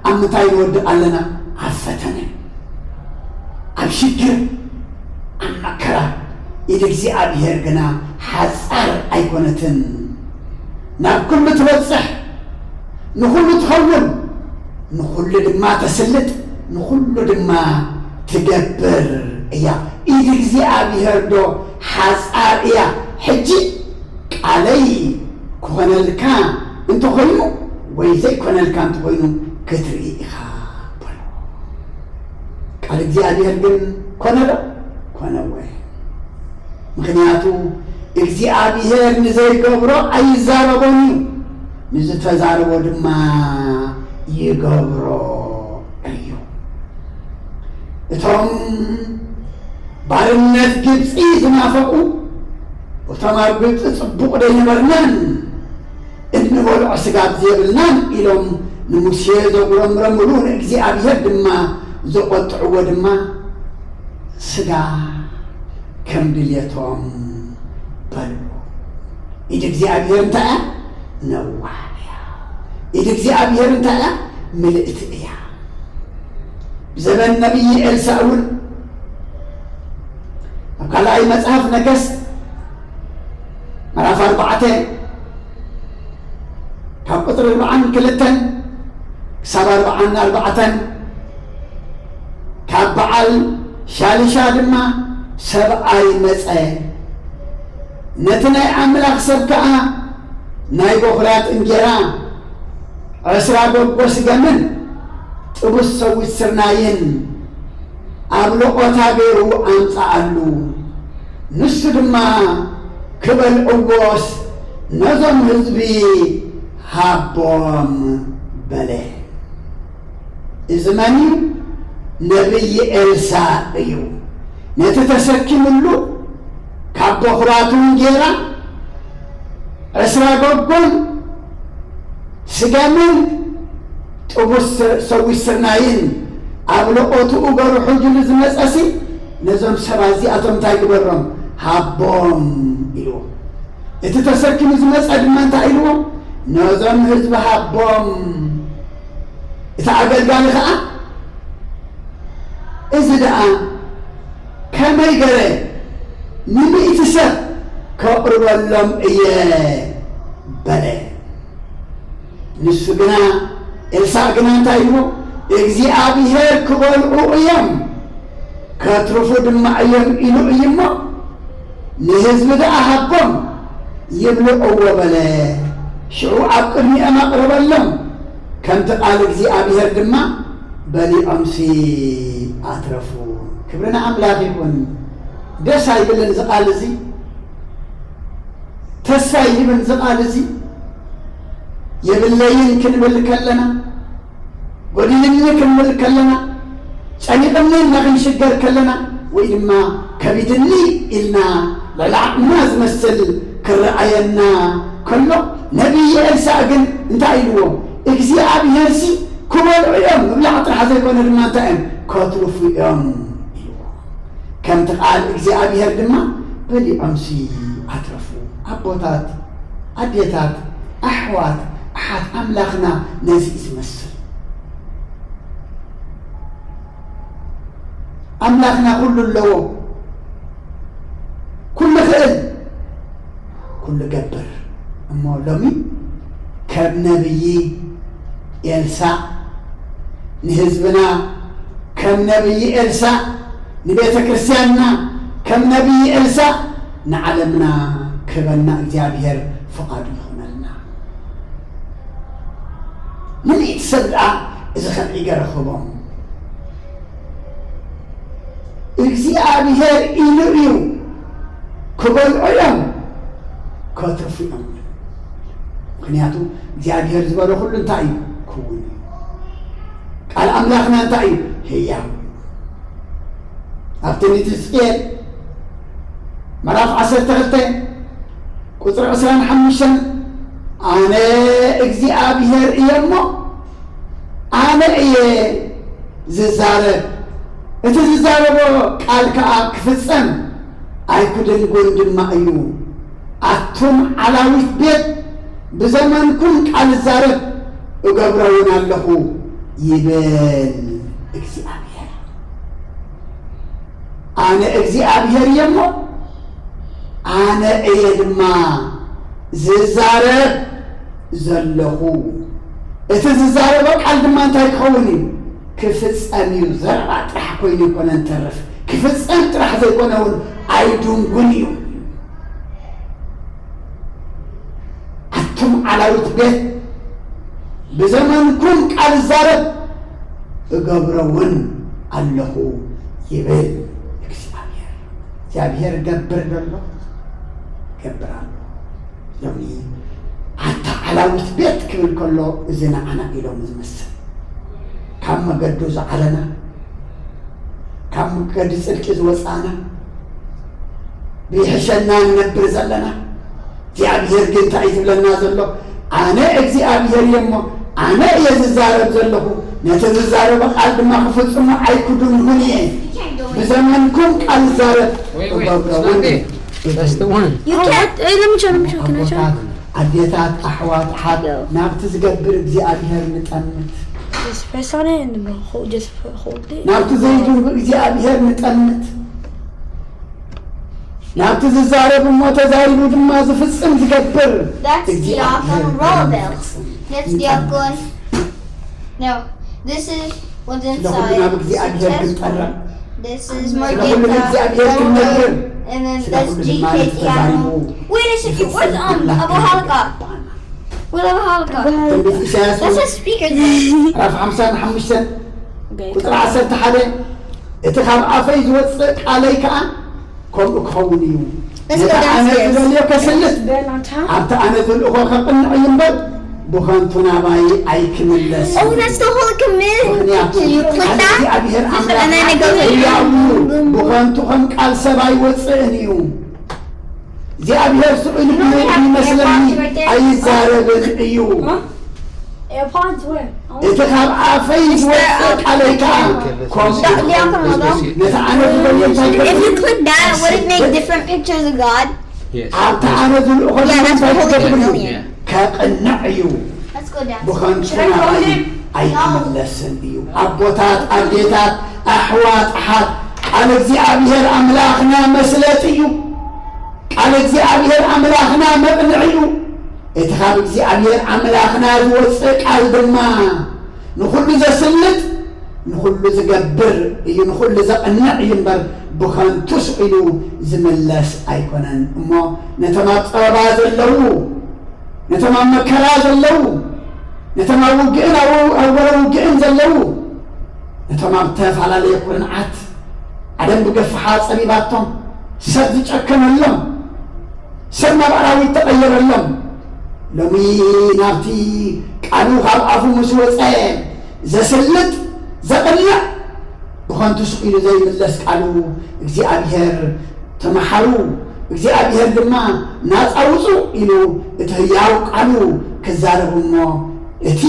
ኣብ ምንታይ ንወድቕ ኣለና ኣብ ፈተነ ኣብ ሽግር ኣብ መከራ ኢድ እግዚኣብሔር ግና ሓፃር ኣይኮነትን ናብ ኩሉ ትበፅሕ ንኩሉ ትኸውን ንኩሉ ድማ ተስልጥ ንኩሉ ድማ ትገብር እያ ኢድ እግዚኣብሔር ዶ ሓፃር እያ ሕጂ ቃለይ ክኾነልካ እንተኾይኑ ወይ ዘይኮነልካ እንተኾይኑ ክትርኢ ኢኻ በሎ ቃል እግዚኣብሔር ግን ኮነ ዶ ኮነ ወይ ምክንያቱ እግዚኣብሔር ንዘይገብሮ ኣይዛረቦን እዩ ንዝተዛረቦ ድማ ይገብሮ እዩ እቶም ባርነት ግብፂ ዝናፈቁ እቶም ኣብ ግብፂ ጽቡቕ ደይነበርናን እንበልዖ ስጋ ዘየብልናን ኢሎም ንሙሴ ዘጉረምረምሉ ንእግዚአብሔር ድማ ዘቆጥዕዎ ድማ ስጋ ከም ድልየቶም በልዑ ኢድ እግዚአብሔር እንታይ እያ ነዋሕ እያ ኢድ እግዚአብሔር እንታይ እያ ምልእቲ እያ ብዘበን ነቢይ ኤልሳዕ እውን ኣብ ካልኣይ መጽሓፍ ነገሥት ምዕራፍ 4 ካብ ቁጥሪ 42 ክሳብ 44 ካብ በዓል ሻሊሻ ድማ ሰብኣይ መፀ ነቲ ናይ ኣምላኽ ሰብ ከዓ ናይ በኹራት እንጀራ 10 ጎጎ ስገምን ጥቡስ ሰዊት ስርናይን ኣብ ልቆታ ገይሩ ኣምፃኣሉ ንሱ ድማ ክበልዕዎስ ነዞም ህዝቢ ሃቦም በለ እዚ መን እዩ ነቢይ ኤልሳዕ እዩ ነቲ ተሰኪሙሉ ካብ በኹራቱ እንጀራ 10 ጎጎን ስገምን ጥቡስ ሰዊት ስርናይን ኣብ ልቆትኡ ገሩ ሕጅሉ ዝመፀሲ ነዞም ሰባት እዚኣቶም እንታይ ግበሮም ሃቦም ኢልዎ እቲ ተሰኪሙ ዝመፀ ድማ እንታይ ኢልዎ ነዞም ህዝቢ ሃቦም እቲ ኣገልጋሊ ከዓ እዚ ደኣ ከመይ ገረ ንምእቲ ሰብ ከቕርበሎም እየ በለ ንሱ ግና ኤልሳዕ ግና እንታይ ኢልዎ እግዚአብሔር ክበልዑ እዮም ከትርፉ ድማ እዮም ኢሉ እዩ እሞ ንህዝቢ ደኣ ሃቦም ይብልዕዎ በለ ሽዑ ኣብ ቅድሚኦም ኣቕርበሎም ከምቲ ቃል እግዚአብሔር ድማ በሊዖምሲ ኣትረፉ ክብርና ኣምላኽ ይኹን ደስ ኣይብልን ዝቃል እዚ ተስፋ ይብን ዝቃል እዚ የብለይን ክንብል ከለና ጎዲልኒ ክንብል ከለና ጨኒቕኒ ንኽንሽገር ከለና ወይ ድማ ከቢድኒ ኢልና ልዕላዕና ዝመስል ክረአየና ከሎ ነቢይ ኤልሳዕ ግን እንታይ ኢልዎ እግዚአብሔርሲ ክበልዑ እዮም ምብላዕ ጥራሕ ዘይኮነ ድማ እንታይ እዮም ከትርፉ እዮም ኢልዎ ከምቲ ቃል እግዚአብሔር ድማ በሊዖምሲ ኣትረፉ ኣቦታት ኣዴታት ኣሕዋት ኣሓት ኣምላኽና ነዚ ዝመስል ኣምላኽና ኩሉ ኣለዎ ኩሉ ክእል ኩሉ ገብር እሞ ሎሚ ከም ነቢይ ኤልሳዕ ንህዝብና ከም ነቢይ ኤልሳዕ ንቤተ ክርስቲያንና ከም ነቢይ ኤልሳዕ ንዓለምና ክበና እግዚአብሔር ፍቓዱ ይኹነልና ምልኢት ሰብ ደኣ እዚ ከምዒ ገረኽቦም እግዚአብሔር ኢሉ እዩ ክበልዑ እዮም ከትርፉ እዮም ምክንያቱ እግዚአብሔር ዝበሎ ኩሉ እንታይ እዩ ክውን እዩ ቃል ኣምላኽና እንታይ እዩ ህያው ኣብ ትንቢተ ሕዝቅኤል ምዕራፍ 12 ቁፅሪ 25 ኣነ እግዚአብሔር እየ እሞ ኣነ እየ ዝዛረብ እቲ ዝዛረቦ ቃል ከዓ ክፍፀም ኣይክድንጎን ድማ እዩ ኣቱም ዓላዊት ቤት ብዘመንኩም ቃል ዝዛረብ እገብረውን ኣለኹ ይብል እግዚአብሔር ኣነ እግዚአብሔር እየ እሞ ኣነ እየ ድማ ዝዛረብ ዘለኹ እቲ ዝዛረቦ ቃል ድማ እንታይ ክኸውን እዩ ክፍፀም እዩ ዘረባ ጥራሕ ኮይኑ ይኮነ እንተርፍ ክፍፀም ጥራሕ ዘይኮነ እውን ኣይድንጉን እዩ ኣቱም ዓላዊት ቤት ብዘመንኩም ቃል ዝዛረብ እገብረውን ኣለኹ ይብል እግዚአብሔር እግዚአብሔር ገብር ዘሎ ገብር ኣሎ ሎሚ ኣታ ዓላዊት ቤት ክብል ከሎ እዚ ንዓና ኢሎም ዝመስል كم قدو زعلنا كم قد صدق زوصانا بيحشنا ننبر زلنا እግዚአብሔር ግን ታይት ብለና ዘሎ አነ እግዚአብሔር የሞ አነ የዝዛረብ ዘለሁ ነተዝዛረብ ቃል ድማ ክፍጽሙ አይኩዱም ሁኔ በዘመንኩም ቃል ዛረብ You can't. Let me try. Can I try? አዴታት አሕዋት ሓድ ናብቲ ዝገብር እግዚአብሔር ንጠምት Just press on it and then just hold it. ናብቲ ዘይዱ እግዚአብሔር ንጠምት ናብቲ ዝዛረብ ሞ ተዛሪቡ ድማ ዝፍጽም ዝገብር That's the Diakon roll bells. That's Diakon. No, this is what's inside. This is Margita. And then that's GKT animal. Wait a second, where's Abu Halka? Where's Abu Halka? That's a speaker thing. رف 55 ቁጥር 11 እቲ ካብ ኣፈይ ዝወፅእ ቃለይ ከዓ ከምኡ ክኸውን እዩ ነታ ኣነ ዝደልዮ ከስልት ኣብቲ ኣነ ዝልእኾ ከቕንዕ እዩ እምበር ብኸንቱ ናባይ ኣይክምለስ Oh, that's the whole command. So you click that, እግዚአብሔር and then it goes ሕያው ብኸንቱ ከም ቃል ሰብ ኣይወፅእን እዩ እግዚአብሔር ስኡል ይመስለኒ ኣይዛረብን እዩ AirPods where? እቲ ካብ ኣፈይ ዝወፅእ ቃለይ ከዓ ነታ ኣነ ዝደልዮ እንታይ If you click that, would it make different pictures of God? ኣብቲ ኣነ ዝልእኾ Yeah, that's the Holy Communion. ከቕንዕ እዩ Let's go down. ብኸንቱ ናባይ ኣይክምለስን እዩ ኣቦታት ኣዴታት ኣሕዋት ኣሓት ቃል እግዚአብሔር ኣምላኽና መስለት እዩ ቃል እግዚአብሔር ኣምላኽና መቕንዕ እዩ እቲ ካብ እግዚአብሔር ኣምላኽና ዝወፅእ ቃል ድማ ንኹሉ ዘስልጥ ንኹሉ ዝገብር እዩ ንኹሉ ዘቕንዕ እዩ እምበር ብኸንቱ ስኢሉ ዝምለስ ኣይኮነን እሞ ነቶም ኣብ ፀበባ ዘለዉ ነቶም ኣብ መከራ ዘለዉ ነቶም ኣብ ውግእን ኣብ ውግእን ዘለዉ ነቶም ኣብ ተፈላለየ ኩርንዓት ዓለም ብገፍሓ ፀቢባቶም ሰብ ዝጨከመሎም ሰብ ናብ ኣራዊት ተቐየረሎም ሎሚ ናብቲ ቃሉ ካብ ኣፉ ምስ ወፀ ዘስልጥ ዘቕንዕ ብኸንቱ ስኢሉ ዘይምለስ ቃሉ እግዚአብሔር ተመሓሩ እግዚአብሔር ድማ ናፃ ውፁ ኢሉ እቲ ህያው ቃሉ ክዛረቡ እሞ እቲ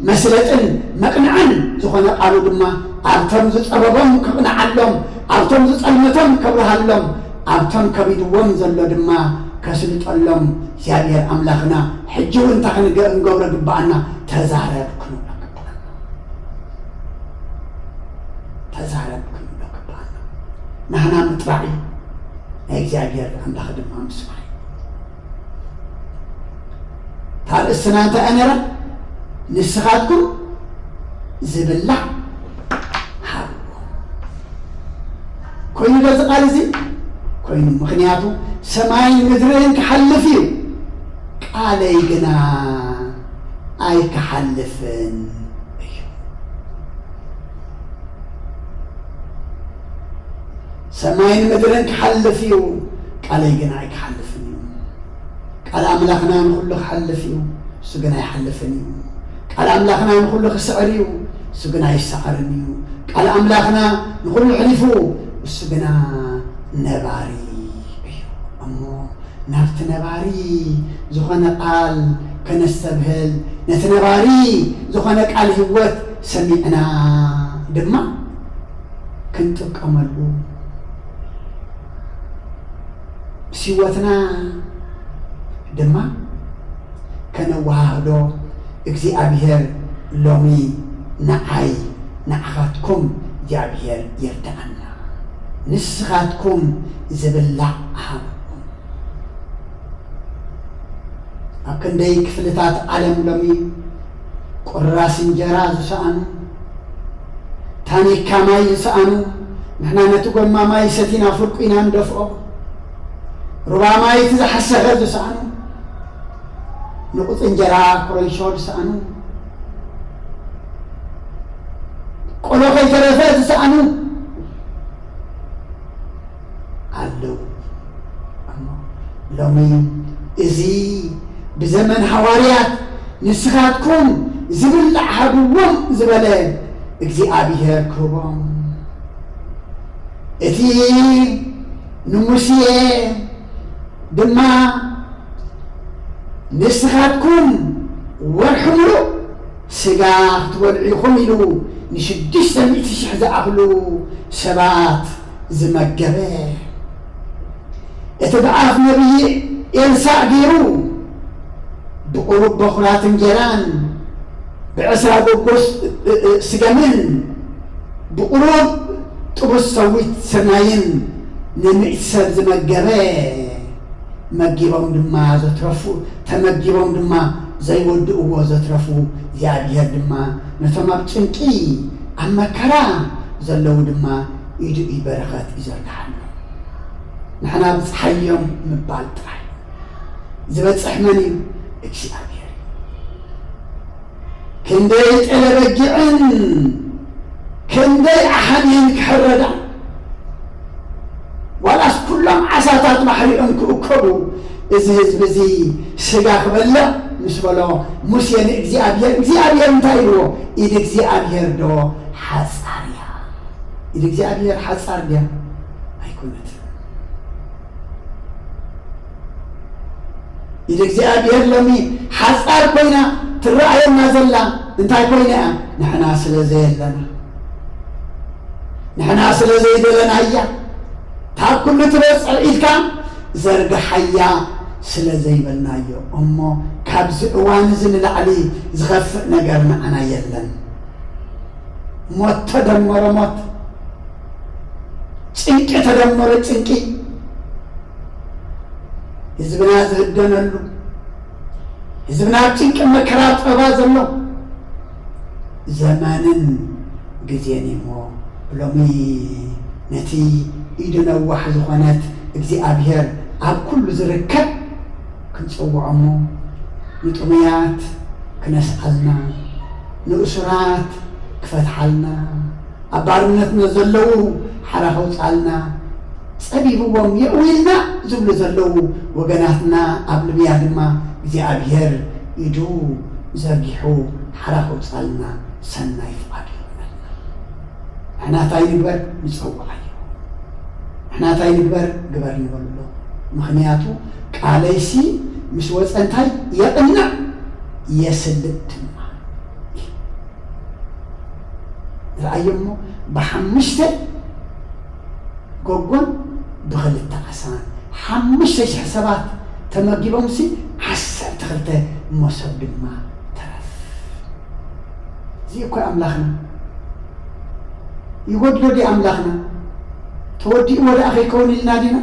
መስለጥን መቕንዕን ዝኾነ ቃሉ ድማ ኣብቶም ዝፀበቦም ክቕንዓሎም ኣብቶም ዝፀልመቶም ከብርሃሎም ኣብቶም ከቢድዎም ዘሎ ድማ ከስልጠሎም እግዚአብሔር ኣምላኽና ሕጂ እውን እንታይ ክንገብሮ ግባአና ተዛረብ ክንብሎ ግባአና ተዛረብ ክንብሎ ግባአና ናህና ምጥራዕ እዩ ናይ እግዚአብሔር ኣምላኽ ድማ ምስማዕ ታርእስና እንታይ ኣነረ ንስኻትኩም ዝብላዕ ሃብዎ ኮይኑ ገዚ ቃል እዚ ኮይኑ ምክንያቱ ሰማይን ምድርን ክሓልፍ እዩ ቃለይ ግና ኣይክሓልፍን እዩ ሰማይን ምድርን ክሓልፍ እዩ ቃለይ ግና ኣይክሓልፍን እዩ ቃል ኣምላኽና ንኩሉ ክሓልፍ እዩ እሱ ግን ኣይሓልፍን እዩ ቃል ኣምላኽና ንኩሉ ክስዕር እዩ እሱ ግን ኣይሰዕርን እዩ ቃል ኣምላኽና ንኩሉ ሕሊፉ እሱ ግና ነባሪ እዩ እሞ ናብቲ ነባሪ ዝኾነ ቃል ከነስተብህል ነቲ ነባሪ ዝኾነ ቃል ህይወት ሰሚዕና ድማ ክንጥቀመሉ ሲወትና ድማ ከነዋህዶ እግዚአብሔር ሎሚ ንዓይ ንዓኻትኩም እግዚአብሔር ይርዳእና ንስኻትኩም ዝብላዕ ሃብኩም ኣብ ክንደይ ክፍልታት ዓለም ሎሚ ቁራስ እንጀራ ዝሰኣኑ ታኒካ ማይ ዝሰኣኑ ንሕና ነቲ ጎማ ማይ ሰቲና ፍርቁ ኢና ንደፍኦ ሩባ ማይ እቲ ዝሓሰኸ ዝሰኣኑ ንቁፅ እንጀራ ኩረንሾ ዝሰኣኑ ቆሎ ከይተረፈ ዝሰኣኑ ኣለው እሞ ሎሚ እዚ ብዘመን ሃዋርያት ንስኻትኩም ዝብላዕ ሃብዎም ዝበለ እግዚአብሔር ክቦም እቲ ንሙሴ ድማ ንስኻትኩም ወርሒ ሙሉእ ስጋ ክትበልዑ ኢኹም ኢሉ ን600,000 ዝኣኽሉ ሰባት ዝመገበ እቲ ብኣፍ ነቢይ ኤልሳዕ ገይሩ ብቁሩብ በኩራት እንጀራን ብ10 ጎጎስ ስገምን ብቁሩብ ጥቡስ ሰዊት ስርናይን ን100 ሰብ ዝመገበ መጊቦም ድማ ዘትረፉ ተመጊቦም ድማ ዘይወድእዎ ዘትረፉ እግዚአብሔር ድማ ነቶም ኣብ ጭንቂ ኣብ መከራ ዘለዉ ድማ ኢዱ በረኸት ይዘርግሓሉ ንሕና ብፀሓዮም ምባል ጥራይ ዝበፅሕ መን እዩ እግዚአብሔር ክንደይ ጠለበጊዕን ክንደይ ኣሓድየን ክሕረዳ ዋላስ ኩሎም ዓሳታት ባሕሪኦም ክእከቡ እዚ ህዝቢ እዚ ስጋ ክበልዕ ምስ በሎ ሙሴ ንእግዚአብሔር እንታይ ኢልዎ ኢድ እግዚአብሔር ዶ ሓፃር እያ ኢድ እግዚአብሔር ሓፃር ድያ ኣይኮነት ኢድ እግዚአብሔር ሎሚ ሓፃር ኮይና ትረኣየና ዘላ እንታይ ኮይና እያ ንሕና ስለዘየለና ንሕና ስለዘይደለና እያ ታብ ኩሉ ትበፅሕ ኢልካ ዘርግሓያ ስለዘይበልናዮ እሞ ካብዚ እዋን እዚ ንላዕሊ ዝኸፍእ ነገር ንዓና የለን ሞት ተደመረ ሞት ጭንቂ ተደመረ ጭንቂ ህዝብና ዝህደነሉ ህዝብና ጭንቂ መከራ ፀባ ዘሎ ዘመንን ግዜን እሞ ሎሚ ነቲ ኢዱ ነዋሕ ዝኾነት እግዚአብሔር ኣብ ኩሉ ዝርከብ ክንፅውዖሞ ንጥሙያት ክነስኣልና ንእሱራት ክፈትሓልና ኣብ ባርነት ዘለዉ ሓራ ከውፃልና ፀቢብዎም የእዊልና ዝብሉ ዘለዉ ወገናትና ኣብ ልብያ ድማ እግዚአብሔር ኢዱ ዘርጊሑ ሓራ ከውፃልና ሰናይ ፍቃድ ይሆነልና ንሕና እንታይ ንግበር ንፀውዓዮ ንሕና እንታይ ንግበር ግበር ንበሎ ምክንያቱ ቃለይሲ ምስ ወፀ እንታይ የቕንዕ የስልጥ ድማ ረኣዮሞ ብ5 ጎጎን ብ2 ዓሳን 5,000 ሰባት ተመጊቦምሲ 12 መሶብ ድማ ተረፍ እዚ እኮ ኣምላኽና ይጎድሎ ዲ ኣምላኽና ተወዲኡ ወደ ከይከውን ኢልና ዲና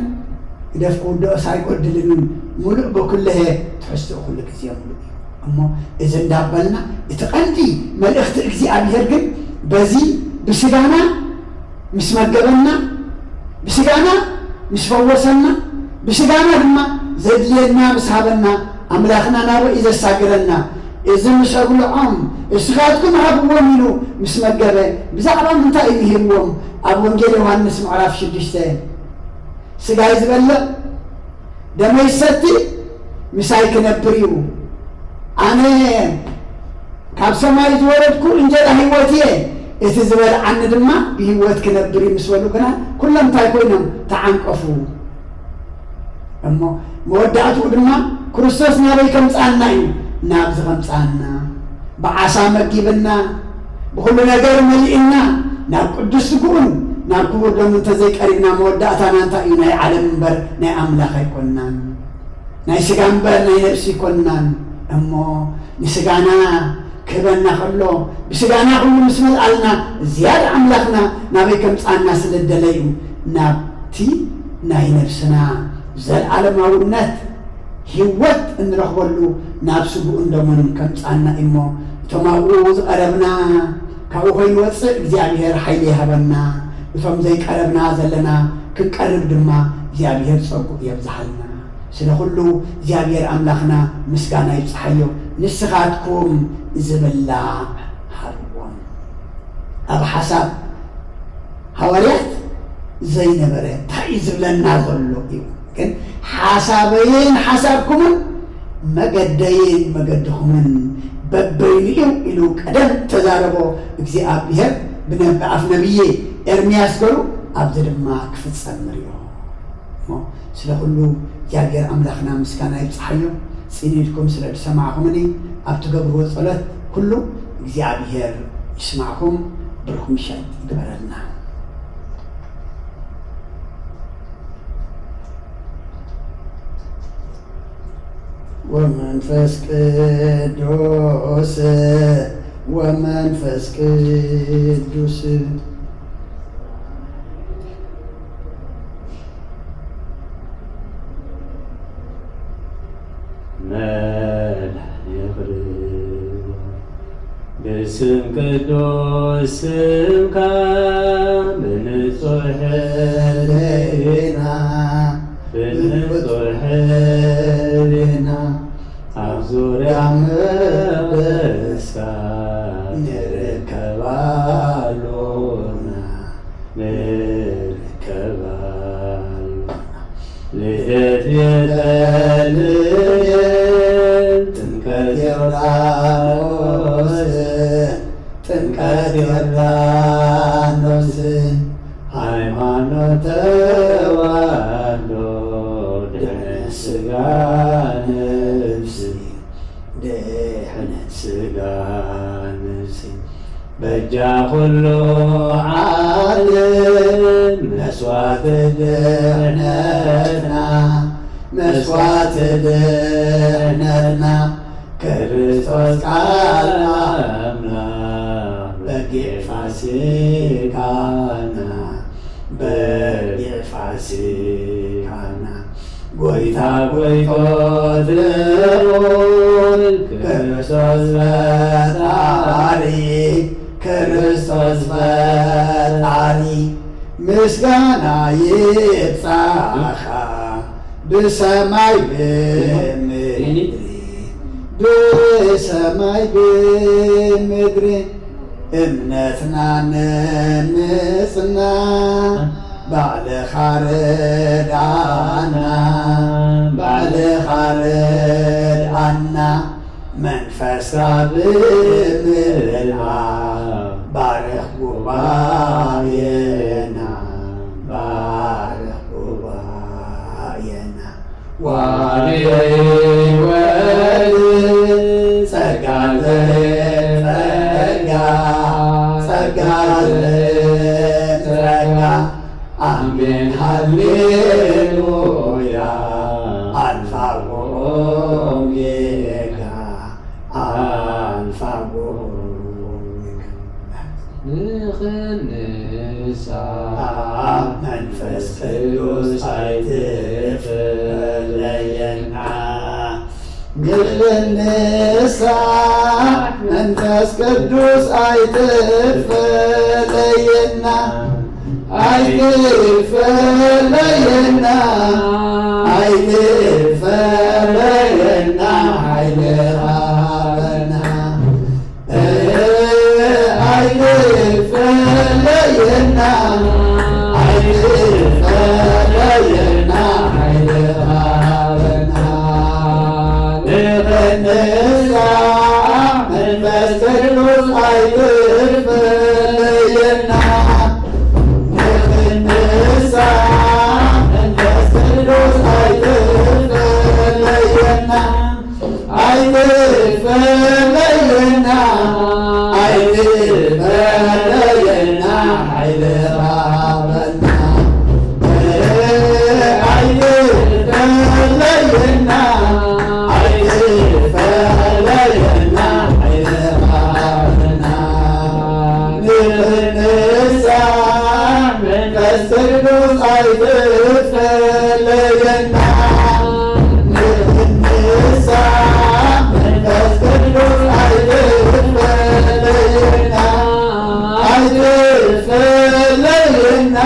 ይደፍቁ ወደእሳ ኣይጎድልን ሙሉእ በኩልሄ ትሕዝትኡ ኩሉ ግዜ ሙሉእ እዩ እሞ እዚ እንዳበልና እቲ ቀንዲ መልእኽቲ እግዚአብሔር ግን በዚ ብስጋና ምስ መገበና ብስጋና ምስ ፈወሰና ብስጋና ድማ ዘድልየና ምስ ሃበና ኣምላኽና ናብኡ እዩ ዘሳግረና እዚ ምስ ኣብልዖም እስኻትኩም ሃብዎም ኢሉ ምስ መገበ ብዛዕባ ምንታይ እዩ ሂብዎም ኣብ ወንጌል ዮሃንስ ምዕራፍ 6 ስጋይ ዝበልዕ ደመይ ዝሰቲ ምሳይ ክነብር እዩ ኣነ ካብ ሰማይ ዝወረድኩ እንጀራ ህይወት እየ እቲ ዝበልዓኒ ድማ ብህይወት ክነብር እዩ ምስ በሉ ግና ኩሎም እንታይ ኮይኖም ተዓንቀፉ እሞ መወዳእትኡ ድማ ክርስቶስ ናበይ ከምፃና እዩ ናብዚ ከምፃና ብዓሳ መጊብና ብኩሉ ነገር መሊእና ናብ ቅዱስ ስጉኡን ናብ ክቡር ደሙ እንተዘይቀሪብና መወዳእታና እንታይ እዩ ናይ ዓለም እምበር ናይ ኣምላኽ ኣይኮንናን ናይ ስጋ እምበር ናይ ነብሲ ይኮንናን እሞ ንስጋና ክህበና ከሎ ብስጋና ኩሉ ምስ መልኣልና ዝያዳ ኣምላኽና ናበይ ከምፃና ስለደለ እዩ ናብቲ ናይ ነብስና ዘለዓለማውነት ህይወት እንረኽበሉ ናብ ስጉኡን ደሙን ከምፃና እሞ እቶም ኣብኡ ዝቐረብና ካብኡ ከይወፅእ እግዚአብሔር ሓይሊ ይሃበና እቶም ዘይቀረብና ዘለና ክንቀርብ ድማ እግዚአብሔር ፀጉኡ የብዝሓልና ስለኩሉ እግዚአብሔር ኣምላኽና ምስጋና ይብፅሓዮ ንስኻትኩም ዝብላዕ ሃብዎም ኣብ ሓሳብ ሃዋርያት ዘይነበረ እንታይ ዝብለና ዘሎ እዩ ግን ሓሳበይን ሓሳብኩምን መገደይን መገድኹምን በበይኑ እዩ ኢሉ ቀደም ተዛረቦ እግዚአብሔር ብኣፍ ነብዬ ኤርምያስ ገሩ ኣብዚ ድማ ክፍፀም ንሪኦ እሞ ስለኩሉ እግዚአብሔር ኣምላኽና ምስጋና ይብፅሓዮ ፅኒድኩም ስለ ዝሰማዕኹምኒ ኣብ ትገብርዎ ጸሎት ኩሉ እግዚአብሔር ይስማዕኩም ብርኩም ሸት ይግበረልና ወመንፈስ ቅዱስ ወመንፈስ ቅዱስ በስም ቅዱስ ስምከ በንጹሕ ሕሊና በንጹሕ ሕሊና ኣብ ዙርያ መቅደስካ ንርከባሉና ልደት የተልየ ጥምቀት ዮርዳኖስ ጥምቀት ዮርዳኖስ ሃይማኖት ተዋህዶ ድኅነት ሥጋ ነፍስ ድኅነት ሥጋ ነፍስ በጃ ኩሉ ዓለም መስዋዕት ድኅነትና መስዋዕት ድኅነትና ክርስቶስ ቃል አምላክ በጊዕ ፋሲካና በጊዕ ፋሲካና ጎይታ ጎይቶት ልዑል ክርስቶስ ፈጣሪ ክርስቶስ ፈጣሪ ምስጋና ይብፃኻ ብሰማይ ብምድሪ ብሰማይ ብምድሪ እምነትና ንምፅና ባዕልኻ ርድኣና ባዕልኻ ርድኣና መንፈስካ ብምልዓል ባርኽ ጉባኤና ባርኽ ጉባኤና ዋልይ ወልድ ጸጋ ጸጋ ጸጋ ጸጋ አሜን ሃሌሉያ አልፋ ኦሜጋ አልፋ ኦሜጋ ንኽንሳ መንፈስ ቅዱስ አይትፍለየና ንኽንሳ መንፈስ ቅዱስ አይትፍለየና አይትፍለየና አይትፍለየና ኃይልኻ በና አይትፍለየና አይትፍለየና ኃይልኻ በና ንኽንሳ መንፈስ ቅዱስ አይትፍለየና አይትፍለየና አይትፍለየና ኃይልኻ በና አይትፍለየና አይትፍለየና ኃይልኻ በና ንኽንሳ መንፈስ ቅዱስ አይትፍለየና ንኽንሳ መንፈስ ቅዱስ አይትፍለየና አይትፍለየና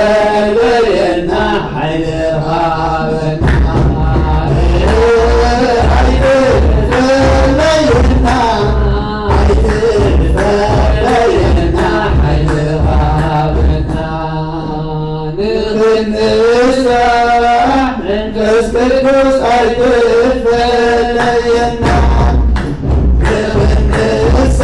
አይትፍለየና ኃይልኻ በና አይትፍለየና አይትፍለየና ኃይልኻ በና ንኽንሳ መንፈስ ቅዱስ አይትፍለየና ንኽንሳ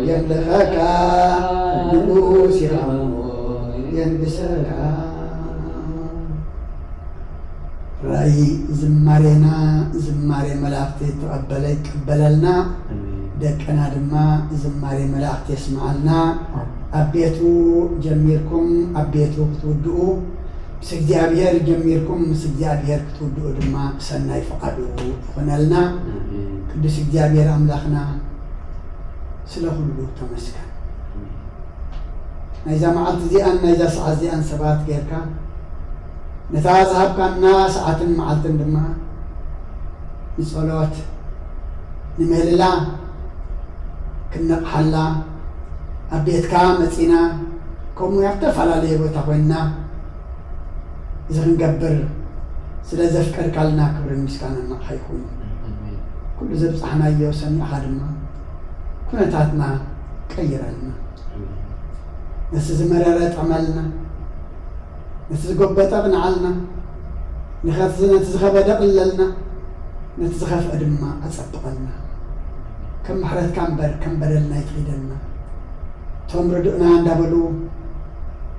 يا بسلام رأي زمارينا زماري ملافتي تقبلنا دكنا دما زماري ملافتي يسمعلنا أبيتو جميركم أبيتو كتودو سجابير جميركم سجابير كتودو دما سنة يفقدو خنالنا كدو سجابير أملاخنا سلخلو تمسكن نيزا معلت زيان نيزا ساعة زيان سبات غيركا نتازهب كان ناس عاتن معلتن دما نصلوات نمهللا كنق حلا أبيت كامتنا كومو يحتفل عليه بوتاوينا إذا نقبر سلا زفكر كالنا كبر المسكان النق حيكون كل زبس احنا يوسن أحدنا كنا تاتنا كيرالنا نسز مرارات عملنا نسز قبت أغنعلنا نتزخف دقللنا نتزخف أدما أتصبقلنا كم محرات كم بدلنا يتغيدلنا توم ردقنا عند بلو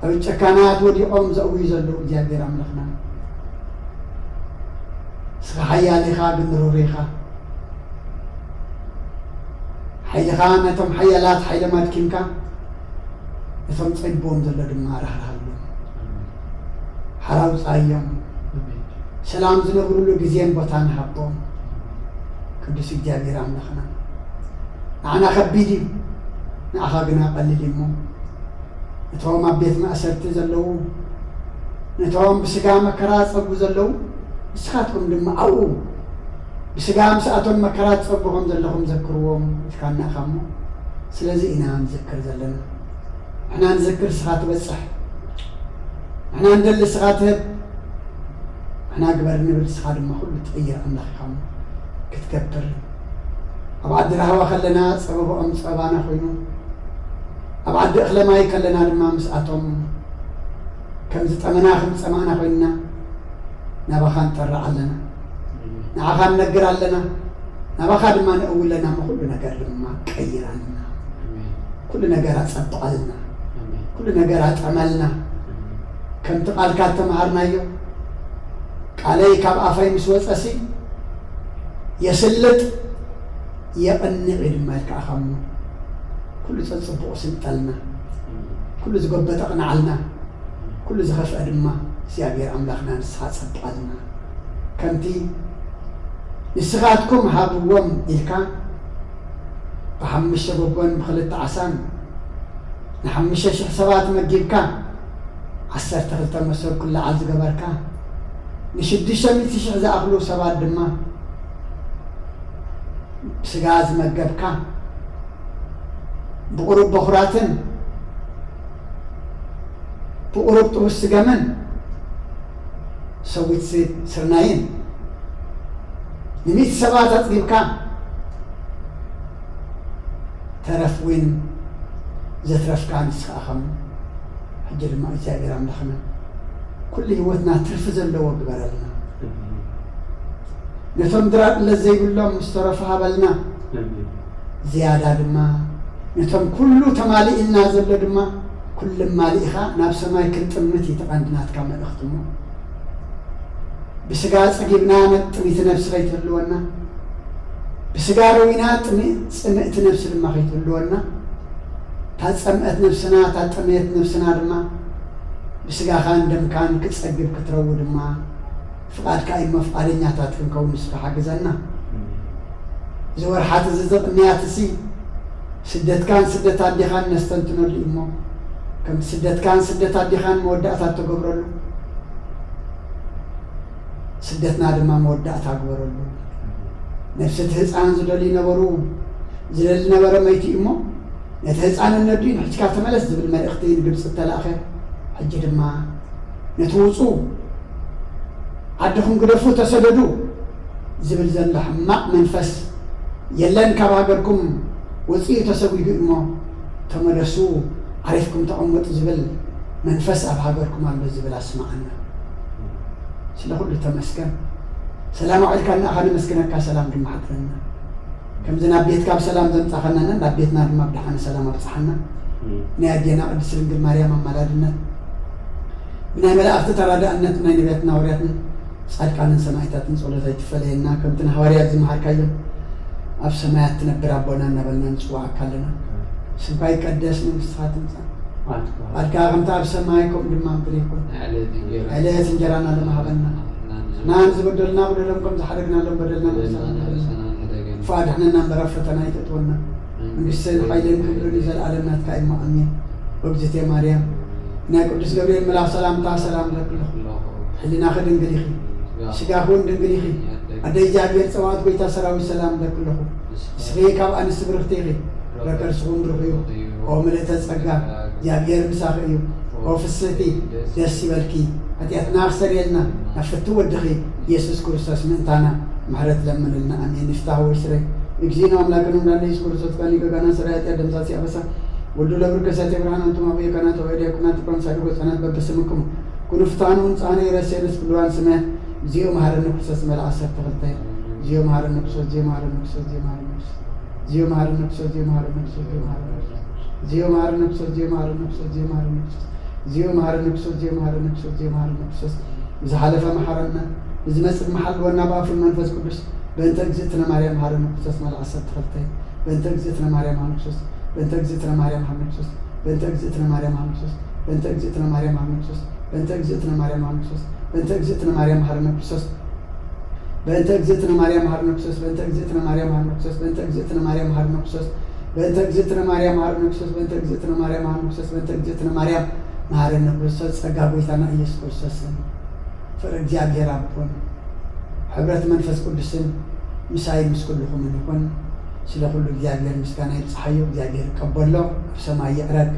أو الشكانات ودي زأوي زلو جابير عملخنا سخحيا لخا بنروريخا حيلخا نتم حيالات حيلمات كيمكا نتم تصيبهم زلو دما رحرهلو حراوز أيام سلام زنبرو له جزيان بطان حبهم قدس جابير عملخنا أنا خبيدي نأخذنا قليل مو نتوهم أبيت ما أسرت زلو نتوهم بسقام مكرات صبوا زلو بسخاتكم لما أو بسقام ساعتهم مكرات صبهم زلهم ذكروهم كان نأخمو سلازي إنا نذكر زلنا إحنا نذكر سخات بصح إحنا ندل سخاتها إحنا قبرنا بالسخات ما كل تغير أملاخ خام كتكبر أبعد الهوا خلنا سببوا أم سببانا خوينو أبعد أخلا ما يكلنا لما مسأتهم كم زتمنا خمس أمانا خوينا نبخان ترى لنا نعخان نقر لنا نبخان ما نقول لنا ما كل نقر لما كير لنا كل نقرات سبق لنا كل نقرات عملنا كم تقال كاتم عرنا يوم علي كاب أفاي مسوس أسي يسلط يقنع المالك أخمو كل تصبح سنتلنا كل زقبة أقنعلنا كل زخف أدمة سيابير أملاخنا نسخات سبقالنا كنتي نسخاتكم هابوهم إلكا بحمش شبابون بخلط عسان نحمش شحسابات مجيبكا عسر تغلطة مسور كل عز قبركا نشد الشمس تشعز أغلو سبات دمه بسقاز مقبكا بقرب بخراتن بقرب توس قمن سويت سرناين نميت سبات أطلبكا ترف وين زترف كان يسخاخم حجر ما يتابر عملخنا كل هوتنا ترفز اللو قبرلنا نتم درات لزي بالله مسترفها بلنا زيادة دما نتم كله تمالي إلنا زل دما كل مالئها نفس ما يكنت أمتي تقندنا تكامل أختمه بسقاط أجيبنا نتميت نفس غيت اللونا بسقاروينا تميت نفس لما غيت اللونا تسمعت نفسنا تتميت نفسنا دما بسقا خان دم كان كتسقب كترو دما فقاد كاي مفعالين ياتاتكم كون نسبح حجزنا زور حات ززق نياتسي سدت كان سدت عدي خان نستنتنو الإمو كم سدت كان سدت عدي خان مودعتا تقبرلو سدتنا دما مودعتا تقبرلو نفس تهزعان زلالي نبرو زلال نبر ميتي إمو نتهزعان النبدين حجكا تملس زبل ملئختين قبس التلاخر حج دما نتوصو عدهم قدفو تسددو زبل زل حماق منفس يلن كباقركم وصيه تسويدو إمو تمرسو عرفكم تعمت زبل منفس أبهاقركم على زبل أسمعنا سلخل تمسكن سلام عليك أن أخذ مسكنك سلام دم حضرنا كم زنا بيتك بسلام زم تخننا نبيتنا دم بدحنا سلام بصحنا نادينا قدس رجل مريم ملادنا ብናይ መላእክቲ ተራዳእነት ናይ ነቢያትን ሃዋርያትን ጻድቃንን ሰማዕታትን ጸሎታይ ትፈለየና ከምትን ሃዋርያት ዝመሃርካዮም ኣብ ሰማያት ትነብር ኣቦና እናበልና ንጽዋዕካ ኣለና ስምካ ይቀደስ መንግስትኻ ትምጻእ ቃልካ ከምታ ኣብ ሰማይ ከምኡ ድማ ምድሪ ይኩን ዕለት እንጀራና ለመሃበና ናን ዝበደልና በደሎም ከም ዝሓደግናሎም በደልና ፈኣድሕነና እምበራ ፈተና ይተእትወና መንግስትን ሓይልን ክብርን ዘለኣለም ናትካ ኢማ ኣሜን ወግዝቴ ማርያም ናይ ቅዱስ ገብርኤል መልኣክ ሰላምታ ሰላም ለክለኹ ሕሊናኸ ድንግል ኢኺ ስጋኹን ድንግል ኢኺ ኣደይ እግዚኣብሔር ፀዋት ጎይታ ሰራዊት ሰላም ለክለኹ እስኺ ካብ ኣንስቲ ብርክቲ ኢኺ ረከርስኹም ብሩኽ እዩ ኦ ምልእተ ጸጋ እግዚኣብሔር ምሳኺ እዩ ኦ ፍስሕቲ ደስ ይበልኪ ኃጢአትና ክሰርየልና ናብ ፍቲ ወድኺ ኢየሱስ ክርስቶስ ምእንታና ምሕረት ለምንልና ኣሜን ንፍታሕ ወይ ስረይ እግዚእነ ኣምላክነ እንዳለ ኢየሱስ ክርስቶስ ካኒ ገጋና ስራ ኃጢአት ደምሳሲ ኣበሳ ወልዱ ለብርከሰት የብርሃን አንቱም አቡየ ካህናት ወእዴ ኩናት ቆም ሳድጎ ጸናት በበስምክሙ ኩኑ ፍታኑን ጻነ ይረሴንስ ብሉዋን ስመ እግዚኦ መሐረነ ክርስቶስ መልአ 12 እግዚኦ መሐረነ ክርስቶስ እግዚኦ መሐረነ ክርስቶስ እግዚኦ መሐረነ ክርስቶስ እግዚኦ መሐረነ ክርስቶስ እግዚኦ መሐረነ ክርስቶስ እግዚኦ መሐረነ ክርስቶስ እግዚኦ መሐረነ ክርስቶስ እግዚኦ መሐረነ ክርስቶስ እግዚኦ መሐረነ ክርስቶስ እግዚኦ መሐረነ ክርስቶስ እግዚኦ መሐረነ ክርስቶስ ዝሓለፈ መሐረና ዝመጽእ መሐልወና በአፉን መንፈስ ቅዱስ በእንተ እግዝእትነ ማርያም መሐረነ ክርስቶስ መልአ 12 በእንተ እግዝእትነ ማርያም መሐረነ ክርስቶስ በእንተ እግዝእትነ ማርያም መሐረነ ክርስቶስ በእንተ እግዝእትነ ማርያም መሐረነ ክርስቶስ በእንተ እግዝእትነ ማርያም መሐረነ ክርስቶስ በእንተ እግዝእትነ ማርያም መሐረነ ክርስቶስ በእንተ እግዝእትነ ማርያም መሐረነ ክርስቶስ በእንተ እግዝእትነ ማርያም መሐረነ ክርስቶስ በእንተ እግዝእትነ ማርያም መሐረነ ክርስቶስ በእንተ እግዝእትነ ማርያም መሐረነ ክርስቶስ በእንተ እግዝእትነ ማርያም መሐረነ ክርስቶስ በእንተ እግዝእትነ ማርያም መሐረነ ክርስቶስ በእንተ እግዝእትነ ማርያም መሐረነ ክርስቶስ ጸጋ ጎይታና ኢየሱስ ክርስቶስን ፍቅሪ እግዚአብሔር አብን ሕብረት መንፈስ ቅዱስን ምሳይ ምስ ኩልኹም ይኹን ስለ ኩሉ እግዚአብሔር ምስጋና ይብጽሐዮ እግዚአብሔር ቀበሎ ኣብ ሰማይ ይዕረግ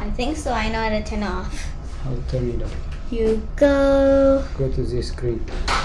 I think so. I know how to turn it off. How to turn it off? You go to this screen.